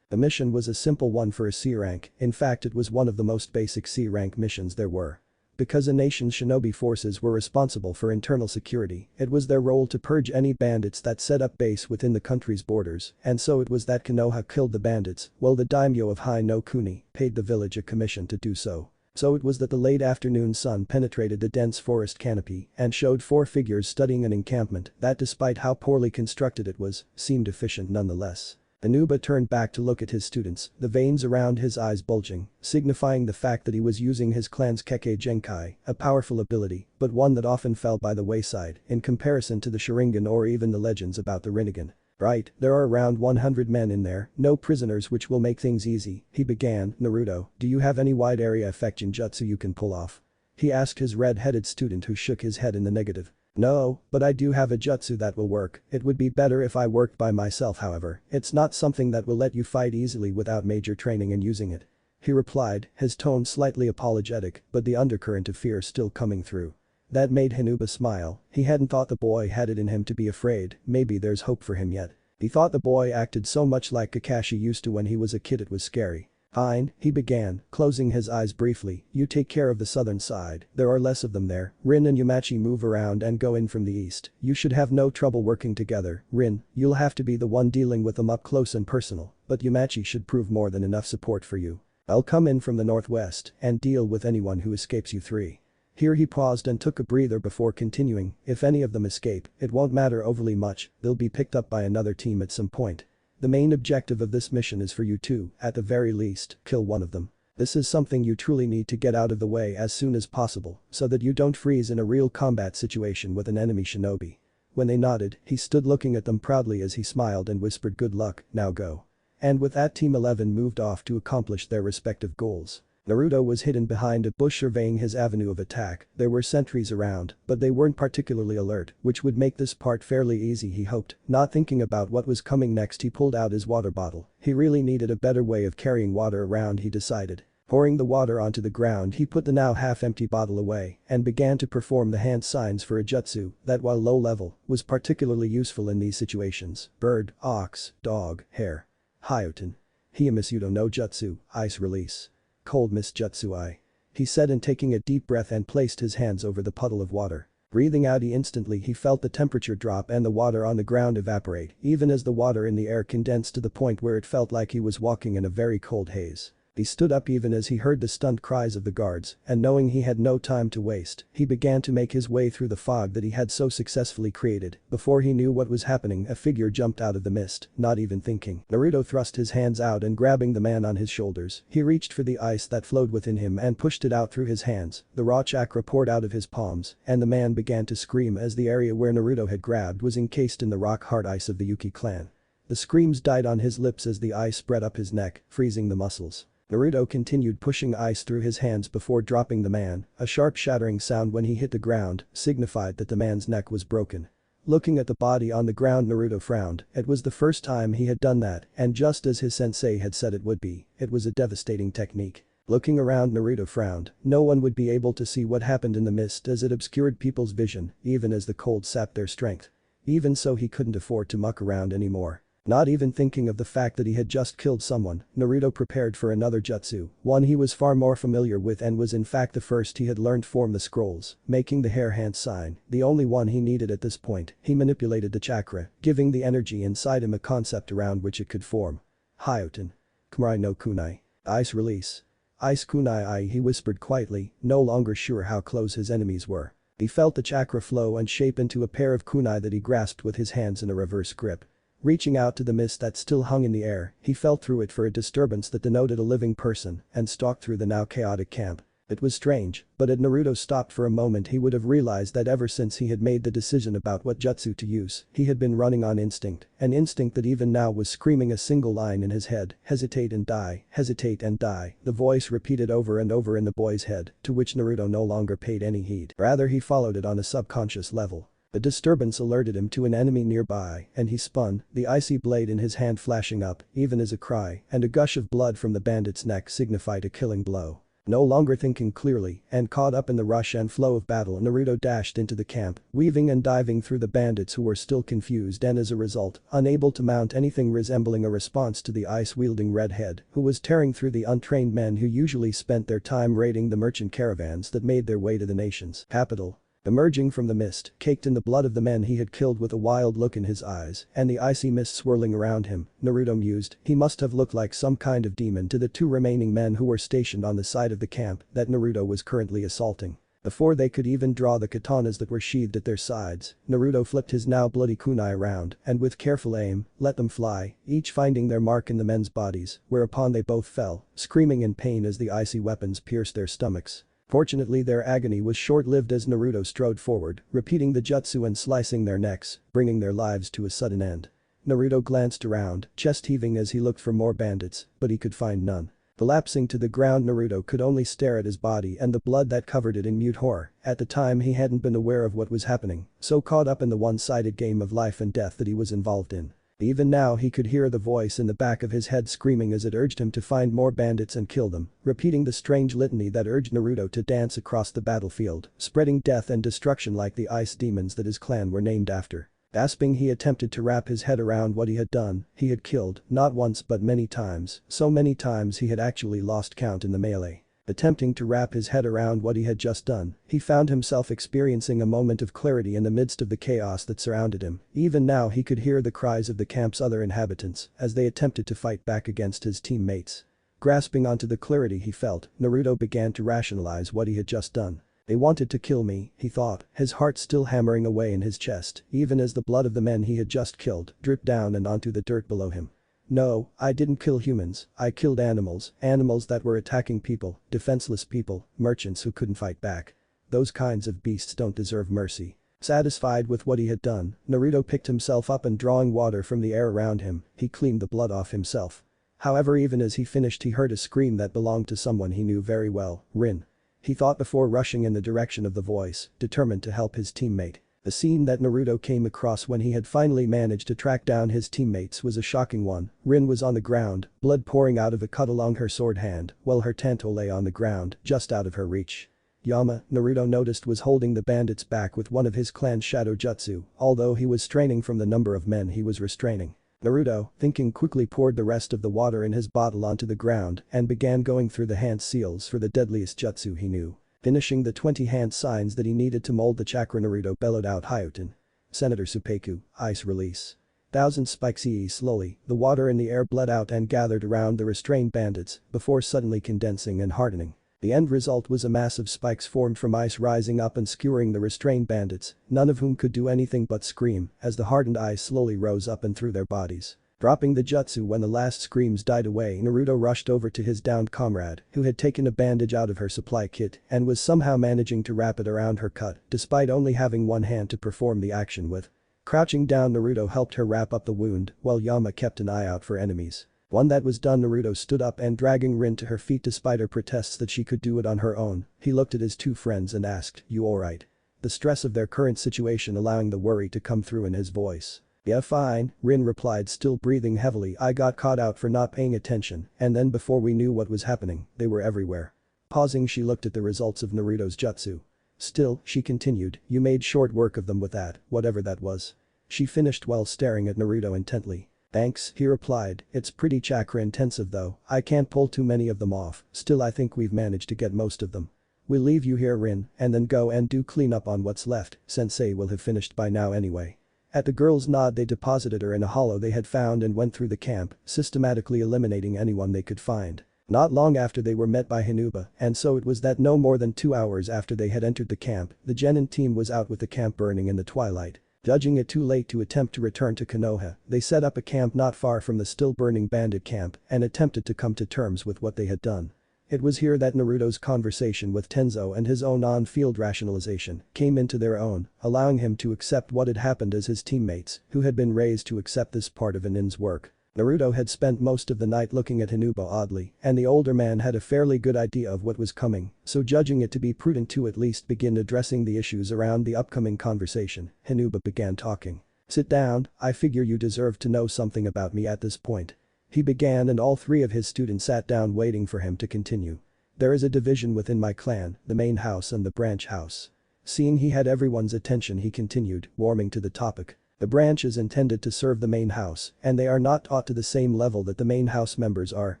The mission was a simple one for a C rank, in fact it was one of the most basic C rank missions there were. Because a nation's shinobi forces were responsible for internal security, it was their role to purge any bandits that set up base within the country's borders, and so it was that Konoha killed the bandits, while the daimyo of Hai no Kuni paid the village a commission to do so. So it was that the late afternoon sun penetrated the dense forest canopy and showed 4 figures studying an encampment that despite how poorly constructed it was, seemed efficient nonetheless. Anuba turned back to look at his students, the veins around his eyes bulging, signifying the fact that he was using his clan's Kekkei Genkai, a powerful ability, but one that often fell by the wayside in comparison to the Sharingan or even the legends about the Rinnegan. Right, there are around 100 men in there, no prisoners which will make things easy, he began. Naruto, do you have any wide area effect ninjutsu you can pull off? He asked his red-headed student who shook his head in the negative. No, but I do have a jutsu that will work. It would be better if I worked by myself however. It's not something that will let you fight easily without major training and using it. He replied, his tone slightly apologetic, but the undercurrent of fear still coming through. That made Hinuba smile. He hadn't thought the boy had it in him to be afraid, maybe there's hope for him yet. He thought the boy acted so much like Kakashi used to when he was a kid it was scary. Fine, he began, closing his eyes briefly, you take care of the southern side, there are less of them there. Rin and Yumachi move around and go in from the east. You should have no trouble working together. Rin, you'll have to be the one dealing with them up close and personal, but Yumachi should prove more than enough support for you. I'll come in from the northwest and deal with anyone who escapes you three. Here he paused and took a breather before continuing, if any of them escape, it won't matter overly much, they'll be picked up by another team at some point. The main objective of this mission is for you to, at the very least, kill one of them. This is something you truly need to get out of the way as soon as possible, so that you don't freeze in a real combat situation with an enemy shinobi. When they nodded, he stood looking at them proudly as he smiled and whispered good luck, now go. And with that Team 11 moved off to accomplish their respective goals. Naruto was hidden behind a bush surveying his avenue of attack. There were sentries around, but they weren't particularly alert, which would make this part fairly easy he hoped. Not thinking about what was coming next he pulled out his water bottle. He really needed a better way of carrying water around he decided. Pouring the water onto the ground he put the now half-empty bottle away and began to perform the hand signs for a jutsu that while low level, was particularly useful in these situations. Bird, ox, dog, hare. Hyoten. Hiyamisudo no jutsu, ice release. Cold mist jutsu he said and taking a deep breath and placed his hands over the puddle of water. Breathing out instantly he felt the temperature drop and the water on the ground evaporate, even as the water in the air condensed to the point where it felt like he was walking in a very cold haze. He stood up even as he heard the stunned cries of the guards, and knowing he had no time to waste, he began to make his way through the fog that he had so successfully created. Before he knew what was happening, a figure jumped out of the mist, not even thinking. Naruto thrust his hands out and grabbing the man on his shoulders, he reached for the ice that flowed within him and pushed it out through his hands. The raw chakra poured out of his palms, and the man began to scream as the area where Naruto had grabbed was encased in the rock-hard ice of the Yuki clan. The screams died on his lips as the ice spread up his neck, freezing the muscles. Naruto continued pushing ice through his hands before dropping the man. A sharp shattering sound when he hit the ground signified that the man's neck was broken. Looking at the body on the ground, Naruto frowned. It was the first time he had done that, and just as his sensei had said it would be, it was a devastating technique. Looking around, Naruto frowned. No one would be able to see what happened in the mist as it obscured people's vision, even as the cold sapped their strength. Even so, he couldn't afford to muck around anymore. Not even thinking of the fact that he had just killed someone, Naruto prepared for another jutsu, one he was far more familiar with and was in fact the first he had learned from the scrolls, making the hare hand sign, the only one he needed at this point. He manipulated the chakra, giving the energy inside him a concept around which it could form. Hyoten. Kumarai no kunai. Ice release. Ice kunai, he whispered quietly, no longer sure how close his enemies were. He felt the chakra flow and shape into a pair of kunai that he grasped with his hands in a reverse grip. Reaching out to the mist that still hung in the air, he felt through it for a disturbance that denoted a living person and stalked through the now chaotic camp. It was strange, but had Naruto stopped for a moment he would have realized that ever since he had made the decision about what jutsu to use, he had been running on instinct, an instinct that even now was screaming a single line in his head, hesitate and die, hesitate and die, the voice repeated over and over in the boy's head, to which Naruto no longer paid any heed. Rather he followed it on a subconscious level. The disturbance alerted him to an enemy nearby, and he spun, the icy blade in his hand flashing up, even as a cry, and a gush of blood from the bandit's neck signified a killing blow. No longer thinking clearly, and caught up in the rush and flow of battle, Naruto dashed into the camp, weaving and diving through the bandits who were still confused and as a result, unable to mount anything resembling a response to the ice-wielding redhead, who was tearing through the untrained men who usually spent their time raiding the merchant caravans that made their way to the nation's capital. Emerging from the mist, caked in the blood of the men he had killed with a wild look in his eyes and the icy mist swirling around him, Naruto mused, he must have looked like some kind of demon to the two remaining men who were stationed on the side of the camp that Naruto was currently assaulting. Before they could even draw the katanas that were sheathed at their sides, Naruto flipped his now bloody kunai around and with careful aim, let them fly, each finding their mark in the men's bodies, whereupon they both fell, screaming in pain as the icy weapons pierced their stomachs. Fortunately their agony was short-lived as Naruto strode forward, repeating the jutsu and slicing their necks, bringing their lives to a sudden end. Naruto glanced around, chest heaving as he looked for more bandits, but he could find none. Collapsing to the ground, Naruto could only stare at his body and the blood that covered it in mute horror. At the time he hadn't been aware of what was happening, so caught up in the one-sided game of life and death that he was involved in. Even now he could hear the voice in the back of his head screaming as it urged him to find more bandits and kill them, repeating the strange litany that urged Naruto to dance across the battlefield, spreading death and destruction like the ice demons that his clan were named after. Gasping, he attempted to wrap his head around what he had done. He had killed, not once but many times, so many times he had actually lost count in the melee. Attempting to wrap his head around what he had just done, he found himself experiencing a moment of clarity in the midst of the chaos that surrounded him. Even now he could hear the cries of the camp's other inhabitants as they attempted to fight back against his teammates. Grasping onto the clarity he felt, Naruto began to rationalize what he had just done. They wanted to kill me, he thought, his heart still hammering away in his chest, even as the blood of the men he had just killed dripped down and onto the dirt below him. No, I didn't kill humans, I killed animals that were attacking people, defenseless people, merchants who couldn't fight back. Those kinds of beasts don't deserve mercy. Satisfied with what he had done, Naruto picked himself up and drawing water from the air around him, he cleaned the blood off himself. However, even as he finished he heard a scream that belonged to someone he knew very well, Rin. He thought before rushing in the direction of the voice, determined to help his teammate. The scene that Naruto came across when he had finally managed to track down his teammates was a shocking one. Rin was on the ground, blood pouring out of a cut along her sword hand, while her tanto lay on the ground, just out of her reach. Yama, Naruto noticed, was holding the bandits back with one of his clan's shadow jutsu, although he was straining from the number of men he was restraining. Naruto, thinking quickly, poured the rest of the water in his bottle onto the ground and began going through the hand seals for the deadliest jutsu he knew. Finishing the 20 hand signs that he needed to mold the chakra, Naruto bellowed out Hyoten. Senator Supeku, ice release. Thousand spikes. Slowly, the water in the air bled out and gathered around the restrained bandits before suddenly condensing and hardening. The end result was a mass of spikes formed from ice rising up and skewering the restrained bandits, none of whom could do anything but scream as the hardened ice slowly rose up and through their bodies. Dropping the jutsu when the last screams died away, Naruto rushed over to his downed comrade, who had taken a bandage out of her supply kit and was somehow managing to wrap it around her cut, despite only having one hand to perform the action with. Crouching down, Naruto helped her wrap up the wound, while Yama kept an eye out for enemies. When that was done, Naruto stood up and dragging Rin to her feet despite her protests that she could do it on her own, he looked at his two friends and asked, "You alright?" The stress of their current situation allowing the worry to come through in his voice. "Yeah, fine," Rin replied, still breathing heavily. "I got caught out for not paying attention, and then before we knew what was happening, they were everywhere." Pausing, she looked at the results of Naruto's jutsu. "Still," she continued, "you made short work of them with that, whatever that was." She finished while staring at Naruto intently. "Thanks," he replied, "it's pretty chakra intensive though, I can't pull too many of them off, still I think we've managed to get most of them. We'll leave you here, Rin, and then go and do clean up on what's left, sensei will have finished by now anyway." At the girl's nod, they deposited her in a hollow they had found and went through the camp, systematically eliminating anyone they could find. Not long after they were met by Hinuba, and so it was that no more than 2 hours after they had entered the camp, the Genin team was out with the camp burning in the twilight. Judging it too late to attempt to return to Konoha, they set up a camp not far from the still burning bandit camp and attempted to come to terms with what they had done. It was here that Naruto's conversation with Tenzo and his own on-field rationalization came into their own, allowing him to accept what had happened as his teammates, who had been raised to accept this part of a nin's work. Naruto had spent most of the night looking at Hinuba oddly, and the older man had a fairly good idea of what was coming, so judging it to be prudent to at least begin addressing the issues around the upcoming conversation, Hinuba began talking. "Sit down, I figure you deserve to know something about me at this point." He began and all 3 of his students sat down waiting for him to continue. "There is a division within my clan, the main house and the branch house." Seeing he had everyone's attention he continued, warming to the topic. "The branch is intended to serve the main house, and they are not taught to the same level that the main house members are.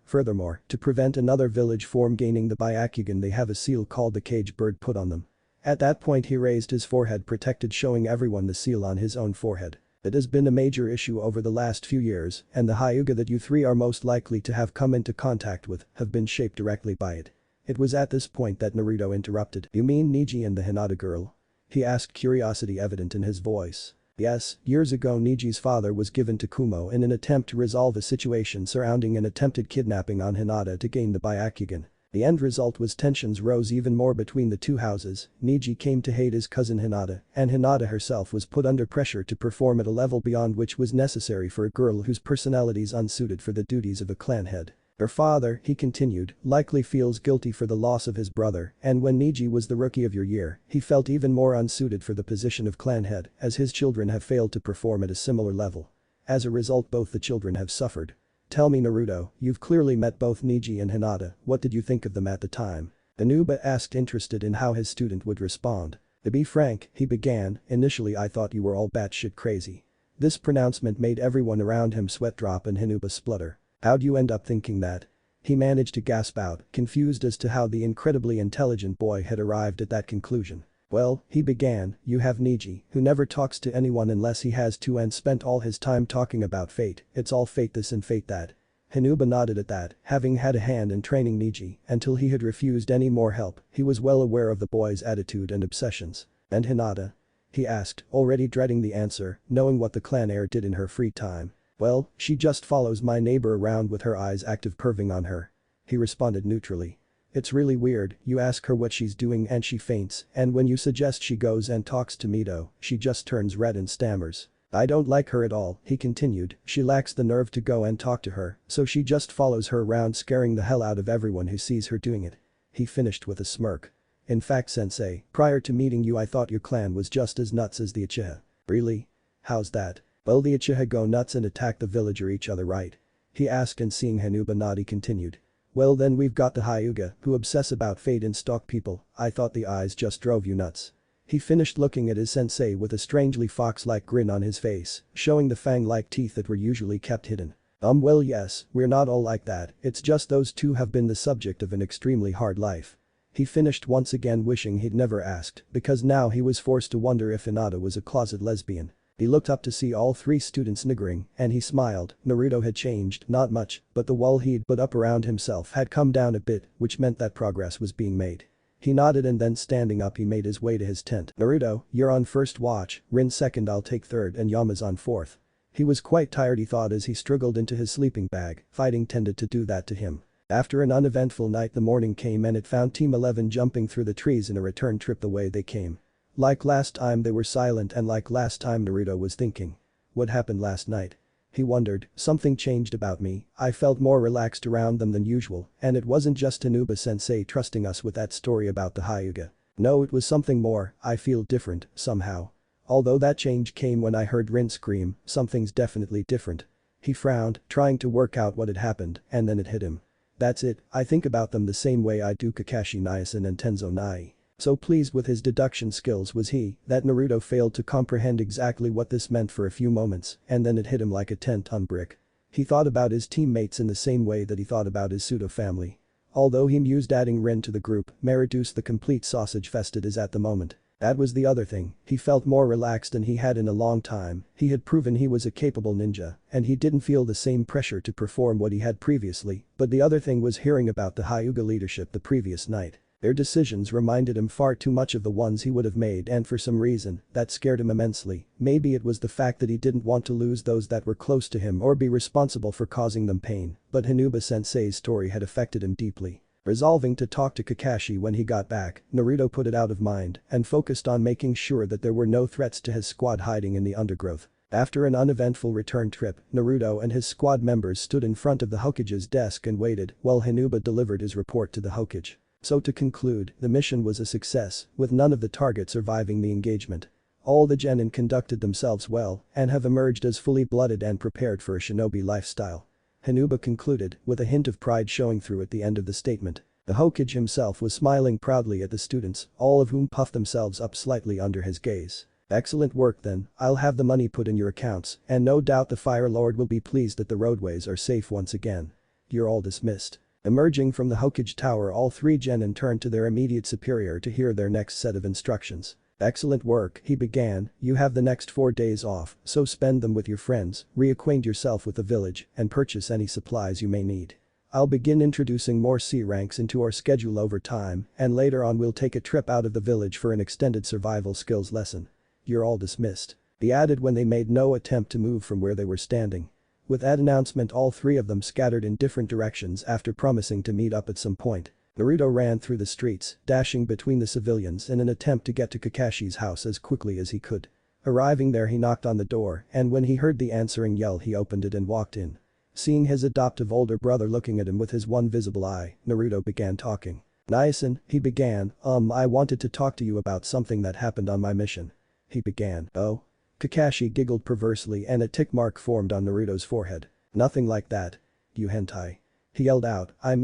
Furthermore, to prevent another village form gaining the Byakugan they have a seal called the cage bird put on them." At that point he raised his forehead protected showing everyone the seal on his own forehead. "It has been a major issue over the last few years, and the Hyuga that you 3 are most likely to have come into contact with have been shaped directly by it." It was at this point that Naruto interrupted. "You mean Neji and the Hinata girl?" He asked, curiosity evident in his voice. "Yes, years ago Niji's father was given to Kumo in an attempt to resolve a situation surrounding an attempted kidnapping on Hinata to gain the Byakugan. The end result was tensions rose even more between the 2 houses, Niji came to hate his cousin Hinata, and Hinata herself was put under pressure to perform at a level beyond which was necessary for a girl whose personality is unsuited for the duties of a clan head. Her father," he continued, "likely feels guilty for the loss of his brother, and when Niji was the rookie of your year, he felt even more unsuited for the position of clan head, as his children have failed to perform at a similar level. As a result both the children have suffered. Tell me Naruto, you've clearly met both Niji and Hinata, what did you think of them at the time?" Inuba asked interested in how his student would respond. "To be frank," he began, "initially I thought you were all batshit crazy." This pronouncement made everyone around him sweat drop and Hinuba splutter. "How'd you end up thinking that?" He managed to gasp out, confused as to how the incredibly intelligent boy had arrived at that conclusion. "Well," he began, "you have Niji, who never talks to anyone unless he has to and spent all his time talking about fate, it's all fate this and fate that." Hinuba nodded at that, having had a hand in training Niji until he had refused any more help, he was well aware of the boy's attitude and obsessions. "And Hinata?" he asked, already dreading the answer, knowing what the clan heir did in her free time. "Well, she just follows my neighbor around with her eyes active curving on her." He responded neutrally. "It's really weird, you ask her what she's doing and she faints, and when you suggest she goes and talks to Mito, she just turns red and stammers. I don't like her at all," he continued, "she lacks the nerve to go and talk to her, so she just follows her around scaring the hell out of everyone who sees her doing it." He finished with a smirk. "In fact sensei, prior to meeting you I thought your clan was just as nuts as the Uchiha." "Really? How's that?" "Well the Uchiha go nuts and attack the village or each other right?" he asked and seeing Hinuba nod he continued. "Well then we've got the Hyuga, who obsess about fate and stalk people, I thought the eyes just drove you nuts." He finished looking at his sensei with a strangely fox-like grin on his face, showing the fang-like teeth that were usually kept hidden. Well yes, we're not all like that, it's just those 2 have been the subject of an extremely hard life." He finished once again wishing he'd never asked, because now he was forced to wonder if Hinata was a closet lesbian. He looked up to see all 3 students niggering, and he smiled. Naruto had changed, not much, but the wall he'd put up around himself had come down a bit, which meant that progress was being made. He nodded and then standing up he made his way to his tent. "Naruto, you're on first watch, Rin second I'll take third and Yama's on fourth." He was quite tired he thought as he struggled into his sleeping bag, fighting tended to do that to him. After an uneventful night the morning came and it found Team 11 jumping through the trees in a return trip the way they came. Like last time they were silent and like last time Naruto was thinking. What happened last night? He wondered, something changed about me, I felt more relaxed around them than usual, and it wasn't just Inuba sensei trusting us with that story about the Hyuga. No it was something more, I feel different, somehow. Although that change came when I heard Rin scream, something's definitely different. He frowned, trying to work out what had happened, and then it hit him. That's it, I think about them the same way I do Kakashi Niasen and Tenzo Nai. So pleased with his deduction skills was he that Naruto failed to comprehend exactly what this meant for a few moments and then it hit him like a 10-ton brick. He thought about his teammates in the same way that he thought about his pseudo family. Although he mused adding Rin to the group may reduce the complete sausage fest it is at the moment. That was the other thing, he felt more relaxed than he had in a long time, he had proven he was a capable ninja, and he didn't feel the same pressure to perform what he had previously, but the other thing was hearing about the Hyuga leadership the previous night. Their decisions reminded him far too much of the ones he would have made, and for some reason, that scared him immensely. Maybe it was the fact that he didn't want to lose those that were close to him or be responsible for causing them pain, but Hinuba-sensei's story had affected him deeply. Resolving to talk to Kakashi when he got back, Naruto put it out of mind and focused on making sure that there were no threats to his squad hiding in the undergrowth. After an uneventful return trip, Naruto and his squad members stood in front of the Hokage's desk and waited while Hinuba delivered his report to the Hokage. So to conclude, the mission was a success, with none of the targets surviving the engagement. All the genin conducted themselves well and have emerged as fully blooded and prepared for a shinobi lifestyle. Hinuba concluded, with a hint of pride showing through at the end of the statement. The Hokage himself was smiling proudly at the students, all of whom puffed themselves up slightly under his gaze. Excellent work then, I'll have the money put in your accounts, and no doubt the Fire Lord will be pleased that the roadways are safe once again. You're all dismissed. Emerging from the Hokage tower, all three genin turned to their immediate superior to hear their next set of instructions. Excellent work, he began, you have the next 4 days off, so spend them with your friends, reacquaint yourself with the village, and purchase any supplies you may need. I'll begin introducing more C ranks into our schedule over time, and later on we'll take a trip out of the village for an extended survival skills lesson. You're all dismissed. He added when they made no attempt to move from where they were standing. With that announcement, all three of them scattered in different directions after promising to meet up at some point. Naruto ran through the streets, dashing between the civilians in an attempt to get to Kakashi's house as quickly as he could. Arriving there, he knocked on the door, and when he heard the answering yell, he opened it and walked in. Seeing his adoptive older brother looking at him with his one visible eye, Naruto began talking. Naisen, he began, I wanted to talk to you about something that happened on my mission. He began, oh? Kakashi giggled perversely and a tick mark formed on Naruto's forehead. Nothing like that. You hentai. He yelled out, I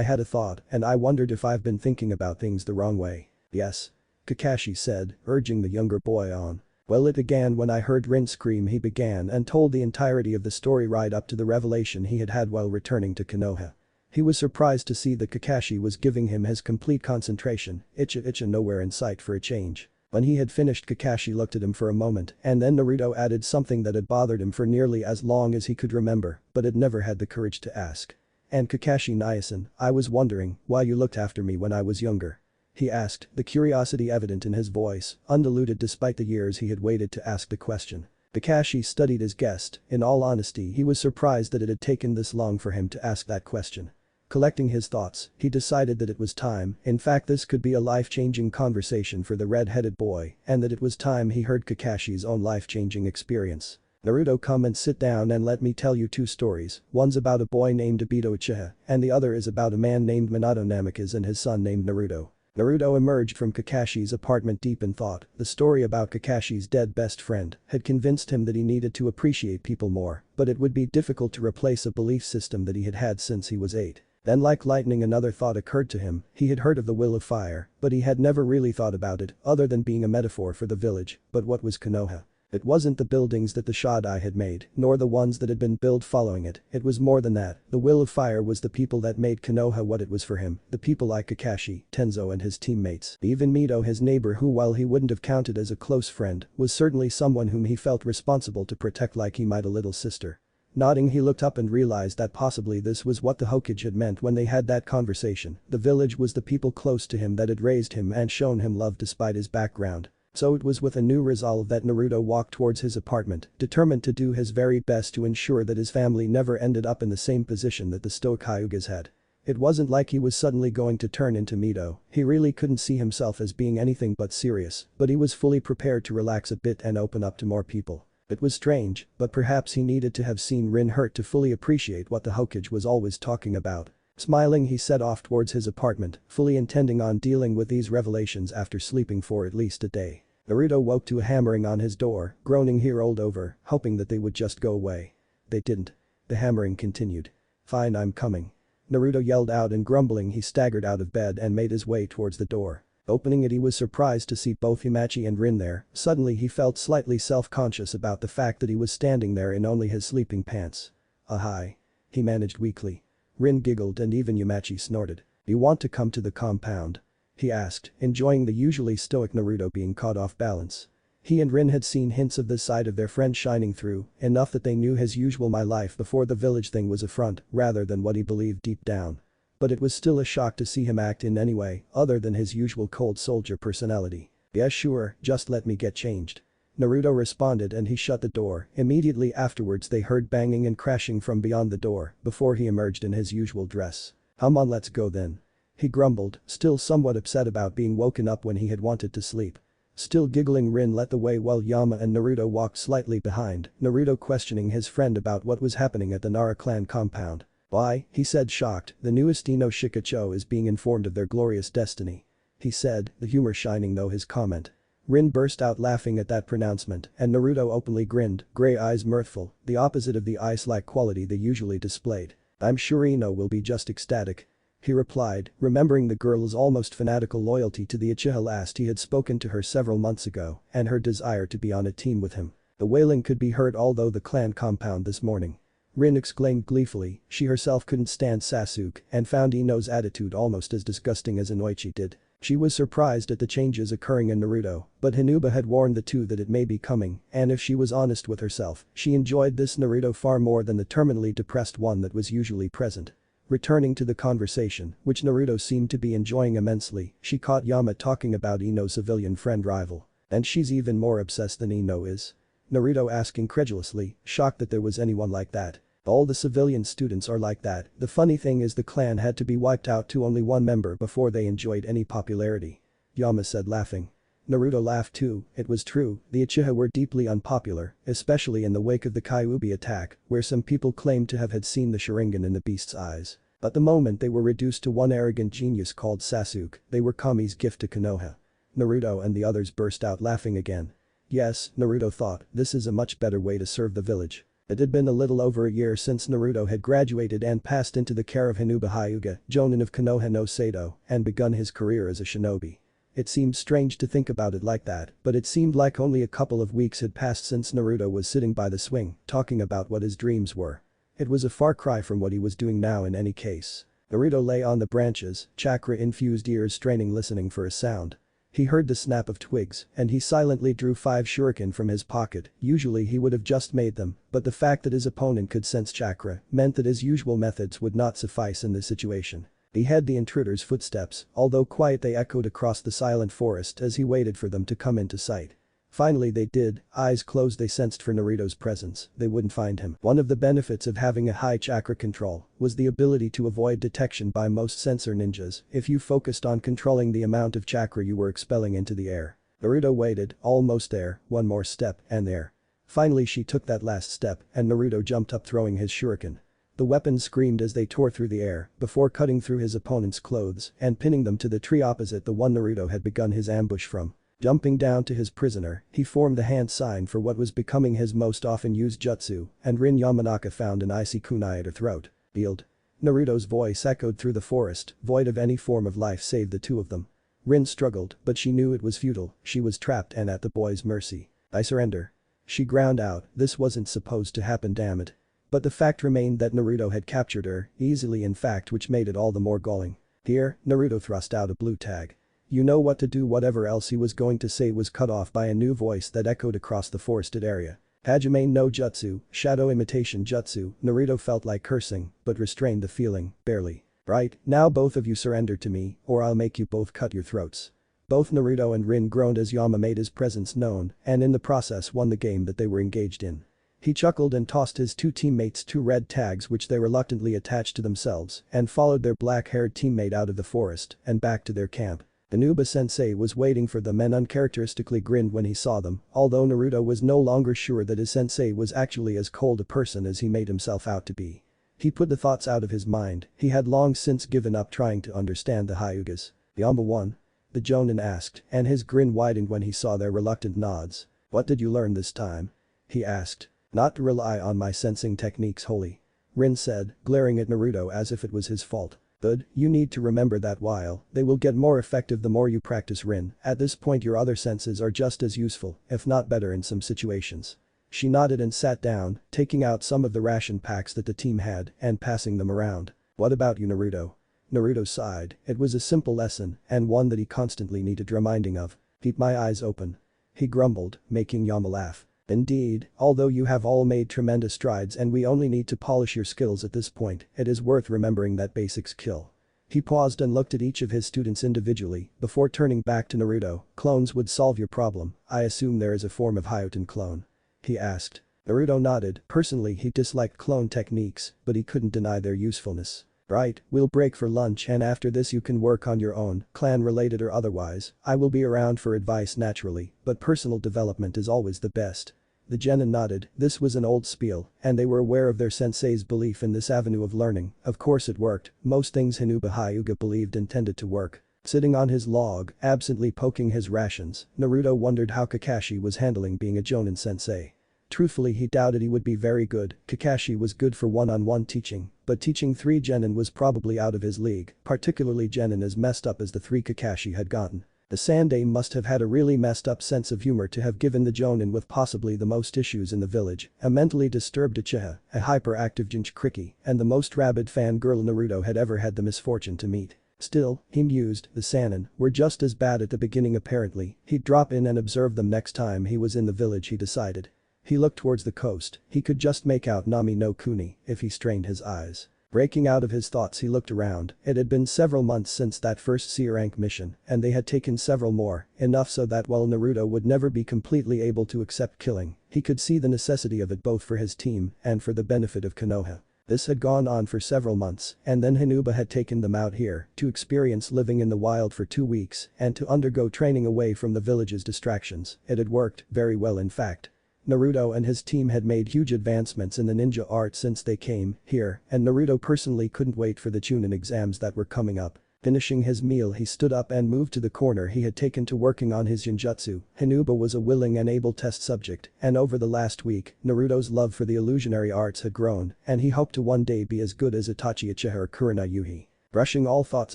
had a thought and I wondered if I've been thinking about things the wrong way. Yes. Kakashi said, urging the younger boy on. Well, it began when I heard Rin scream. He began and told the entirety of the story right up to the revelation he had had while returning to Konoha. He was surprised to see that Kakashi was giving him his complete concentration, Icha nowhere in sight for a change. When he had finished, Kakashi looked at him for a moment and then Naruto added something that had bothered him for nearly as long as he could remember but had never had the courage to ask. And Kakashi Naisen, I was wondering why you looked after me when I was younger. He asked, the curiosity evident in his voice, undiluted despite the years he had waited to ask the question. Kakashi studied his guest, in all honesty he was surprised that it had taken this long for him to ask that question. Collecting his thoughts, he decided that it was time, in fact this could be a life-changing conversation for the red-headed boy, and that it was time he heard Kakashi's own life-changing experience. Naruto, come and sit down and let me tell you 2 stories, one's about a boy named Obito Uchiha, and the other is about a man named Minato Namikaze and his son named Naruto. Naruto emerged from Kakashi's apartment deep in thought. The story about Kakashi's dead best friend had convinced him that he needed to appreciate people more, but it would be difficult to replace a belief system that he had had since he was 8. Then like lightning another thought occurred to him. He had heard of the Will of Fire, but he had never really thought about it other than being a metaphor for the village. But what was Konoha? It wasn't the buildings that the Shodai had made, nor the ones that had been built following it, it was more than that. The Will of Fire was the people that made Konoha what it was for him, the people like Kakashi, Tenzo and his teammates, even Mito his neighbor who while he wouldn't have counted as a close friend, was certainly someone whom he felt responsible to protect like he might a little sister. Nodding, he looked up and realized that possibly this was what the Hokage had meant when they had that conversation. The village was the people close to him that had raised him and shown him love despite his background. So it was with a new resolve that Naruto walked towards his apartment, determined to do his very best to ensure that his family never ended up in the same position that the Stoic Hyugas had. It wasn't like he was suddenly going to turn into Mito, he really couldn't see himself as being anything but serious, but he was fully prepared to relax a bit and open up to more people. It was strange, but perhaps he needed to have seen Rin hurt to fully appreciate what the Hokage was always talking about. Smiling, he set off towards his apartment, fully intending on dealing with these revelations after sleeping for at least a day. Naruto woke to a hammering on his door, groaning he rolled over, hoping that they would just go away. They didn't. The hammering continued. Fine, I'm coming. Naruto yelled out and grumbling he staggered out of bed and made his way towards the door. Opening it, he was surprised to see both Himachi and Rin there. Suddenly he felt slightly self-conscious about the fact that he was standing there in only his sleeping pants. Hi. He managed weakly. Rin giggled and even Himachi snorted. You want to come to the compound? he asked, enjoying the usually stoic Naruto being caught off balance. He and Rin had seen hints of this side of their friend shining through, enough that they knew his usual my life before the village thing was a front rather than what he believed deep down. But it was still a shock to see him act in any way other than his usual cold soldier personality. "Yeah, sure, just let me get changed." Naruto responded and he shut the door. Immediately afterwards they heard banging and crashing from beyond the door before he emerged in his usual dress. "Come on, let's go then," he grumbled, still somewhat upset about being woken up when he had wanted to sleep. Still giggling, Rin led the way while Yama and Naruto walked slightly behind, Naruto questioning his friend about what was happening at the Nara clan compound. "Why," he said shocked, "the newest Ino Shikacho is being informed of their glorious destiny," he said, the humor shining though his comment. Rin burst out laughing at that pronouncement and Naruto openly grinned, gray eyes mirthful, the opposite of the ice-like quality they usually displayed. "I'm sure Ino will be just ecstatic," he replied, remembering the girl's almost fanatical loyalty to the Uchiha last he had spoken to her several months ago and her desire to be on a team with him. The wailing could be heard although the clan compound this morning. Rin exclaimed gleefully, she herself couldn't stand Sasuke and found Ino's attitude almost as disgusting as Inoichi did. She was surprised at the changes occurring in Naruto, but Hinuba had warned the two that it may be coming, and if she was honest with herself, she enjoyed this Naruto far more than the terminally depressed one that was usually present. Returning to the conversation, which Naruto seemed to be enjoying immensely, she caught Yama talking about Ino's civilian friend rival. "And she's even more obsessed than Ino is?" Naruto asked incredulously, shocked that there was anyone like that. "All the civilian students are like that, the funny thing is the clan had to be wiped out to only one member before they enjoyed any popularity," Yama said laughing. Naruto laughed too, it was true, the Uchiha were deeply unpopular, especially in the wake of the Kyuubi attack, where some people claimed to have had seen the Sharingan in the beast's eyes. But the moment they were reduced to one arrogant genius called Sasuke, they were Kami's gift to Konoha. Naruto and the others burst out laughing again. Yes, Naruto thought, this is a much better way to serve the village. It had been a little over a year since Naruto had graduated and passed into the care of Hinuba Hyuga, Jonin of Konoha no Sado, and begun his career as a shinobi. It seemed strange to think about it like that, but it seemed like only a couple of weeks had passed since Naruto was sitting by the swing, talking about what his dreams were. It was a far cry from what he was doing now in any case. Naruto lay on the branches, chakra-infused ears straining listening for a sound. He heard the snap of twigs, and he silently drew 5 shuriken from his pocket, usually he would have just made them, but the fact that his opponent could sense chakra meant that his usual methods would not suffice in this situation. He heard the intruder's footsteps, although quiet they echoed across the silent forest as he waited for them to come into sight. Finally they did, eyes closed they sensed for Naruto's presence, they wouldn't find him. One of the benefits of having a high chakra control was the ability to avoid detection by most sensor ninjas if you focused on controlling the amount of chakra you were expelling into the air. Naruto waited, almost there, one more step, and there. Finally she took that last step and Naruto jumped up throwing his shuriken. The weapons screamed as they tore through the air before cutting through his opponent's clothes and pinning them to the tree opposite the one Naruto had begun his ambush from. Jumping down to his prisoner, he formed the hand sign for what was becoming his most often used jutsu, and Rin Yamanaka found an icy kunai at her throat. "Yield." Naruto's voice echoed through the forest, void of any form of life save the two of them. Rin struggled, but she knew it was futile, she was trapped and at the boy's mercy. "I surrender." She ground out, this wasn't supposed to happen, damn it. But the fact remained that Naruto had captured her, easily in fact, which made it all the more galling. "Here," Naruto thrust out a blue tag. "You know what to do." Whatever else he was going to say was cut off by a new voice that echoed across the forested area. "Hajime no Jutsu, Shadow Imitation Jutsu." Naruto felt like cursing, but restrained the feeling, barely. "Right, now both of you surrender to me, or I'll make you both cut your throats." Both Naruto and Rin groaned as Yama made his presence known and in the process won the game that they were engaged in. He chuckled and tossed his two teammates 2 red tags which they reluctantly attached to themselves and followed their black-haired teammate out of the forest and back to their camp. Inuba-sensei was waiting for them and uncharacteristically grinned when he saw them, although Naruto was no longer sure that his sensei was actually as cold a person as he made himself out to be. He put the thoughts out of his mind, he had long since given up trying to understand the Hyugas. "Yama won?" the Jonin asked, and his grin widened when he saw their reluctant nods. "What did you learn this time?" he asked. "Not to rely on my sensing techniques wholly," Rin said, glaring at Naruto as if it was his fault. "Good, you need to remember that while they will get more effective the more you practice, Rin, at this point your other senses are just as useful, if not better in some situations." She nodded and sat down, taking out some of the ration packs that the team had and passing them around. "What about you, Naruto?" Naruto sighed, it was a simple lesson, and one that he constantly needed reminding of. Keep my eyes open. He grumbled, making Yama laugh. Indeed, although you have all made tremendous strides and we only need to polish your skills at this point, it is worth remembering that basic skill. He paused and looked at each of his students individually before turning back to Naruto. Clones would solve your problem, I assume there is a form of Hyoten clone. He asked. Naruto nodded, personally he disliked clone techniques, but he couldn't deny their usefulness. Right, we'll break for lunch and after this you can work on your own, clan related or otherwise, I will be around for advice naturally, but personal development is always the best. The genin nodded, this was an old spiel, and they were aware of their sensei's belief in this avenue of learning, of course it worked, most things Hinuba Hyuga believed intended to work. Sitting on his log, absently poking his rations, Naruto wondered how Kakashi was handling being a Jonin sensei. Truthfully he doubted he would be very good, Kakashi was good for one-on-one teaching, but teaching 3 genin was probably out of his league, particularly genin as messed up as the 3 Kakashi had gotten. The Sandai must have had a really messed up sense of humor to have given the Jonin with possibly the most issues in the village, a mentally disturbed Uchiha, a hyperactive Jinchuriki, and the most rabid fangirl Naruto had ever had the misfortune to meet. Still, he mused, the Sannin were just as bad at the beginning apparently, he'd drop in and observe them next time he was in the village he decided. He looked towards the coast, he could just make out Nami no Kuni if he strained his eyes. Breaking out of his thoughts he looked around, it had been several months since that first C-rank mission and they had taken several more, enough so that while Naruto would never be completely able to accept killing, he could see the necessity of it both for his team and for the benefit of Konoha. This had gone on for several months and then Hinuba had taken them out here to experience living in the wild for 2 weeks and to undergo training away from the village's distractions. It had worked very well in fact. Naruto and his team had made huge advancements in the ninja art since they came here and Naruto personally couldn't wait for the Chunin exams that were coming up. Finishing his meal he stood up and moved to the corner he had taken to working on his Genjutsu. Hinuba was a willing and able test subject and over the last week, Naruto's love for the illusionary arts had grown and he hoped to one day be as good as Itachi Uchiha or Kurina Yuhi. Brushing all thoughts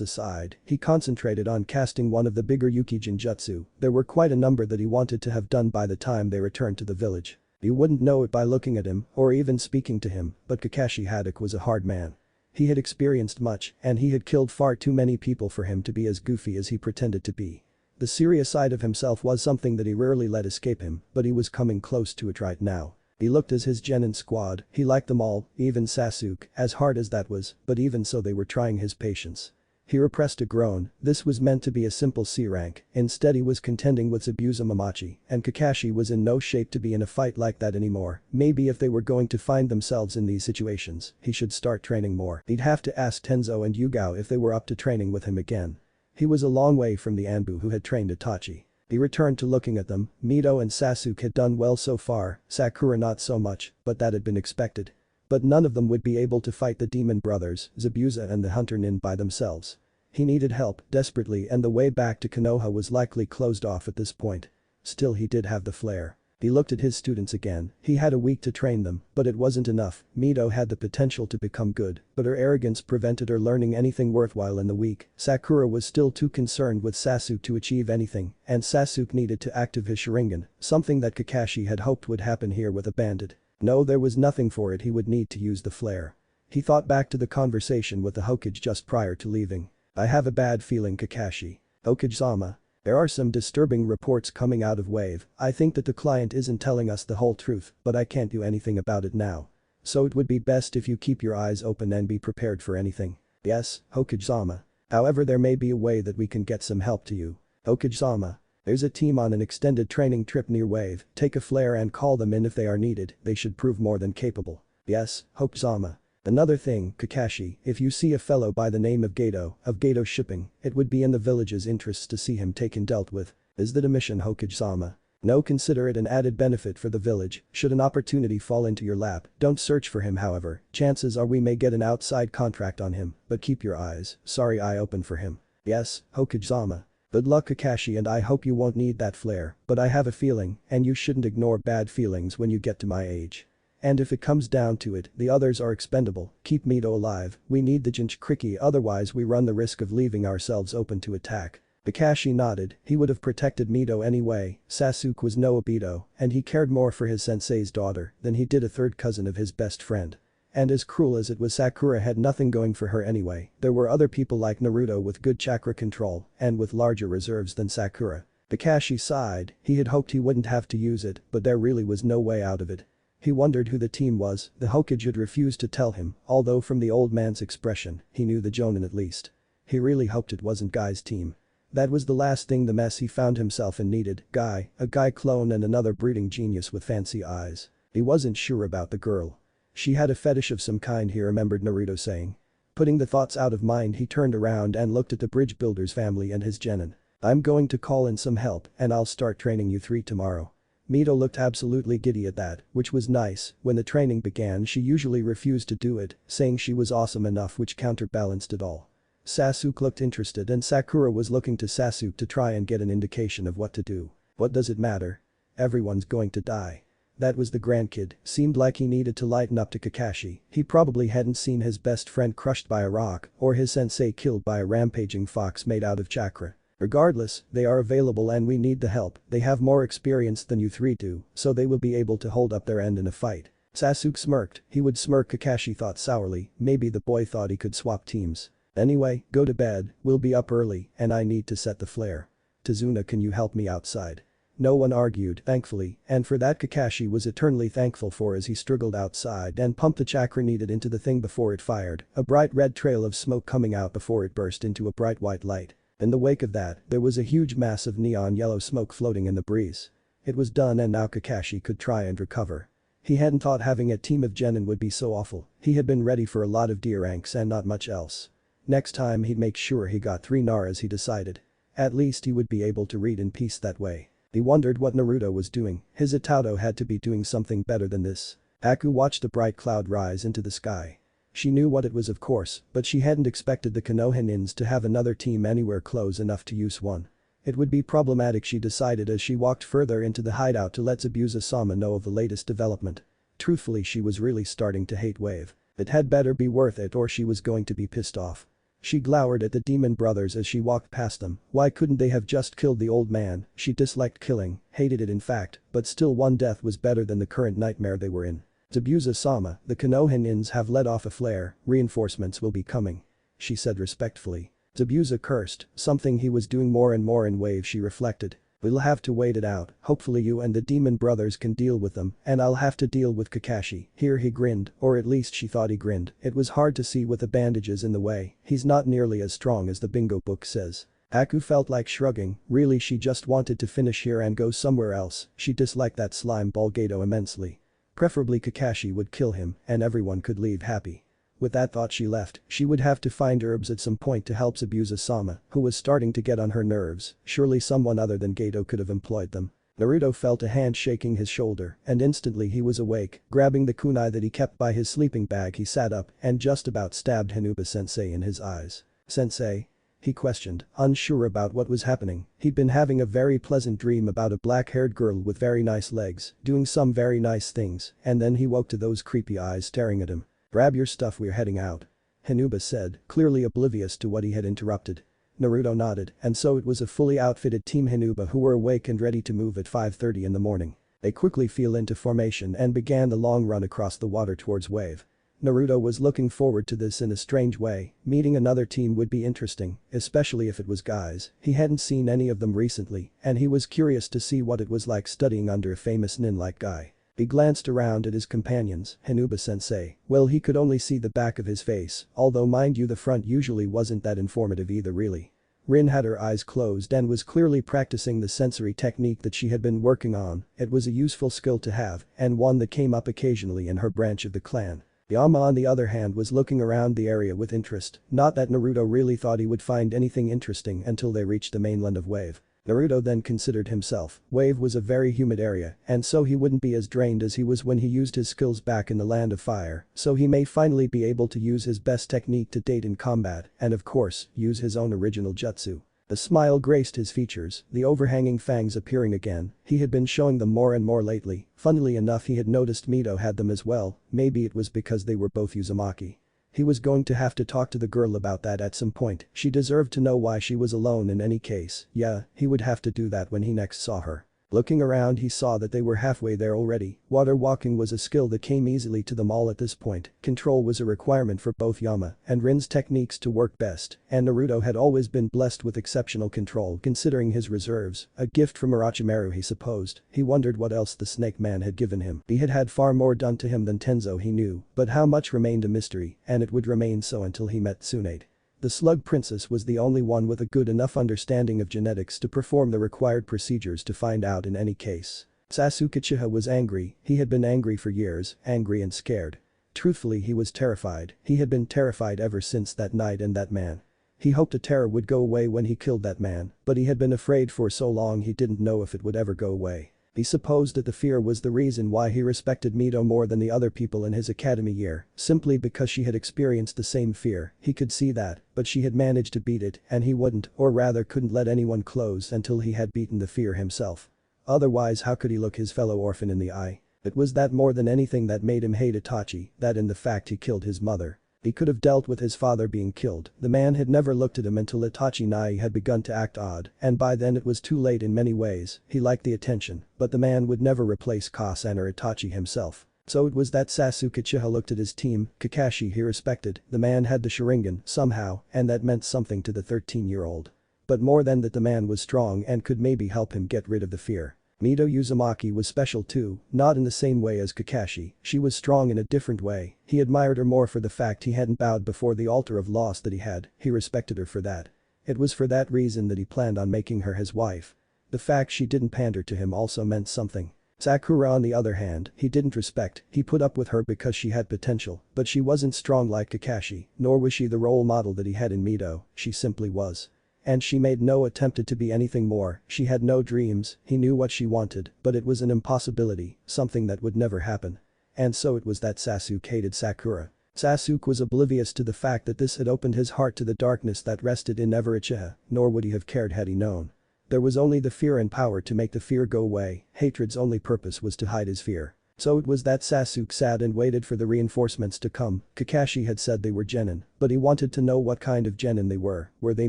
aside, he concentrated on casting one of the bigger Yuki Genjutsu, there were quite a number that he wanted to have done by the time they returned to the village. You wouldn't know it by looking at him or even speaking to him, but Kakashi Haddock was a hard man. He had experienced much and he had killed far too many people for him to be as goofy as he pretended to be. The serious side of himself was something that he rarely let escape him, but he was coming close to it right now. He looked at his genin squad, he liked them all, even Sasuke, as hard as that was, but even so they were trying his patience. He repressed a groan, this was meant to be a simple C-rank, instead he was contending with Zabuza Mamachi, and Kakashi was in no shape to be in a fight like that anymore, maybe if they were going to find themselves in these situations, he should start training more. He'd have to ask Tenzo and Yugao if they were up to training with him again. He was a long way from the Anbu who had trained Itachi. He returned to looking at them, Mito and Sasuke had done well so far, Sakura not so much, but that had been expected. But none of them would be able to fight the demon brothers, Zabuza and the hunter Nin by themselves. He needed help, desperately and the way back to Konoha was likely closed off at this point. Still he did have the flair. He looked at his students again, he had a week to train them, but it wasn't enough, Mito had the potential to become good, but her arrogance prevented her learning anything worthwhile in the week, Sakura was still too concerned with Sasuke to achieve anything, and Sasuke needed to active his Sharingan, something that Kakashi had hoped would happen here with a bandit. No, there was nothing for it, he would need to use the flare. He thought back to the conversation with the Hokage just prior to leaving. I have a bad feeling Kakashi. Hokage-sama. There are some disturbing reports coming out of Wave, I think that the client isn't telling us the whole truth, but I can't do anything about it now. So it would be best if you keep your eyes open and be prepared for anything. Yes, Hokage-sama. However there may be a way that we can get some help to you. Hokage-sama. There's a team on an extended training trip near Wave, take a flare and call them in if they are needed, they should prove more than capable. Yes, Hokage-sama. Another thing, Kakashi, if you see a fellow by the name of Gato shipping, it would be in the village's interests to see him taken dealt with. Is that a mission, Hokage-sama? No, consider it an added benefit for the village, should an opportunity fall into your lap, don't search for him however, chances are we may get an outside contract on him, but keep your eyes, eye open for him. Yes, Hokage-sama. Good luck Kakashi and I hope you won't need that flare, but I have a feeling, and you shouldn't ignore bad feelings when you get to my age. And if it comes down to it, the others are expendable, keep Mito alive, we need the Jinchuriki otherwise we run the risk of leaving ourselves open to attack. Kakashi nodded, he would have protected Mito anyway, Sasuke was no Obito, and he cared more for his sensei's daughter than he did a third cousin of his best friend. And as cruel as it was, Sakura had nothing going for her anyway. There were other people like Naruto with good chakra control and with larger reserves than Sakura. Kakashi sighed, he had hoped he wouldn't have to use it, but there really was no way out of it. He wondered who the team was. The Hokage had refused to tell him, although from the old man's expression, he knew the Jonin at least. He really hoped it wasn't Guy's team. That was the last thing the mess he found himself in needed, Guy, a Guy clone and another breeding genius with fancy eyes. He wasn't sure about the girl. She had a fetish of some kind, he remembered Naruto saying. Putting the thoughts out of mind, he turned around and looked at the bridge builder's family and his genin. I'm going to call in some help and I'll start training you three tomorrow. Mito looked absolutely giddy at that, which was nice. When the training began, she usually refused to do it, saying she was awesome enough, which counterbalanced it all. Sasuke looked interested and Sakura was looking to Sasuke to try and get an indication of what to do. What does it matter? Everyone's going to die. That was the grandkid, seemed like he needed to lighten up to Kakashi. He probably hadn't seen his best friend crushed by a rock or his sensei killed by a rampaging fox made out of chakra. Regardless, they are available and we need the help. They have more experience than you three do, so they will be able to hold up their end in a fight. Sasuke smirked. He would smirk, Kakashi thought sourly. Maybe the boy thought he could swap teams. Anyway, go to bed, we'll be up early and I need to set the flare. Tazuna, can you help me outside? No one argued, thankfully, and for that Kakashi was eternally thankful for as he struggled outside and pumped the chakra needed into the thing before it fired, a bright red trail of smoke coming out before it burst into a bright white light. In the wake of that, there was a huge mass of neon yellow smoke floating in the breeze. It was done and now Kakashi could try and recover. He hadn't thought having a team of genin would be so awful. He had been ready for a lot of deer ranks and not much else. Next time he'd make sure he got 3 Naras, he decided. At least he would be able to read in peace that way. He wondered what Naruto was doing. His Itato had to be doing something better than this. Aku watched a bright cloud rise into the sky. She knew what it was, of course, but she hadn't expected the Konohanins to have another team anywhere close enough to use one. It would be problematic, she decided as she walked further into the hideout to let Zabuza-sama know of the latest development. Truthfully, she was really starting to hate Wave. It had better be worth it or she was going to be pissed off. She glowered at the demon brothers as she walked past them. Why couldn't they have just killed the old man? She disliked killing, hated it in fact, but still one death was better than the current nightmare they were in. Zabuza-sama, the Konohanins have let off a flare, reinforcements will be coming. She said respectfully. Zabuza cursed, something he was doing more and more in Wave, she reflected. We'll have to wait it out, hopefully you and the demon brothers can deal with them, and I'll have to deal with Kakashi. Here he grinned, or at least she thought he grinned. It was hard to see with the bandages in the way, he's not nearly as strong as the bingo book says. Aku felt like shrugging, really she just wanted to finish here and go somewhere else. She disliked that slime ball Gato immensely. Preferably Kakashi would kill him and everyone could leave happy. With that thought she left. She would have to find herbs at some point to help Zabuza-sama, who was starting to get on her nerves. Surely someone other than Gato could have employed them. Naruto felt a hand shaking his shoulder and instantly he was awake. Grabbing the kunai that he kept by his sleeping bag, he sat up and just about stabbed Hinuba-sensei in his eyes. Sensei? He questioned, unsure about what was happening. He'd been having a very pleasant dream about a black-haired girl with very nice legs, doing some very nice things, and then he woke to those creepy eyes staring at him. Grab your stuff, we're heading out. Hinuba said, clearly oblivious to what he had interrupted. Naruto nodded, and so it was a fully outfitted Team Hinuba who were awake and ready to move at 5:30 in the morning. They quickly fell into formation and began the long run across the water towards Wave. Naruto was looking forward to this in a strange way. Meeting another team would be interesting, especially if it was guys. He hadn't seen any of them recently, and he was curious to see what it was like studying under a famous nin like Guy. He glanced around at his companions. Hinuba-sensei, well, he could only see the back of his face, although mind you the front usually wasn't that informative either really. Rin had her eyes closed and was clearly practicing the sensory technique that she had been working on. It was a useful skill to have and one that came up occasionally in her branch of the clan. Yama on the other hand was looking around the area with interest, not that Naruto really thought he would find anything interesting until they reached the mainland of Wave. Naruto then considered himself, Wave was a very humid area and so he wouldn't be as drained as he was when he used his skills back in the land of fire, so he may finally be able to use his best technique to date in combat and of course, use his own original jutsu. A smile graced his features, the overhanging fangs appearing again. He had been showing them more and more lately. Funnily enough, he had noticed Mito had them as well. Maybe it was because they were both Uzumaki. He was going to have to talk to the girl about that at some point. She deserved to know why she was alone in any case. Yeah, he would have to do that when he next saw her. Looking around he saw that they were halfway there already. Water walking was a skill that came easily to them all at this point. Control was a requirement for both Yama and Rin's techniques to work best, and Naruto had always been blessed with exceptional control considering his reserves, a gift from Orochimaru he supposed. He wondered what else the Snake Man had given him. He had had far more done to him than Tenzo he knew, but how much remained a mystery, and it would remain so until he met Tsunade. The Slug Princess was the only one with a good enough understanding of genetics to perform the required procedures to find out in any case. Sasuke Uchiha was angry, he had been angry for years, angry and scared. Truthfully he was terrified, he had been terrified ever since that night and that man. He hoped the terror would go away when he killed that man, but he had been afraid for so long he didn't know if it would ever go away. He supposed that the fear was the reason why he respected Mito more than the other people in his academy year, simply because she had experienced the same fear, he could see that, but she had managed to beat it and he wouldn't, or rather couldn't let anyone close until he had beaten the fear himself. Otherwise how could he look his fellow orphan in the eye? It was that more than anything that made him hate Itachi, that and the fact he killed his mother. He could have dealt with his father being killed, the man had never looked at him until Itachi Nai had begun to act odd, and by then it was too late in many ways. He liked the attention, but the man would never replace Kasan or Itachi himself. So it was that Sasuke Uchiha looked at his team, Kakashi he respected, the man had the Sharingan, somehow, and that meant something to the 13-year-old. But more than that the man was strong and could maybe help him get rid of the fear. Mito Uzumaki was special too, not in the same way as Kakashi, she was strong in a different way, he admired her more for the fact he hadn't bowed before the altar of loss that he had, he respected her for that. It was for that reason that he planned on making her his wife. The fact she didn't pander to him also meant something. Sakura on the other hand, he didn't respect, he put up with her because she had potential, but she wasn't strong like Kakashi, nor was she the role model that he had in Mito, she simply was. And she made no attempt to be anything more, she had no dreams, he knew what she wanted, but it was an impossibility, something that would never happen. And so it was that Sasuke hated Sakura. Sasuke was oblivious to the fact that this had opened his heart to the darkness that rested in Never Uchiha, nor would he have cared had he known. There was only the fear and power to make the fear go away, hatred's only purpose was to hide his fear. So it was that Sasuke sat and waited for the reinforcements to come. Kakashi had said they were genin, but he wanted to know what kind of genin they were they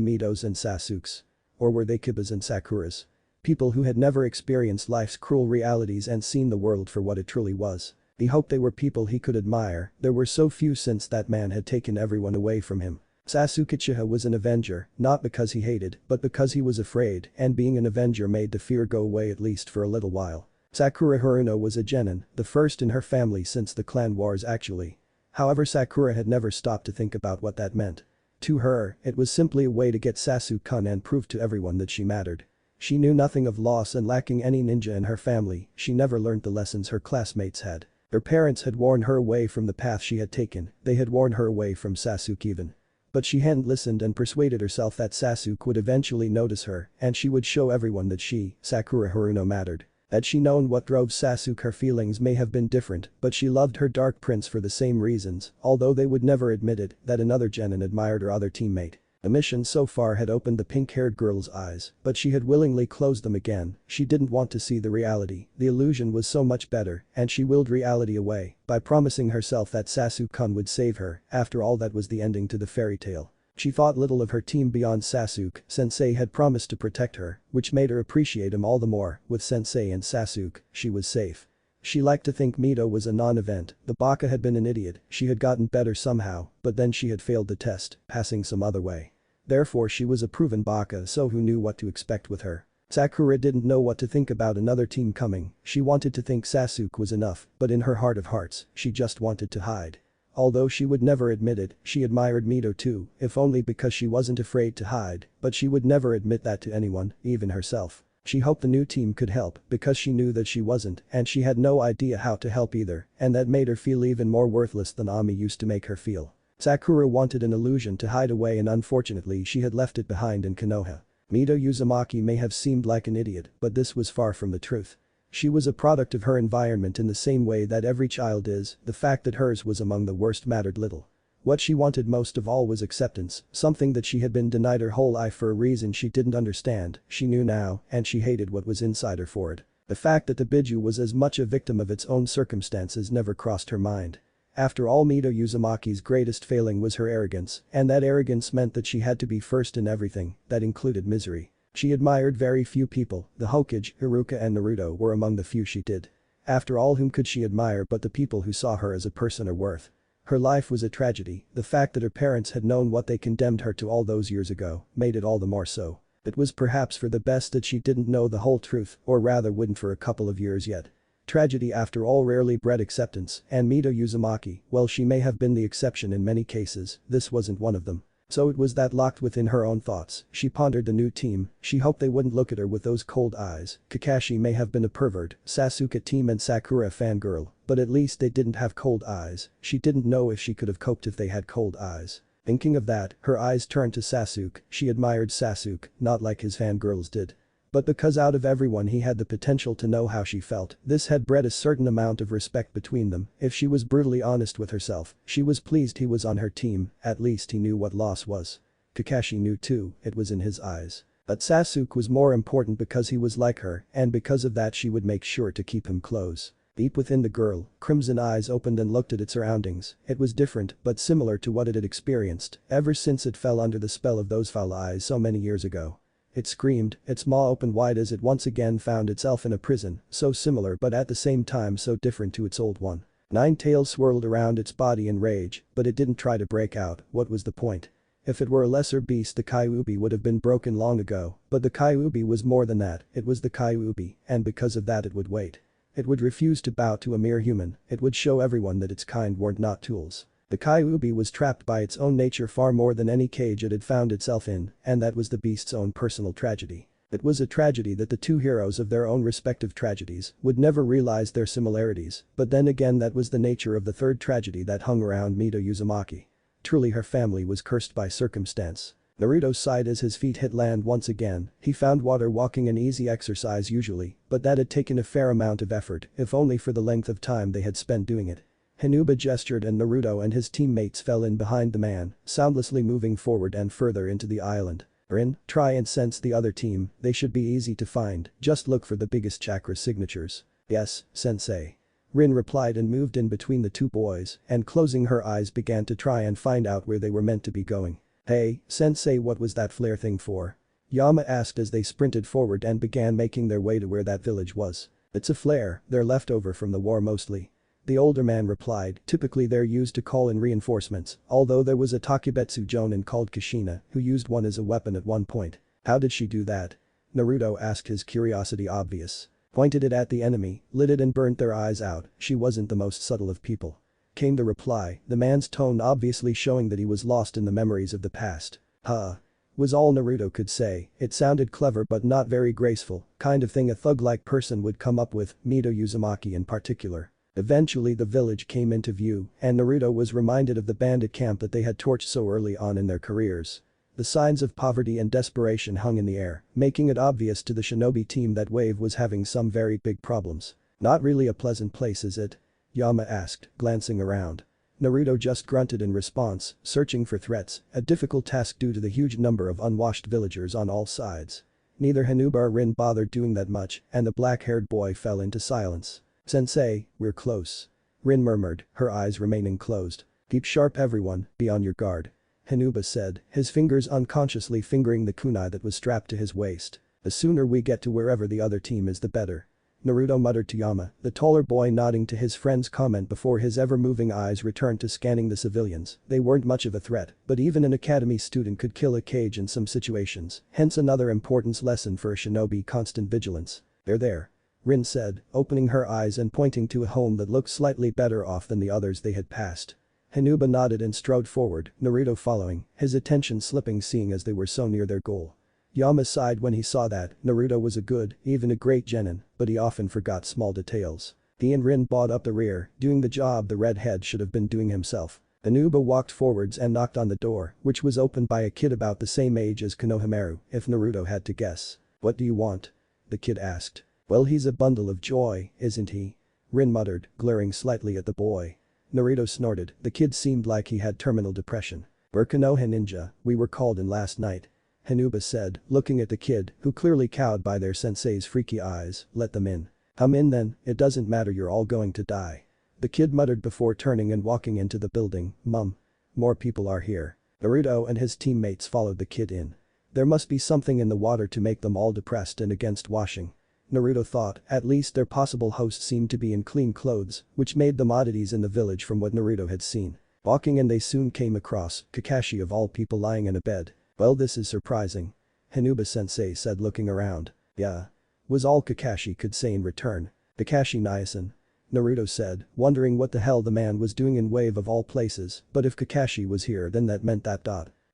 Mitos and Sasukes? Or were they Kibas and Sakuras? People who had never experienced life's cruel realities and seen the world for what it truly was. He hoped they were people he could admire, there were so few since that man had taken everyone away from him. Sasuke Uchiha was an avenger, not because he hated, but because he was afraid, and being an avenger made the fear go away at least for a little while. Sakura Haruno was a genin, the first in her family since the clan wars actually. However Sakura had never stopped to think about what that meant. To her, it was simply a way to get Sasuke-kun and prove to everyone that she mattered. She knew nothing of loss and lacking any ninja in her family, she never learned the lessons her classmates had. Her parents had warned her away from the path she had taken, they had warned her away from Sasuke even. But she hadn't listened and persuaded herself that Sasuke would eventually notice her and she would show everyone that she, Sakura Haruno mattered. Had she known what drove Sasuke, her feelings may have been different, but she loved her dark prince for the same reasons, although they would never admit it, that another genin admired her other teammate. The mission so far had opened the pink-haired girl's eyes, but she had willingly closed them again, she didn't want to see the reality, the illusion was so much better, and she willed reality away, by promising herself that Sasuke-kun would save her, after all that was the ending to the fairy tale. She thought little of her team beyond Sasuke, Sensei had promised to protect her, which made her appreciate him all the more, with Sensei and Sasuke, she was safe. She liked to think Mito was a non-event, the Baka had been an idiot, she had gotten better somehow, but then she had failed the test, passing some other way. Therefore she was a proven Baka so who knew what to expect with her. Sakura didn't know what to think about another team coming, she wanted to think Sasuke was enough, but in her heart of hearts, she just wanted to hide. Although she would never admit it, she admired Mito too, if only because she wasn't afraid to hide, but she would never admit that to anyone, even herself. She hoped the new team could help because she knew that she wasn't and she had no idea how to help either, and that made her feel even more worthless than Ami used to make her feel. Sakura wanted an illusion to hide away and unfortunately she had left it behind in Konoha. Mito Uzumaki may have seemed like an idiot, but this was far from the truth. She was a product of her environment in the same way that every child is, the fact that hers was among the worst mattered little. What she wanted most of all was acceptance, something that she had been denied her whole life for a reason she didn't understand, she knew now, and she hated what was inside her for it. The fact that the Biju was as much a victim of its own circumstances never crossed her mind. After all, Mito Uzumaki's greatest failing was her arrogance, and that arrogance meant that she had to be first in everything, that included misery. She admired very few people, the Hokage, Haruka and Naruto were among the few she did. After all, whom could she admire but the people who saw her as a person of worth? Her life was a tragedy, the fact that her parents had known what they condemned her to all those years ago made it all the more so. It was perhaps for the best that she didn't know the whole truth, or rather wouldn't for a couple of years yet. Tragedy after all rarely bred acceptance, and Mito Uzumaki, well, she may have been the exception in many cases, this wasn't one of them. So it was that locked within her own thoughts, she pondered the new team, she hoped they wouldn't look at her with those cold eyes. Kakashi may have been a pervert, Sasuke team and Sakura fangirl, but at least they didn't have cold eyes. She didn't know if she could have coped if they had cold eyes. Thinking of that, her eyes turned to Sasuke. She admired Sasuke, not like his fangirls did. But because out of everyone he had the potential to know how she felt, this had bred a certain amount of respect between them. If she was brutally honest with herself, she was pleased he was on her team, at least he knew what loss was. Kakashi knew too, it was in his eyes. But Sasuke was more important because he was like her, and because of that she would make sure to keep him close. Deep within the girl, crimson eyes opened and looked at its surroundings. It was different, but similar to what it had experienced ever since it fell under the spell of those foul eyes so many years ago. It screamed, its maw opened wide as it once again found itself in a prison, so similar but at the same time so different to its old one. 9 tails swirled around its body in rage, but it didn't try to break out. What was the point? If it were a lesser beast, the Kyuubi would have been broken long ago, but the Kyuubi was more than that, it was the Kyuubi, and because of that it would wait. It would refuse to bow to a mere human, it would show everyone that its kind weren't not tools. The Kyuubi was trapped by its own nature far more than any cage it had found itself in, and that was the beast's own personal tragedy. It was a tragedy that the two heroes of their own respective tragedies would never realize their similarities, but then again that was the nature of the third tragedy that hung around Mito Uzumaki. Truly her family was cursed by circumstance. Naruto sighed as his feet hit land once again. He found water walking an easy exercise usually, but that had taken a fair amount of effort, if only for the length of time they had spent doing it. Hinuba gestured and Naruto and his teammates fell in behind the man, soundlessly moving forward and further into the island. Rin, try and sense the other team, they should be easy to find, just look for the biggest chakra signatures. Yes, sensei. Rin replied and moved in between the two boys, and closing her eyes began to try and find out where they were meant to be going. Hey, sensei, what was that flare thing for? Yama asked as they sprinted forward and began making their way to where that village was. It's a flare, they're left over from the war mostly. The older man replied, typically they're used to call in reinforcements, although there was a Takebetsu jonin called Kushina who used one as a weapon at one point. How did she do that? Naruto asked, his curiosity obvious. Pointed it at the enemy, lit it and burnt their eyes out. She wasn't the most subtle of people. Came the reply, the man's tone obviously showing that he was lost in the memories of the past. Huh. Was all Naruto could say. It sounded clever but not very graceful, kind of thing a thug-like person would come up with, Mito Uzumaki in particular. Eventually the village came into view, and Naruto was reminded of the bandit camp that they had torched so early on in their careers. The signs of poverty and desperation hung in the air, making it obvious to the shinobi team that Wave was having some very big problems. Not really a pleasant place, is it? Yama asked, glancing around. Naruto just grunted in response, searching for threats, a difficult task due to the huge number of unwashed villagers on all sides. Neither Hinuba or Rin bothered doing that much, and the black-haired boy fell into silence. Sensei, we're close. Rin murmured, her eyes remaining closed. Keep sharp everyone, be on your guard. Hinuba said, his fingers unconsciously fingering the kunai that was strapped to his waist. The sooner we get to wherever the other team is the better. Naruto muttered to Yama, the taller boy nodding to his friend's comment before his ever-moving eyes returned to scanning the civilians. They weren't much of a threat, but even an academy student could kill a kage in some situations, hence another importance lesson for a shinobi: constant vigilance. They're there. Rin said, opening her eyes and pointing to a home that looked slightly better off than the others they had passed. Hinuba nodded and strode forward, Naruto following, his attention slipping seeing as they were so near their goal. Yama sighed when he saw that. Naruto was a good, even a great genin, but he often forgot small details. He and Rin brought up the rear, doing the job the redhead should have been doing himself. Hinuba walked forwards and knocked on the door, which was opened by a kid about the same age as Konohamaru, if Naruto had to guess. What do you want? The kid asked. Well, he's a bundle of joy, isn't he? Rin muttered, glaring slightly at the boy. Naruto snorted, the kid seemed like he had terminal depression. We're Konoha ninja, we were called in last night. Hinuba said, looking at the kid, who clearly cowed by their sensei's freaky eyes. Let them in. Come in then, it doesn't matter, you're all going to die. The kid muttered before turning and walking into the building. More people are here. Naruto and his teammates followed the kid in. There must be something in the water to make them all depressed and against washing. Naruto thought, at least their possible host seemed to be in clean clothes, which made them oddities in the village from what Naruto had seen. Walking in they soon came across Kakashi of all people lying in a bed. Well, this is surprising. Hinuba-sensei said looking around. Yeah. Was all Kakashi could say in return. Kakashi Niasen. Naruto said, wondering what the hell the man was doing in Wave of all places, but if Kakashi was here then that meant that.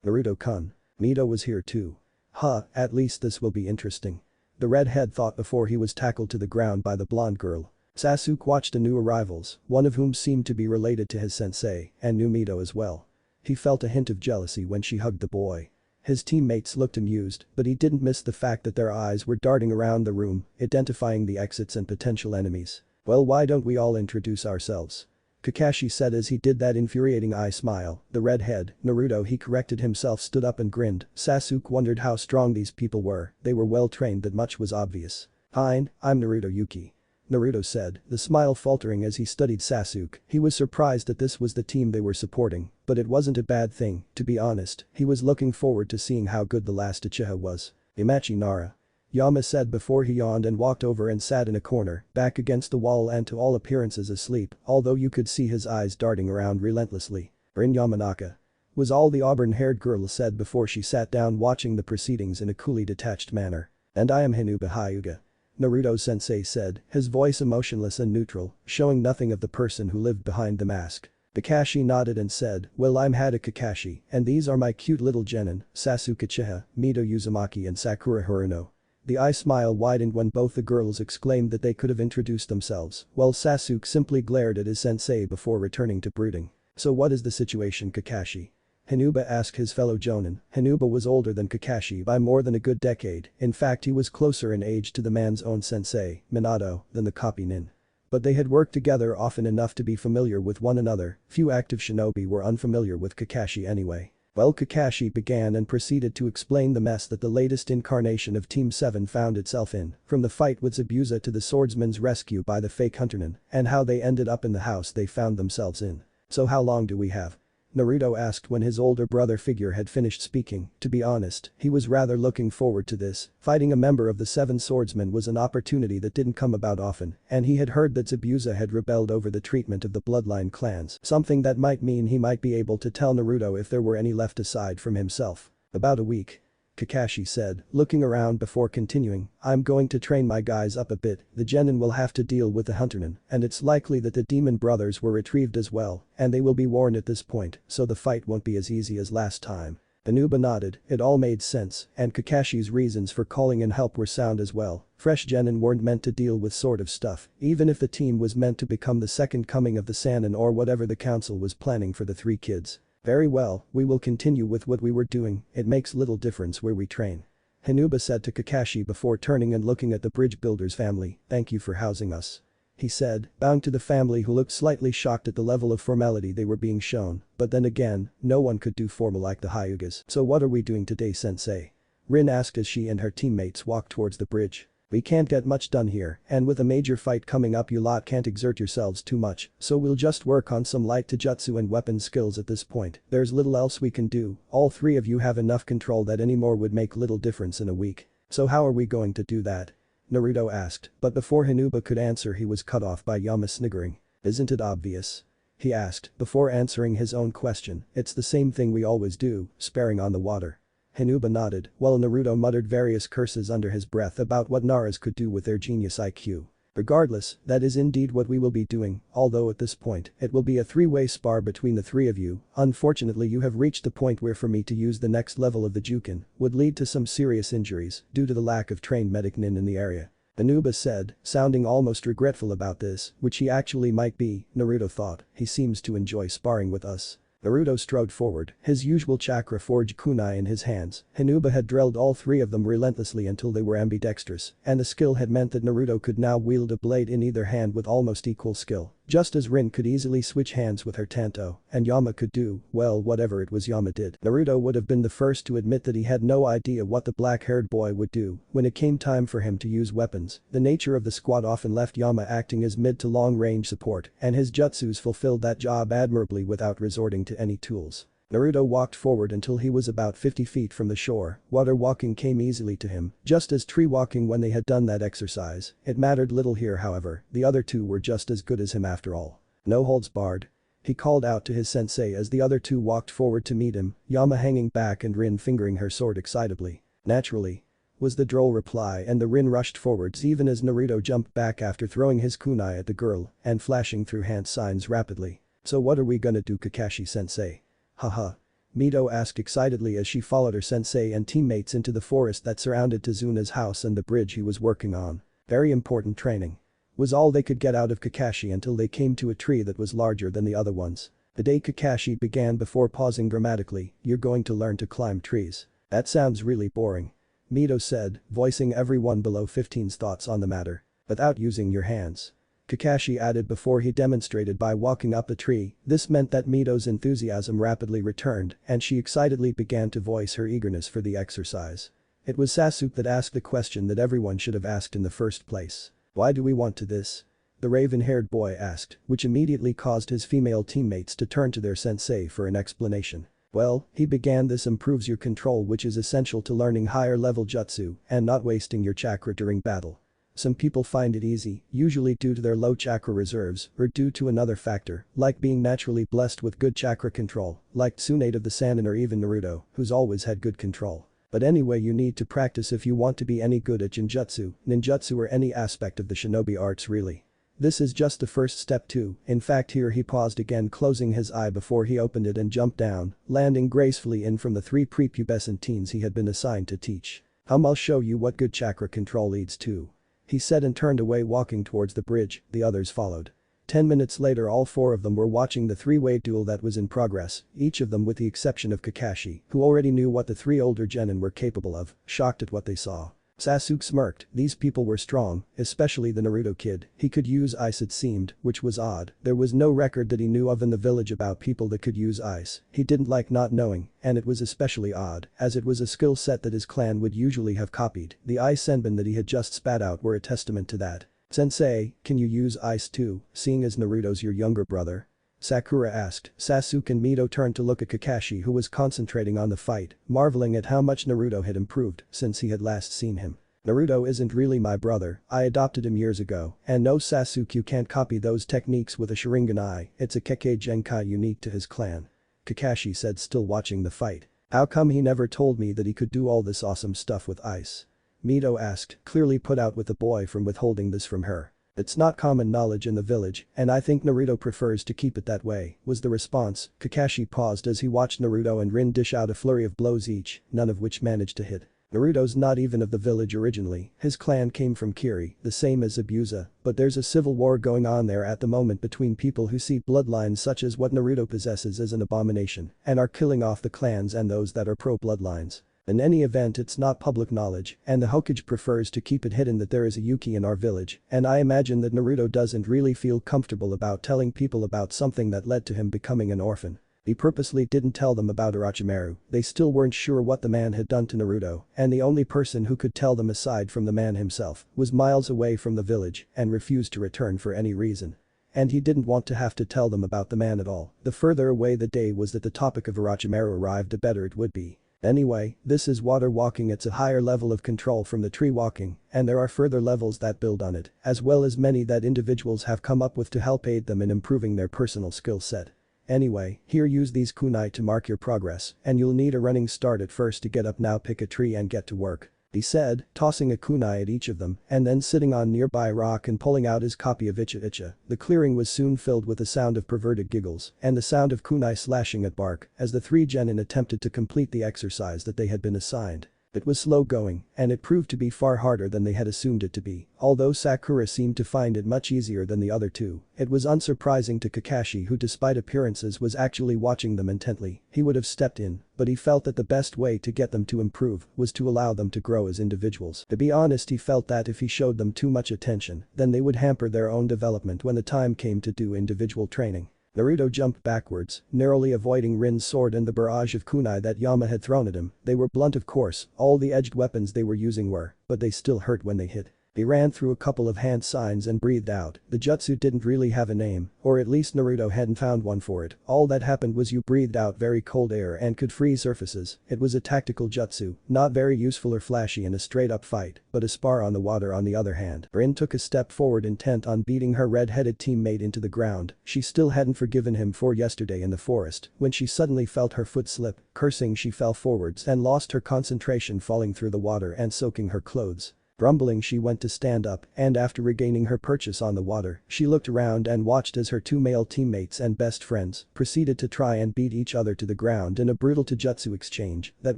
Naruto-kun. Mito was here too. Huh, at least this will be interesting. The redhead thought before he was tackled to the ground by the blonde girl. Sasuke watched the new arrivals, one of whom seemed to be related to his sensei, and knew Mito as well. He felt a hint of jealousy when she hugged the boy. His teammates looked amused, but he didn't miss the fact that their eyes were darting around the room, identifying the exits and potential enemies. Well, why don't we all introduce ourselves? Kakashi said as he did that infuriating eye smile. The redhead, Naruto, he corrected himself, stood up and grinned. Sasuke wondered how strong these people were. They were well trained, that much was obvious. Fine, I'm Naruto Yuki. Naruto said, the smile faltering as he studied Sasuke. He was surprised that this was the team they were supporting, but it wasn't a bad thing, to be honest. He was looking forward to seeing how good the last Uchiha was. Imachi Nara. Yama said before he yawned and walked over and sat in a corner, back against the wall and to all appearances asleep, although you could see his eyes darting around relentlessly. Rin Yamanaka. Was all the auburn-haired girl said before she sat down watching the proceedings in a coolly detached manner. And I am Hinuba Hyuga. Naruto-sensei said, his voice emotionless and neutral, showing nothing of the person who lived behind the mask. Kakashi nodded and said, well, I'm Hada Kakashi, and these are my cute little genin, Sasuke Uchiha, Mito Uzumaki and Sakura Haruno. The eye smile widened when both the girls exclaimed that they could have introduced themselves, while Sasuke simply glared at his sensei before returning to brooding. So what is the situation, Kakashi? Hinuba asked his fellow jonin. Hinuba was older than Kakashi by more than a good decade. In fact, he was closer in age to the man's own sensei, Minato, than the copy nin. But they had worked together often enough to be familiar with one another. Few active shinobi were unfamiliar with Kakashi anyway. Well, Kakashi began and proceeded to explain the mess that the latest incarnation of Team 7 found itself in, from the fight with Zabuza to the swordsman's rescue by the fake hunterman, and how they ended up in the house they found themselves in. So how long do we have? Naruto asked when his older brother figure had finished speaking. To be honest, he was rather looking forward to this. Fighting a member of the Seven Swordsmen was an opportunity that didn't come about often, and he had heard that Zabuza had rebelled over the treatment of the bloodline clans, something that might mean he might be able to tell Naruto if there were any left aside from himself. About a week. Kakashi said, looking around before continuing, I'm going to train my guys up a bit, the genin will have to deal with the hunterman, and it's likely that the demon brothers were retrieved as well, and they will be warned at this point, so the fight won't be as easy as last time. Hinuba nodded, it all made sense, and Kakashi's reasons for calling in help were sound as well. Fresh genin weren't meant to deal with sort of stuff, even if the team was meant to become the second coming of the Sannin or whatever the council was planning for the three kids. Very well, we will continue with what we were doing, it makes little difference where we train. Hinuba said to Kakashi before turning and looking at the bridge builder's family, thank you for housing us. He said, bowing to the family who looked slightly shocked at the level of formality they were being shown, but then again, no one could do formal like the Hyugas. So what are we doing today, sensei? Rin asked as she and her teammates walked towards the bridge. We can't get much done here, and with a major fight coming up you lot can't exert yourselves too much, so we'll just work on some light taijutsu and weapon skills at this point. There's little else we can do, all three of you have enough control that any more would make little difference in a week. So how are we going to do that? Naruto asked, but before Hinuba could answer he was cut off by Yama sniggering. Isn't it obvious? He asked, before answering his own question, it's the same thing we always do, sparring on the water. Hinuba nodded, while Naruto muttered various curses under his breath about what Naras could do with their genius IQ. Regardless, that is indeed what we will be doing, although at this point, it will be a three-way spar between the three of you. Unfortunately you have reached the point where for me to use the next level of the Jukin would lead to some serious injuries due to the lack of trained medic nin in the area. Hinuba said, sounding almost regretful about this, which he actually might be, Naruto thought, he seems to enjoy sparring with us. Naruto strode forward, his usual chakra forged kunai in his hands. Hinuba had drilled all three of them relentlessly until they were ambidextrous, and the skill had meant that Naruto could now wield a blade in either hand with almost equal skill. Just as Rin could easily switch hands with her tanto, and Yama could do, well, whatever it was Yama did. Naruto would have been the first to admit that he had no idea what the black-haired boy would do when it came time for him to use weapons. The nature of the squad often left Yama acting as mid to long-range support, and his jutsus fulfilled that job admirably without resorting to any tools. Naruto walked forward until he was about 50 feet from the shore. Water walking came easily to him, just as tree walking when they had done that exercise. It mattered little here however, the other two were just as good as him after all. No holds barred. He called out to his sensei as the other two walked forward to meet him, Yama hanging back and Rin fingering her sword excitably. Naturally, was the droll reply, and the Rin rushed forwards even as Naruto jumped back after throwing his kunai at the girl and flashing through hand signs rapidly. So what are we gonna do, Kakashi-sensei? Haha. Mito asked excitedly as she followed her sensei and teammates into the forest that surrounded Tezuna's house and the bridge he was working on. Very important training. Was all they could get out of Kakashi until they came to a tree that was larger than the other ones. The day Kakashi began before pausing dramatically, "You're going to learn to climb trees. That sounds really boring," Mito said, voicing everyone below 15's thoughts on the matter. "Without using your hands," Kakashi added before he demonstrated by walking up a tree. This meant that Mito's enthusiasm rapidly returned and she excitedly began to voice her eagerness for the exercise. It was Sasuke that asked the question that everyone should have asked in the first place. "Why do we want to this?" the raven-haired boy asked, which immediately caused his female teammates to turn to their sensei for an explanation. "Well," he began, "this improves your control, which is essential to learning higher level jutsu and not wasting your chakra during battle. Some people find it easy, usually due to their low chakra reserves or due to another factor, like being naturally blessed with good chakra control, like Tsunade of the Sannin or even Naruto, who's always had good control. But anyway, you need to practice if you want to be any good at ninjutsu or any aspect of the shinobi arts really. This is just the first step too." In fact, here he paused again, closing his eye before he opened it and jumped down, landing gracefully in from the 3 prepubescent teens he had been assigned to teach. "I'll show you what good chakra control leads to," he said and turned away, walking towards the bridge. The others followed. 10 minutes later, all 4 of them were watching the 3-way duel that was in progress, each of them with the exception of Kakashi, who already knew what the 3 older genin were capable of, shocked at what they saw. Sasuke smirked. These people were strong, especially the Naruto kid. He could use ice, it seemed, which was odd. There was no record that he knew of in the village about people that could use ice. He didn't like not knowing, and it was especially odd, as it was a skill set that his clan would usually have copied. The ice senbon that he had just spat out were a testament to that. "Sensei, can you use ice too, seeing as Naruto's your younger brother?" Sakura asked. Sasuke and Mito turned to look at Kakashi, who was concentrating on the fight, marveling at how much Naruto had improved since he had last seen him. "Naruto isn't really my brother, I adopted him years ago, and no Sasuke, you can't copy those techniques with a Sharingan eye, it's a Kekkei Genkai unique to his clan," Kakashi said, still watching the fight. "How come he never told me that he could do all this awesome stuff with ice?" Mito asked, clearly put out with the boy from withholding this from her. "It's not common knowledge in the village, and I think Naruto prefers to keep it that way," was the response. Kakashi paused as he watched Naruto and Rin dish out a flurry of blows each, none of which managed to hit. Naruto's not even of the village originally, his clan came from Kiri, the same as Zabuza, but there's a civil war going on there at the moment between people who see bloodlines such as what Naruto possesses as an abomination and are killing off the clans and those that are pro-bloodlines. In any event, it's not public knowledge, and the Hokage prefers to keep it hidden that there is a Yuki in our village, and I imagine that Naruto doesn't really feel comfortable about telling people about something that led to him becoming an orphan. He purposely didn't tell them about Orochimaru. They still weren't sure what the man had done to Naruto, and the only person who could tell them aside from the man himself was miles away from the village and refused to return for any reason. And he didn't want to have to tell them about the man at all. The further away the day was that the topic of Orochimaru arrived, the better it would be. Anyway, this is water walking, it's a higher level of control from the tree walking, and there are further levels that build on it, as well as many that individuals have come up with to help aid them in improving their personal skill set. Anyway, here, use these kunai to mark your progress, and you'll need a running start at first to get up. Now pick a tree and get to work," he said, tossing a kunai at each of them and then sitting on nearby rock and pulling out his copy of Icha Icha. The clearing was soon filled with the sound of perverted giggles and the sound of kunai slashing at bark as the 3 genin attempted to complete the exercise that they had been assigned. It was slow going, and it proved to be far harder than they had assumed it to be. Although Sakura seemed to find it much easier than the other two, it was unsurprising to Kakashi, who despite appearances was actually watching them intently. He would have stepped in, but he felt that the best way to get them to improve was to allow them to grow as individuals. To be honest, he felt that if he showed them too much attention, then they would hamper their own development when the time came to do individual training. Naruto jumped backwards, narrowly avoiding Rin's sword and the barrage of kunai that Yama had thrown at him. They were blunt, of course, all the edged weapons they were using were, but they still hurt when they hit. He ran through a couple of hand signs and breathed out. The jutsu didn't really have a name, or at least Naruto hadn't found one for it. All that happened was you breathed out very cold air and could freeze surfaces. It was a tactical jutsu, not very useful or flashy in a straight-up fight, but a spar on the water on the other hand. Rin took a step forward intent on beating her red-headed teammate into the ground. She still hadn't forgiven him for yesterday in the forest, when she suddenly felt her foot slip. Cursing, she fell forwards and lost her concentration, falling through the water and soaking her clothes. Grumbling, she went to stand up, and after regaining her purchase on the water, she looked around and watched as her two male teammates and best friends proceeded to try and beat each other to the ground in a brutal taijutsu exchange that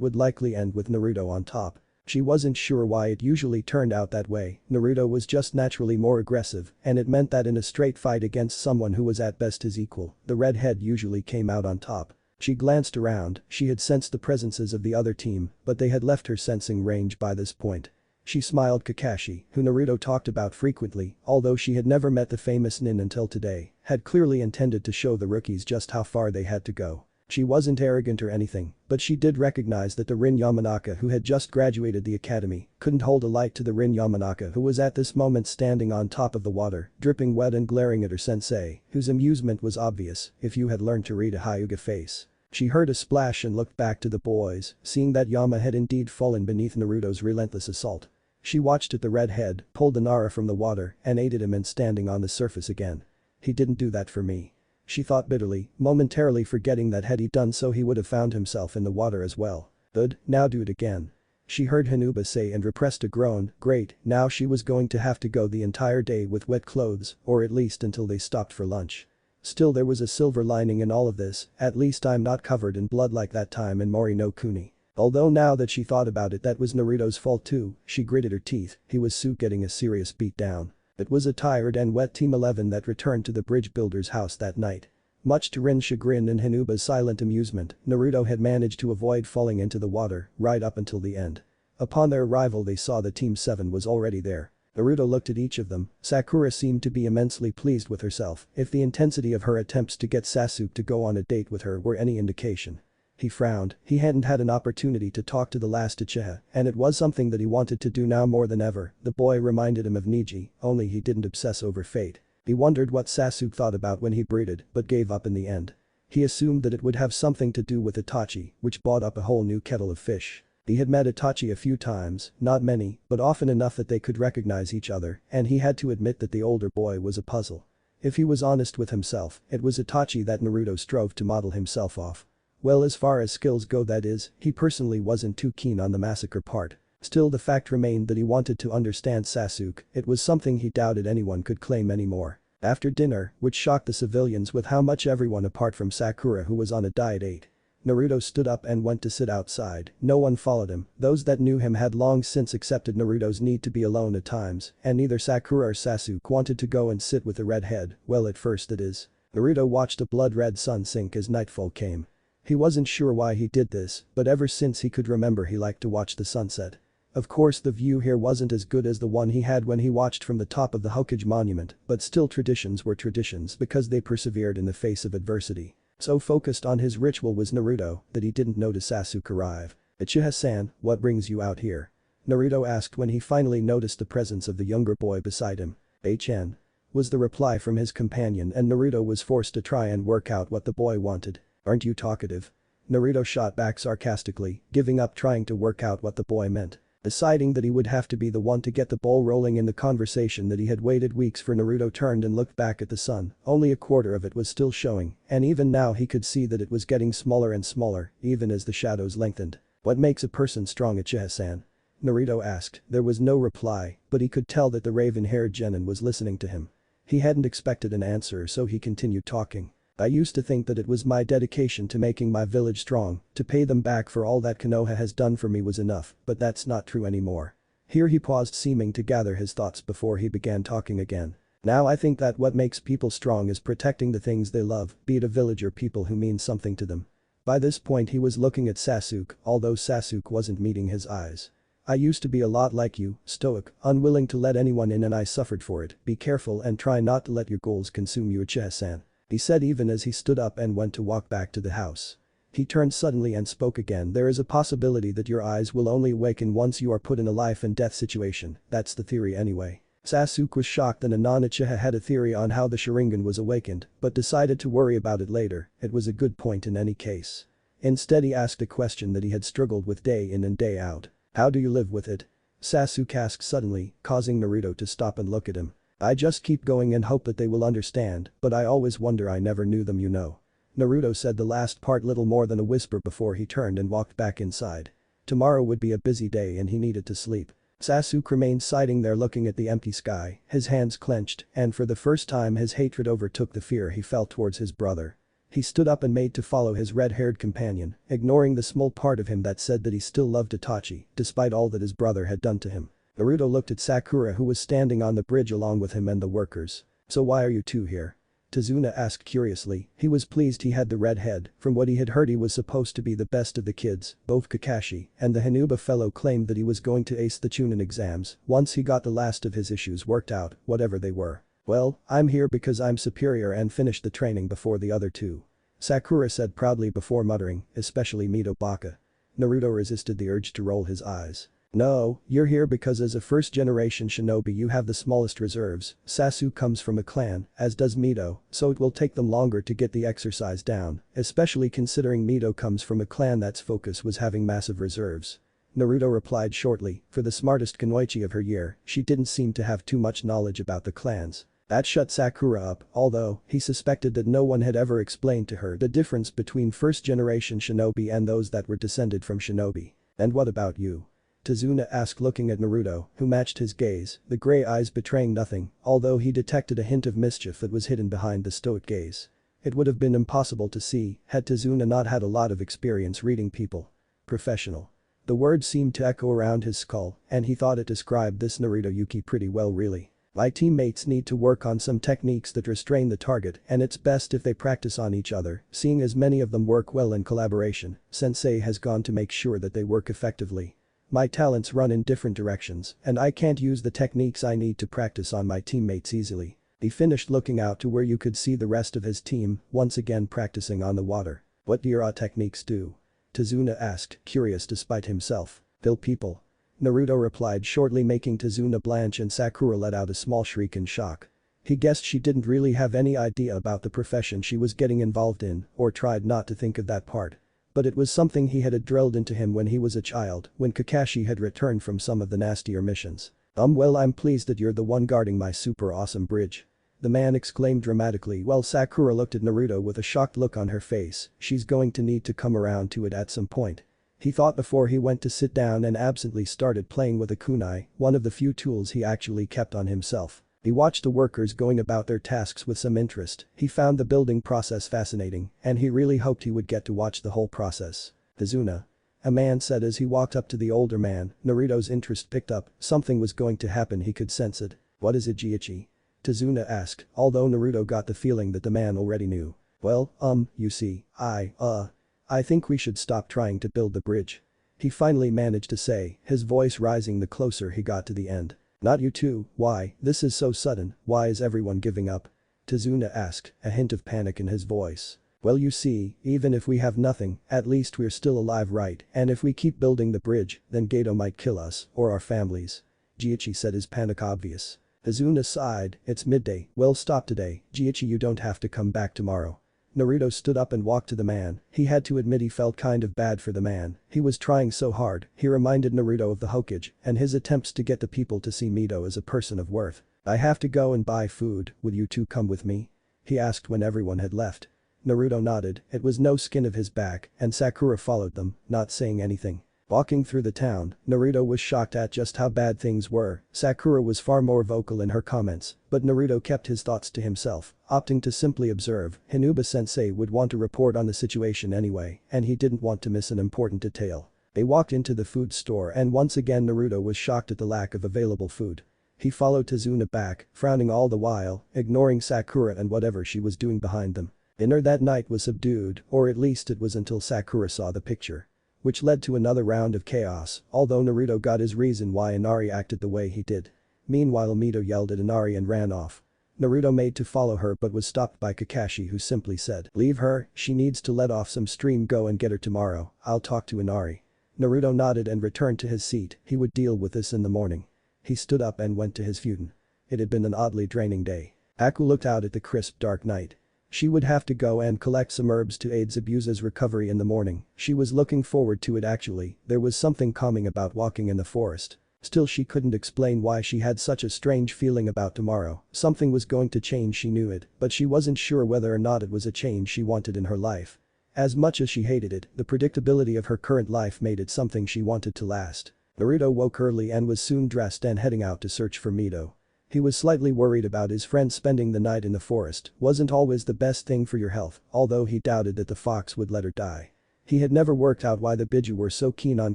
would likely end with Naruto on top. She wasn't sure why it usually turned out that way. Naruto was just naturally more aggressive, and it meant that in a straight fight against someone who was at best his equal, the redhead usually came out on top. She glanced around, she had sensed the presences of the other team, but they had left her sensing range by this point. She smiled. Kakashi, who Naruto talked about frequently, although she had never met the famous Nin until today, had clearly intended to show the rookies just how far they had to go. She wasn't arrogant or anything, but she did recognize that the Rin Yamanaka who had just graduated the academy couldn't hold a light to the Rin Yamanaka who was at this moment standing on top of the water, dripping wet and glaring at her sensei, whose amusement was obvious if you had learned to read a Hyuga face. She heard a splash and looked back to the boys, seeing that Yama had indeed fallen beneath Naruto's relentless assault. She watched the redhead, pulled the Nara from the water, and aided him in standing on the surface again. He didn't do that for me. She thought bitterly, momentarily forgetting that had he done so he would have found himself in the water as well. Good, now do it again. She heard Hinuba say and repressed a groan. Great, now she was going to have to go the entire day with wet clothes, or at least until they stopped for lunch. Still, there was a silver lining in all of this, at least I'm not covered in blood like that time in Mori no Kuni. Although now that she thought about it that was Naruto's fault too, she gritted her teeth, he was getting a serious beat down. It was a tired and wet Team 11 that returned to the bridge builder's house that night. Much to Rin's chagrin and Hinuba's silent amusement, Naruto had managed to avoid falling into the water right up until the end. Upon their arrival they saw that Team 7 was already there. Naruto looked at each of them. Sakura seemed to be immensely pleased with herself, if the intensity of her attempts to get Sasuke to go on a date with her were any indication. He frowned, he hadn't had an opportunity to talk to the last Uchiha, and it was something that he wanted to do now more than ever. The boy reminded him of Neji, only he didn't obsess over fate. He wondered what Sasuke thought about when he breeded, but gave up in the end. He assumed that it would have something to do with Itachi, which brought up a whole new kettle of fish. He had met Itachi a few times, not many, but often enough that they could recognize each other, and he had to admit that the older boy was a puzzle. If he was honest with himself, it was Itachi that Naruto strove to model himself off. Well, as far as skills go, that is, he personally wasn't too keen on the massacre part. Still, the fact remained that he wanted to understand Sasuke. It was something he doubted anyone could claim anymore. After dinner, which shocked the civilians with how much everyone apart from Sakura who was on a diet ate, Naruto stood up and went to sit outside. No one followed him. Those that knew him had long since accepted Naruto's need to be alone at times, and neither Sakura or Sasuke wanted to go and sit with the redhead, well, at first that is. Naruto watched a blood-red sun sink as nightfall came. He wasn't sure why he did this, but ever since he could remember he liked to watch the sunset. Of course the view here wasn't as good as the one he had when he watched from the top of the Hokage monument, but still traditions were traditions because they persevered in the face of adversity. So focused on his ritual was Naruto that he didn't notice Sasuke arrive. "Uchiha-san, what brings you out here?" Naruto asked when he finally noticed the presence of the younger boy beside him. "HN," was the reply from his companion, and Naruto was forced to try and work out what the boy wanted. "Aren't you talkative?" Naruto shot back sarcastically, giving up trying to work out what the boy meant. Deciding that he would have to be the one to get the ball rolling in the conversation that he had waited weeks for, Naruto turned and looked back at the sun. Only a quarter of it was still showing, and even now he could see that it was getting smaller and smaller, even as the shadows lengthened. "What makes a person strong, Uchiha-san?" Naruto asked. There was no reply, but he could tell that the raven-haired genin was listening to him. He hadn't expected an answer, so he continued talking. "I used to think that it was my dedication to making my village strong, to pay them back for all that Konoha has done for me was enough, but that's not true anymore." Here he paused, seeming to gather his thoughts before he began talking again. "Now I think that what makes people strong is protecting the things they love, be it a village or people who mean something to them." By this point he was looking at Sasuke, although Sasuke wasn't meeting his eyes. "I used to be a lot like you, stoic, unwilling to let anyone in, and I suffered for it. Be careful and try not to let your goals consume you, Uchiha-san," he said even as he stood up and went to walk back to the house. He turned suddenly and spoke again. There is a possibility that your eyes will only awaken once you are put in a life and death situation, that's the theory anyway. Sasuke was shocked that Inoue Uchiha had a theory on how the Sharingan was awakened, but decided to worry about it later, it was a good point in any case. Instead he asked a question that he had struggled with day in and day out. How do you live with it? Sasuke asked suddenly, causing Naruto to stop and look at him. I just keep going and hope that they will understand, but I always wonder I never knew them, you know. Naruto said the last part little more than a whisper before he turned and walked back inside. Tomorrow would be a busy day and he needed to sleep. Sasuke remained sitting there looking at the empty sky, his hands clenched, and for the first time his hatred overtook the fear he felt towards his brother. He stood up and made to follow his red-haired companion, ignoring the small part of him that said that he still loved Itachi, despite all that his brother had done to him. Naruto looked at Sakura who was standing on the bridge along with him and the workers. So why are you two here? Tazuna asked curiously. He was pleased he had the red head, from what he had heard he was supposed to be the best of the kids, both Kakashi and the Hinuba fellow claimed that he was going to ace the Chunin exams once he got the last of his issues worked out, whatever they were. Well, I'm here because I'm superior and finished the training before the other two. Sakura said proudly before muttering, especially Mito Baka. Naruto resisted the urge to roll his eyes. No, you're here because as a first-generation shinobi you have the smallest reserves. Sasuke comes from a clan, as does Mito, so it will take them longer to get the exercise down, especially considering Mito comes from a clan that's focus was having massive reserves. Naruto replied shortly, for the smartest kunoichi of her year, she didn't seem to have too much knowledge about the clans. That shut Sakura up, although he suspected that no one had ever explained to her the difference between first-generation shinobi and those that were descended from shinobi. And what about you? Tazuna asked looking at Naruto, who matched his gaze, the gray eyes betraying nothing, although he detected a hint of mischief that was hidden behind the stoic gaze. It would have been impossible to see had Tazuna not had a lot of experience reading people. Professional. The word seemed to echo around his skull, and he thought it described this Naruto Yuki pretty well really. My teammates need to work on some techniques that restrain the target and it's best if they practice on each other, seeing as many of them work well in collaboration, sensei has gone to make sure that they work effectively. My talents run in different directions and I can't use the techniques I need to practice on my teammates easily. He finished looking out to where you could see the rest of his team, once again practicing on the water. What do your techniques do? Tazuna asked, curious despite himself. Kill people. Naruto replied shortly making Tazuna blanch and Sakura let out a small shriek in shock. He guessed she didn't really have any idea about the profession she was getting involved in or tried not to think of that part. But it was something he had drilled into him when he was a child, when Kakashi had returned from some of the nastier missions. Well, I'm pleased that you're the one guarding my super awesome bridge. The man exclaimed dramatically while Sakura looked at Naruto with a shocked look on her face, she's going to need to come around to it at some point. He thought before he went to sit down and absently started playing with a kunai, one of the few tools he actually kept on himself. He watched the workers going about their tasks with some interest, he found the building process fascinating, and he really hoped he would get to watch the whole process. Tazuna. A man said as he walked up to the older man, Naruto's interest picked up, something was going to happen he could sense it. What is it Jiichi? Tazuna asked, although Naruto got the feeling that the man already knew. Well, you see, I think we should stop trying to build the bridge. He finally managed to say, his voice rising the closer he got to the end. Not you too, why, this is so sudden, why is everyone giving up? Tazuna asked, a hint of panic in his voice. Well you see, even if we have nothing, at least we're still alive right, and if we keep building the bridge, then Gato might kill us, or our families. Jiichi said his panic obvious. Tazuna sighed, it's midday, well stop today, Jiichi you don't have to come back tomorrow. Naruto stood up and walked to the man, he had to admit he felt kind of bad for the man, he was trying so hard, he reminded Naruto of the Hokage and his attempts to get the people to see Mito as a person of worth. I have to go and buy food, will you two come with me? He asked when everyone had left. Naruto nodded, it was no skin of his back, and Sakura followed them, not saying anything. Walking through the town, Naruto was shocked at just how bad things were, Sakura was far more vocal in her comments, but Naruto kept his thoughts to himself, opting to simply observe, Hinuba-sensei would want to report on the situation anyway, and he didn't want to miss an important detail. They walked into the food store and once again Naruto was shocked at the lack of available food. He followed Tazuna back, frowning all the while, ignoring Sakura and whatever she was doing behind them. Dinner that night was subdued, or at least it was until Sakura saw the picture. Which led to another round of chaos, although Naruto got his reason why Inari acted the way he did. Meanwhile Mito yelled at Inari and ran off. Naruto made to follow her but was stopped by Kakashi who simply said, "Leave her, she needs to let off some steam, go and get her tomorrow, I'll talk to Inari." Naruto nodded and returned to his seat, he would deal with this in the morning. He stood up and went to his futon. It had been an oddly draining day. Aku looked out at the crisp dark night. She would have to go and collect some herbs to aid Zabuza's recovery in the morning. She was looking forward to it actually, there was something calming about walking in the forest. Still she couldn't explain why she had such a strange feeling about tomorrow. Something was going to change, she knew it, but she wasn't sure whether or not it was a change she wanted in her life. As much as she hated it, the predictability of her current life made it something she wanted to last. Naruto woke early and was soon dressed and heading out to search for Mito. He was slightly worried about his friend spending the night in the forest, wasn't always the best thing for your health, although he doubted that the fox would let her die. He had never worked out why the Biju were so keen on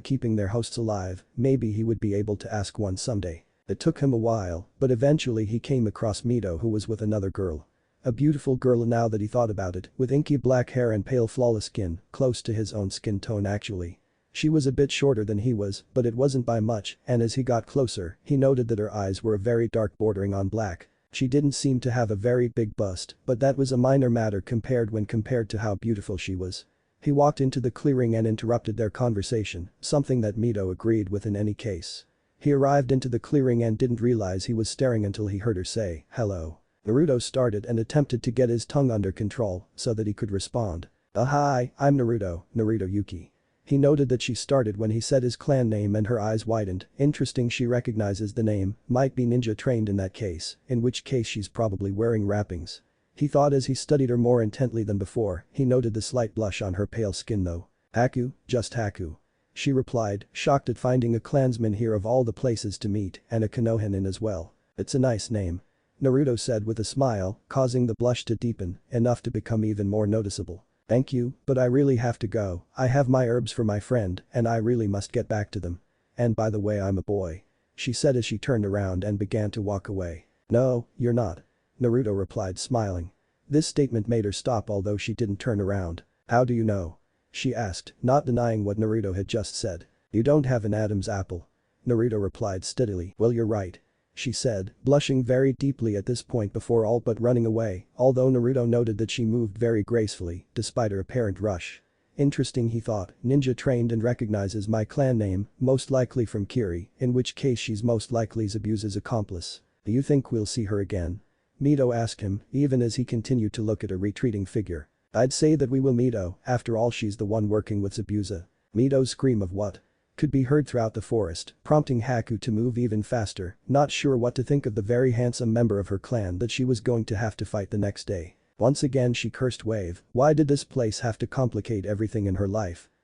keeping their hosts alive, maybe he would be able to ask one someday. It took him a while, but eventually he came across Mito who was with another girl. A beautiful girl now that he thought about it, with inky black hair and pale flawless skin, close to his own skin tone actually. She was a bit shorter than he was, but it wasn't by much, and as he got closer, he noted that her eyes were a very dark bordering on black. She didn't seem to have a very big bust, but that was a minor matter compared to how beautiful she was. He walked into the clearing and interrupted their conversation, something that Mito agreed with in any case. He arrived into the clearing and didn't realize he was staring until he heard her say, "Hello." Naruto started and attempted to get his tongue under control so that he could respond. Hi, I'm Naruto Yuki." He noted that she started when he said his clan name and her eyes widened. Interesting, she recognizes the name, might be ninja trained in that case, in which case she's probably wearing wrappings. He thought as he studied her more intently than before, he noted the slight blush on her pale skin though. "Haku, just Haku." She replied, shocked at finding a clansman here of all the places to meet and a Konohinin as well. "It's a nice name." Naruto said with a smile, causing the blush to deepen, enough to become even more noticeable. "Thank you, but I really have to go, I have my herbs for my friend and I really must get back to them. And by the way, I'm a boy." She said as she turned around and began to walk away. "No, you're not." Naruto replied smiling. This statement made her stop although she didn't turn around. "How do you know?" she asked, not denying what Naruto had just said. "You don't have an Adam's apple." Naruto replied steadily, "Well, you're right," she said, blushing very deeply at this point before all but running away, although Naruto noted that she moved very gracefully, despite her apparent rush. Interesting, he thought, ninja trained and recognizes my clan name, most likely from Kiri, in which case she's most likely Zabuza's accomplice. "Do you think we'll see her again?" Mito asked him, even as he continued to look at her retreating figure. "I'd say that we will, Mito, after all she's the one working with Zabuza." Mito's scream of "what?" could be heard throughout the forest, prompting Haku to move even faster, not sure what to think of the very handsome member of her clan that she was going to have to fight the next day. Once again she cursed Wave, why did this place have to complicate everything in her life?